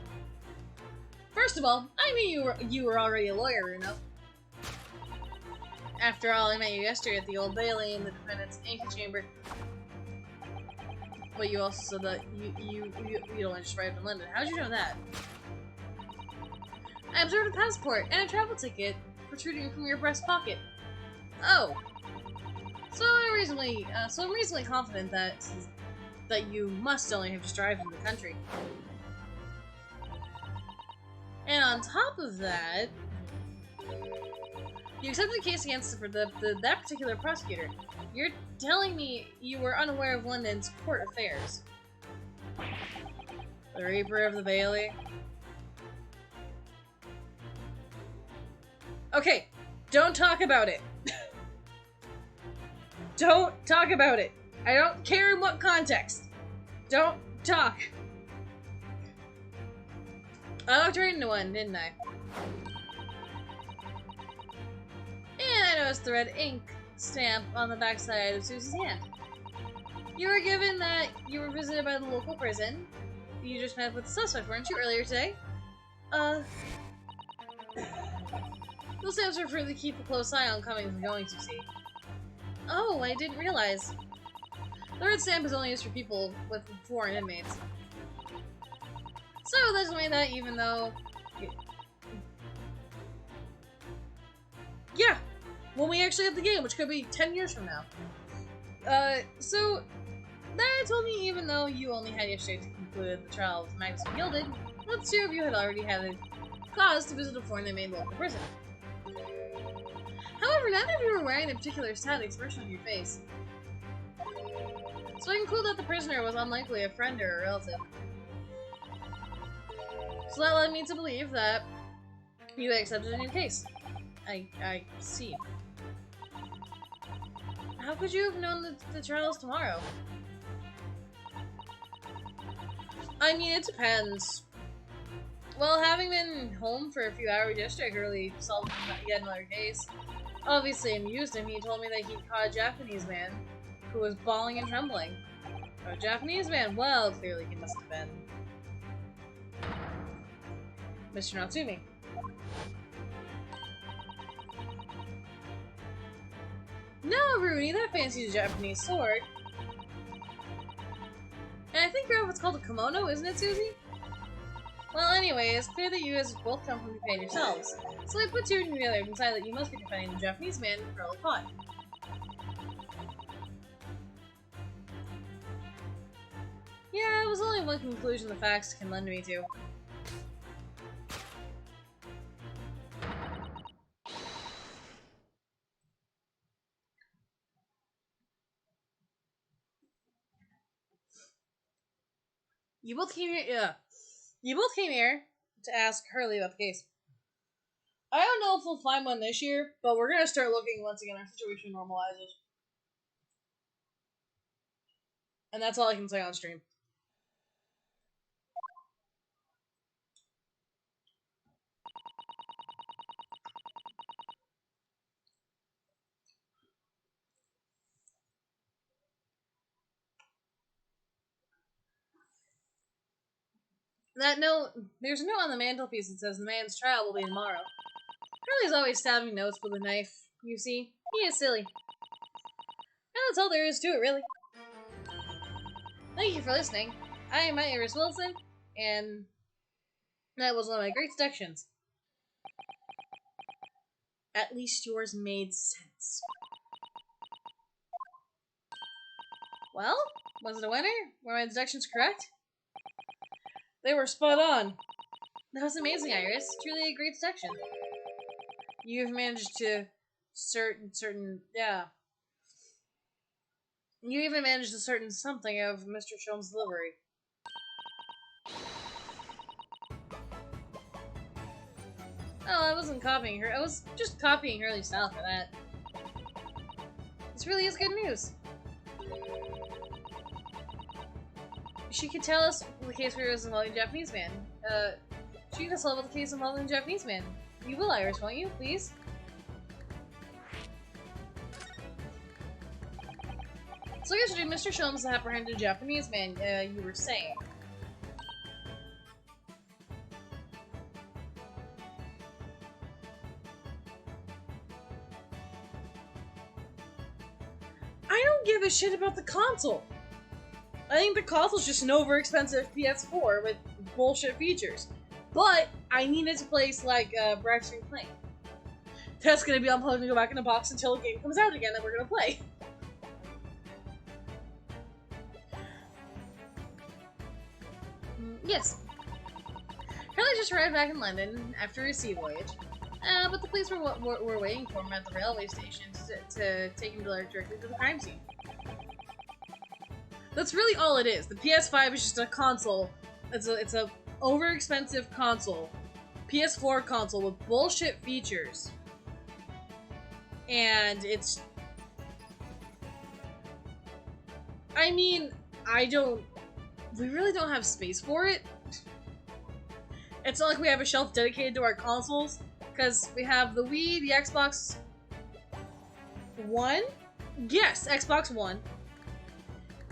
First of all, I knew you were already a lawyer, you know. After all, I met you yesterday at the Old Bailey in the defendant's antechamber. But you also said that you only just arrived in London. How'd you know that? I observed a passport and a travel ticket protruding from your breast pocket. Oh. So I'm reasonably confident that you must only have just arrived in the country. And on top of that, you accepted the case against that particular prosecutor. You're telling me you were unaware of London's court affairs. The Reaper of the Bailey. Okay, don't talk about it. Don't talk about it. I don't care in what context. Don't talk. I looked right into one, didn't I? And I noticed the red ink stamp on the backside of Susie's hand. You were given that you were visited by the local prison. You just met with the suspect, weren't you, earlier today? Those stamps are for to keep a close eye on comings and goings, you see. Oh, I didn't realize. The red stamp is only used for people with foreign inmates. So that doesn't mean that even though... Yeah! When we actually have the game, which could be 10 years from now. So... That told me even though you only had yesterday to conclude the trial with Magnus and Gilded, the two of you had already had a cause to visit a foreign inmate local prison. However, none of you were wearing a particular sad expression on your face. So I conclude that the prisoner was unlikely a friend or a relative. So that led me to believe that you accepted a new case. I see. How could you have known the trial's tomorrow? I mean, it depends. Well, having been home for a few hours yesterday, I could really solve yet another case. Obviously, amused him, he told me that he caught a Japanese man who was bawling and trembling. A Japanese man? Well, clearly he must have been Mr. Natsumi. No, Rudy, that fancies a Japanese sword. And I think you have what's called a kimono, isn't it, Susie? Well, anyway, it's clear that you guys both come from Japan yourselves. So I put two and two together and decided that you must be defending the Japanese man who Pearl caught. Yeah, it was only one conclusion the facts can lend me to. You both came here, You both came here to ask Hurley about the case. I don't know if we'll find one this year, but we're gonna start looking once again our situation normalizes. And that's all I can say on stream. That note, there's a note on the mantelpiece that says the man's trial will be tomorrow. Hurley's always stabbing notes with a knife, you see. He is silly. And that's all there is to it, really. Thank you for listening. I am Iris Wilson, and that was one of my great seductions. At least yours made sense. Well, was it a winner? Were my deductions correct? They were spot on. That was amazing, Iris. Truly a great deduction. You've managed to yeah. You even managed to certain something of Mr. Sholmes' delivery. Oh, I wasn't copying her. I was just copying Hurley's style for that. This really is good news. She could tell us the case where it was involving a Japanese man. She could tell us about the case involving a Japanese man. You will, Iris, won't you? Please? So yesterday, Mr. Sholmes apprehended a Japanese man, you were saying. I don't give a shit about the console! I think the console's just an overexpensive PS4 with bullshit features. But I needed to place like Braxton Clank. That's gonna be unplugged and go back in the box until the game comes out again that we're gonna play. Yes. Hurley just arrived back in London after a sea voyage. But the police were waiting for him at the railway station to take him directly to the crime scene. That's really all it is. The PS5 is just a console. It's a overexpensive console. PS4 console with bullshit features. And it's... I mean, we really don't have space for it. It's not like we have a shelf dedicated to our consoles. Because we have the Wii, the Xbox One? Yes, Xbox One.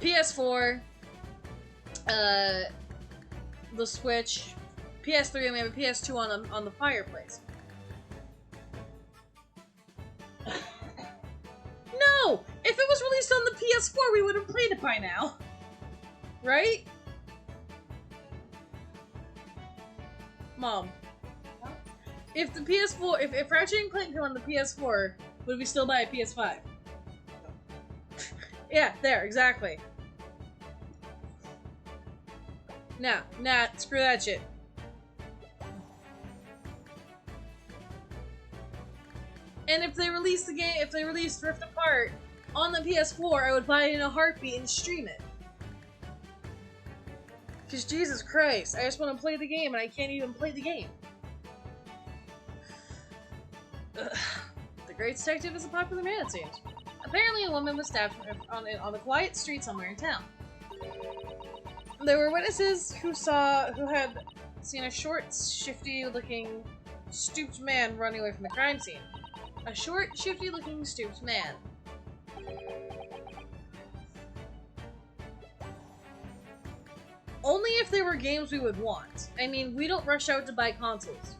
PS4. The Switch. PS3, and we have a PS2 on the fireplace. No! If it was released on the PS4, we would have played it by now. Right? Mom. If the PS4, if Ratchet & Clank came on the PS4, would we still buy a PS5? Yeah, there, exactly. Nah, screw that shit. And if they release the game, if they release Rift Apart on the PS4, I would buy it in a heartbeat and stream it. Because Jesus Christ, I just want to play the game and I can't even play the game. Ugh. The Great Detective is a popular man, it seems. Apparently a woman was stabbed on a quiet street somewhere in town. There were witnesses who had seen a short, shifty-looking, stooped man running away from the crime scene. A short, shifty-looking, stooped man. Only if they were games we would want. I mean, we don't rush out to buy consoles.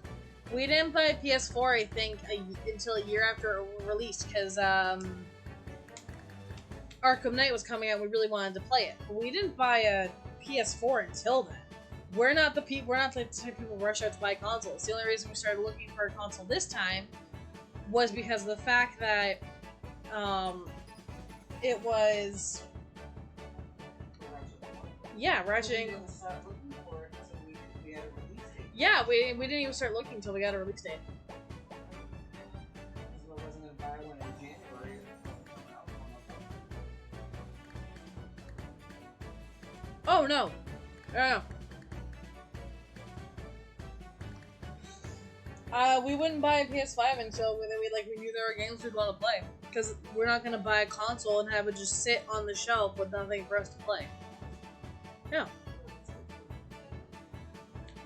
We didn't buy a PS4, I think, until a year after it released, because Arkham Knight was coming out and we really wanted to play it. But we didn't buy a PS4 until then. We're not the type of people who rush out to buy consoles. The only reason we started looking for a console this time was because of the fact that it was... Yeah, Ratchet. Yeah, we didn't even start looking until we got a release date. Oh no! We wouldn't buy a PS5 until we knew there were games we'd want to play. Because we're not gonna buy a console and have it just sit on the shelf with nothing for us to play. Yeah.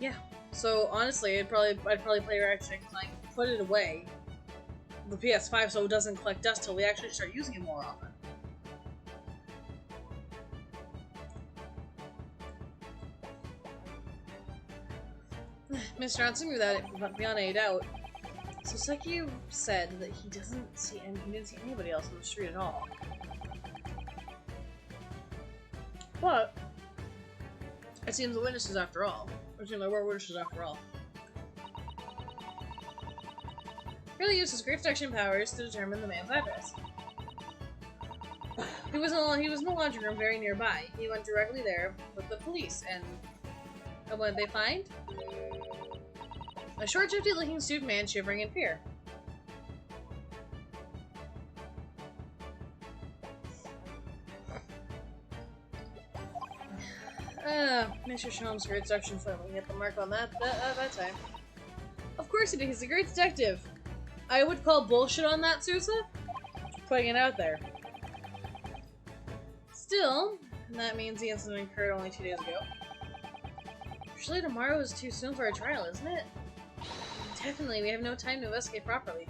Yeah. So honestly, I'd probably play Ratchet & Clank, put it away, the PS5, so it doesn't collect dust till we actually start using it more often. Mr. Answer beyond a doubt. So Seki said that he didn't see anybody else on the street at all. But it seems the witnesses after all. It seems like we're witnesses after all. Really used his great detection powers to determine the man's address. He was in the laundry room very nearby. He went directly there with the police, and what did they find? A short, drifty-looking suit man shivering in fear. Mr. Sholmes' great deduction finally hit the mark on that time. Of course he did. He's a great detective. I would call bullshit on that, Sousa. Putting it out there. Still, that means the incident occurred only 2 days ago. Surely tomorrow is too soon for a trial, isn't it? Definitely, we have no time to investigate properly.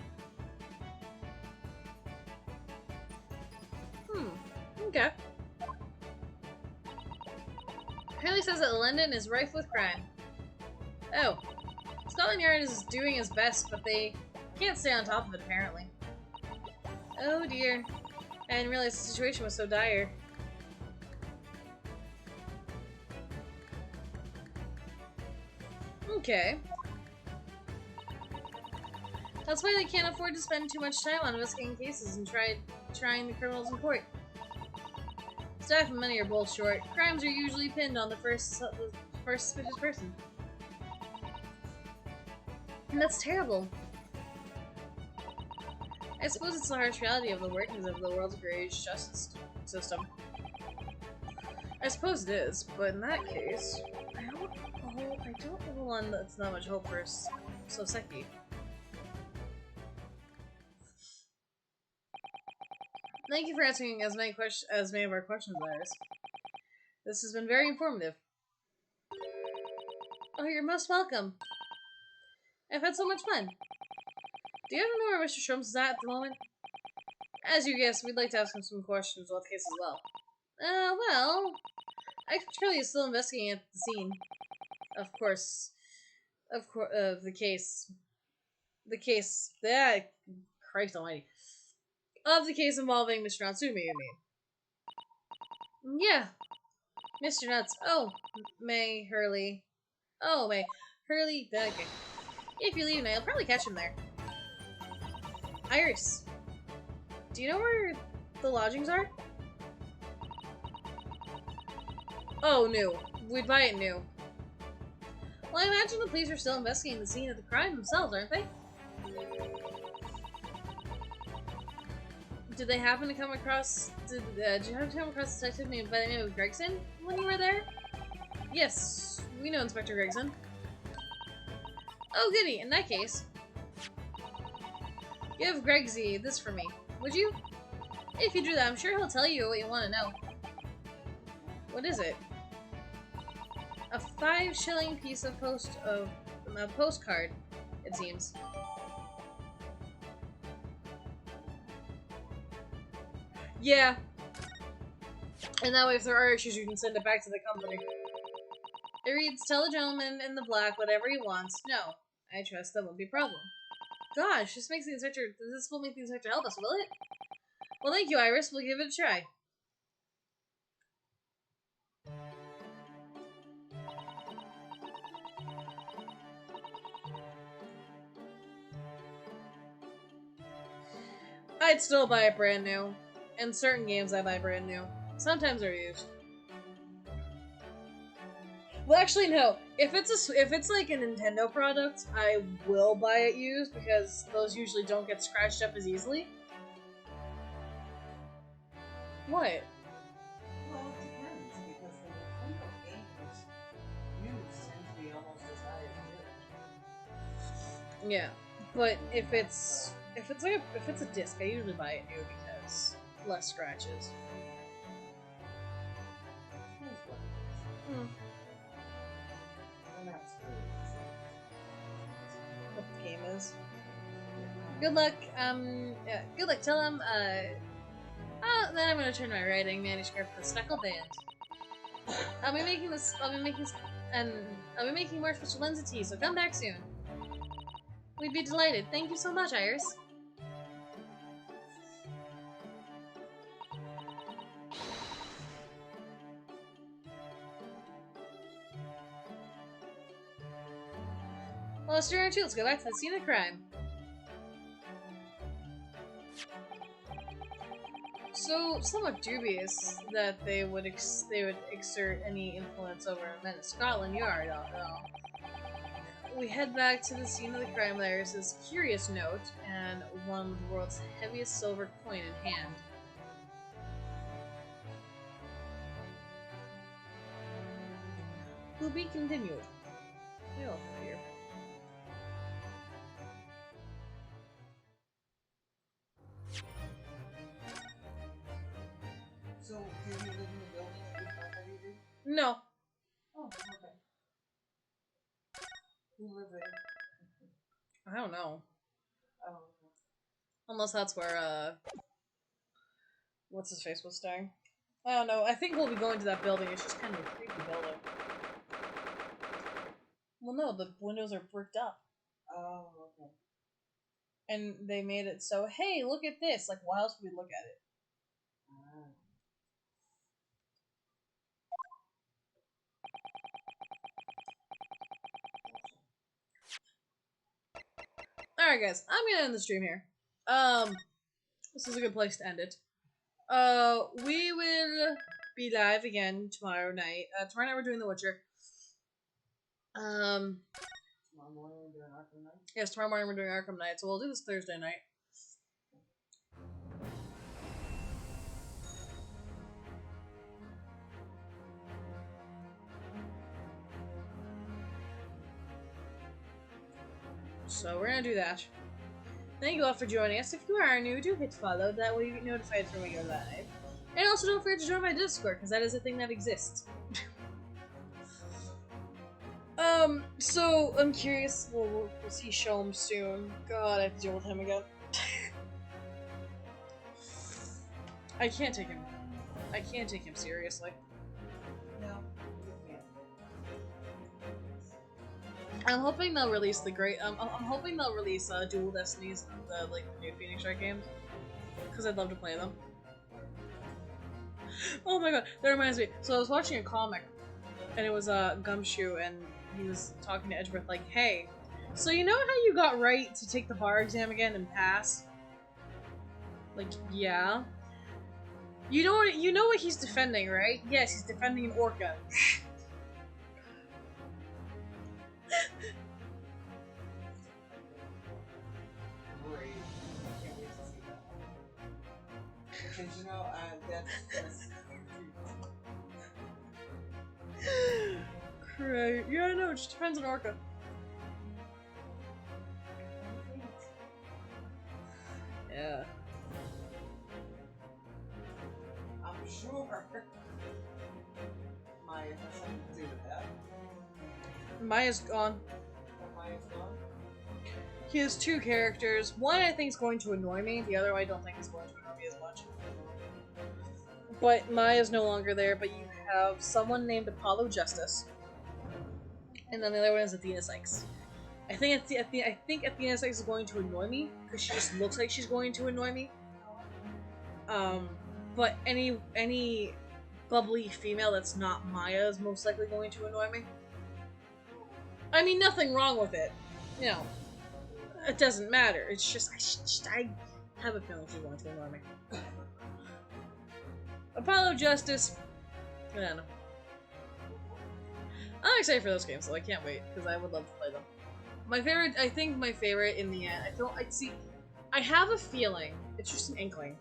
Okay. Apparently says that London is rife with crime. Oh. Scotland Yard is doing its best, but they can't stay on top of it, apparently. Oh dear. I didn't realize the situation was so dire. Okay. That's why they can't afford to spend too much time on investigating cases and trying the criminals in court. Staff and money are both short. Crimes are usually pinned on the first suspicious person. And that's terrible. I suppose it's the harsh reality of the workings of the world's greatest justice system. I suppose it is, but in that case, I don't know one that's not much hope for Soseki. Thank you for answering as many of our questions as ours. This has been very informative. Oh, you're most welcome. I've had so much fun. Do you ever know where Mr. Shrums is at the moment? As you guessed, we'd like to ask him some questions about the case as well. Well, Expert Curly is still investigating at the scene. Of course, the case, Christ almighty. Of the case involving Mr. Natsumi, you mean? Yeah. Mr. Nuts. Oh, May Hurley. Oh, May Hurley. Okay. If you leave me, I'll probably catch him there. Iris. Do you know where the lodgings are? Oh, new. We'd buy it new. Well, I imagine the police are still investigating the scene of the crime themselves, aren't they? Did they happen to come across... Did you happen to come across a detective named by the name of Gregson when you were there? Yes, we know Inspector Gregson. Oh, goody. In that case, give Gregsy this for me, would you? If you do that, I'm sure he'll tell you what you want to know. What is it? A 5-shilling piece of a postcard, it seems. Yeah. And that way, if there are issues, you can send it back to the company. It reads, tell the gentleman in the black whatever he wants. No, I trust that won't be a problem. Gosh, this will make the inspector help us, will it? Well, thank you, Iris. We'll give it a try. I'd still buy it brand new. In certain games, I buy brand new. Sometimes they're used. Well, actually, no. If it's like a Nintendo product, I will buy it used because those usually don't get scratched up as easily. What? Well, it depends because the Nintendo games used tend to be almost as high as new. Yeah, but if it's a disc, I usually buy it new because less scratches. Hmm. What the game is. Good luck. Yeah, good luck. Tell him. Then I'm gonna turn my writing manuscript to the Speckle Band. I'll be making more special Lenza tea. So come back soon. We'd be delighted. Thank you so much, Iris. Well, let's do our two. Let's go back to the scene of the crime. So, somewhat dubious that they would exert any influence over men in Scotland Yard, though. We head back to the scene of the crime. There's this curious note, and one with the world's heaviest silver coin in hand. To be continued. I love that here. So, do you live in the building that we thought that you did? No. Oh, okay. Who lives there? I don't know. Oh, okay. Unless that's where, what's his face was staying. I don't know. I think we'll be going to that building. It's just kind of a creepy building. Well, no, the windows are bricked up. Oh, okay. And they made it so, hey, look at this. Like, why else would we look at it? Alright, guys. I'm gonna end the stream here. This is a good place to end it. We will be live again tomorrow night. Tomorrow night we're doing The Witcher. Tomorrow morning we're doing Arkham Knight? Yes, tomorrow morning we're doing Arkham Knight, so we'll do this Thursday night. So we're gonna do that. Thank you all for joining us. If you are new, do hit follow. That way you get notified when we go live. And also don't forget to join my Discord, because that is a thing that exists. So I'm curious. We'll see Sholm soon. God, I have to deal with him again. I can't take him. I can't take him seriously. No, you can't. I'm hoping they'll release the great. I'm hoping they'll release Dual Destinies, the new Phoenix Wright games, because I'd love to play them. Oh my god, that reminds me. So I was watching a comic, and it was Gumshoe, and he was talking to Edgeworth like, "Hey, so you know how you got right to take the bar exam again and pass?" Like, yeah. You know what he's defending, right? Yes, he's defending an orca. Great. I can't wait to see that one. Because, you know, that's Great. Yeah, no, it just depends on orca. Yeah. I'm sure Maya has something to do with that. Maya's gone. Oh, Maya's gone? He has two characters. One I think is going to annoy me. The other I don't think is going to annoy me as much. But Maya's no longer there. But you have someone named Apollo Justice, and then the other one is Athena Sykes. I think Athena Sykes is going to annoy me because she just looks like she's going to annoy me. But any bubbly female that's not Maya is most likely going to annoy me. I mean, nothing wrong with it. You know, it doesn't matter. It's just I have a feeling she's going to annoy me. Apollo Justice. I don't know. I'm excited for those games, though. I can't wait because I would love to play them. I think my favorite in the end. I have a feeling. It's just an inkling.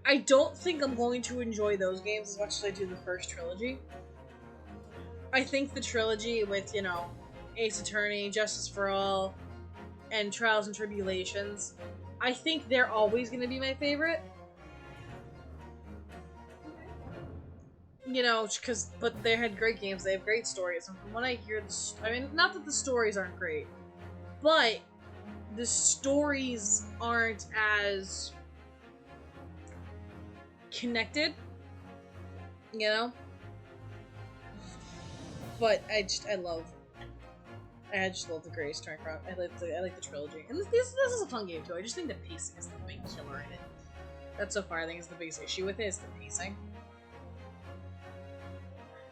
I don't think I'm going to enjoy those games as much as I do the first trilogy. I think the trilogy with, you know, Ace Attorney, Justice for All, and Trials and Tribulations, I think they're always going to be my favorite. You know, but they had great games, they have great stories, and from what I hear, I mean, not that the stories aren't great, but the stories aren't as connected, you know? But I just love the Greatest Turn Crime. I like the trilogy. And this is a fun game too. I just think the pacing is the big killer in it. That's so far I think is the biggest issue with it is the pacing.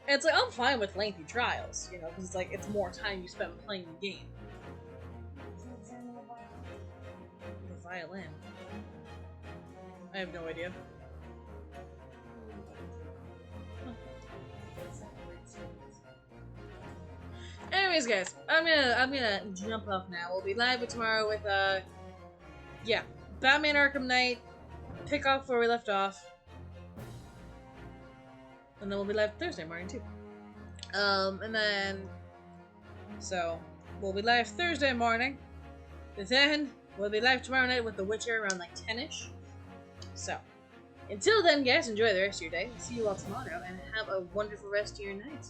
And it's like, I'm fine with lengthy trials, you know, because it's like, it's more time you spend playing the game. The violin. I have no idea. Anyways, guys, I'm gonna jump off now. We'll be live tomorrow with yeah, Batman Arkham Knight. Pick up where we left off, and then we'll be live Thursday morning too. And then so we'll be live Thursday morning. Then we'll be live tomorrow night with The Witcher around like 10ish. So until then, guys, enjoy the rest of your day. See you all tomorrow, and have a wonderful rest of your night.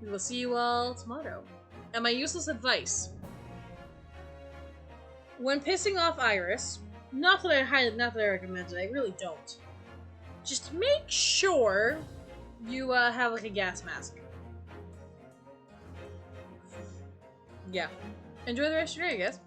We will see you all tomorrow. And my useless advice: when pissing off Iris, not that I recommend it, I really don't. Just make sure you have like a gas mask. Yeah. Enjoy the rest of your day, guys.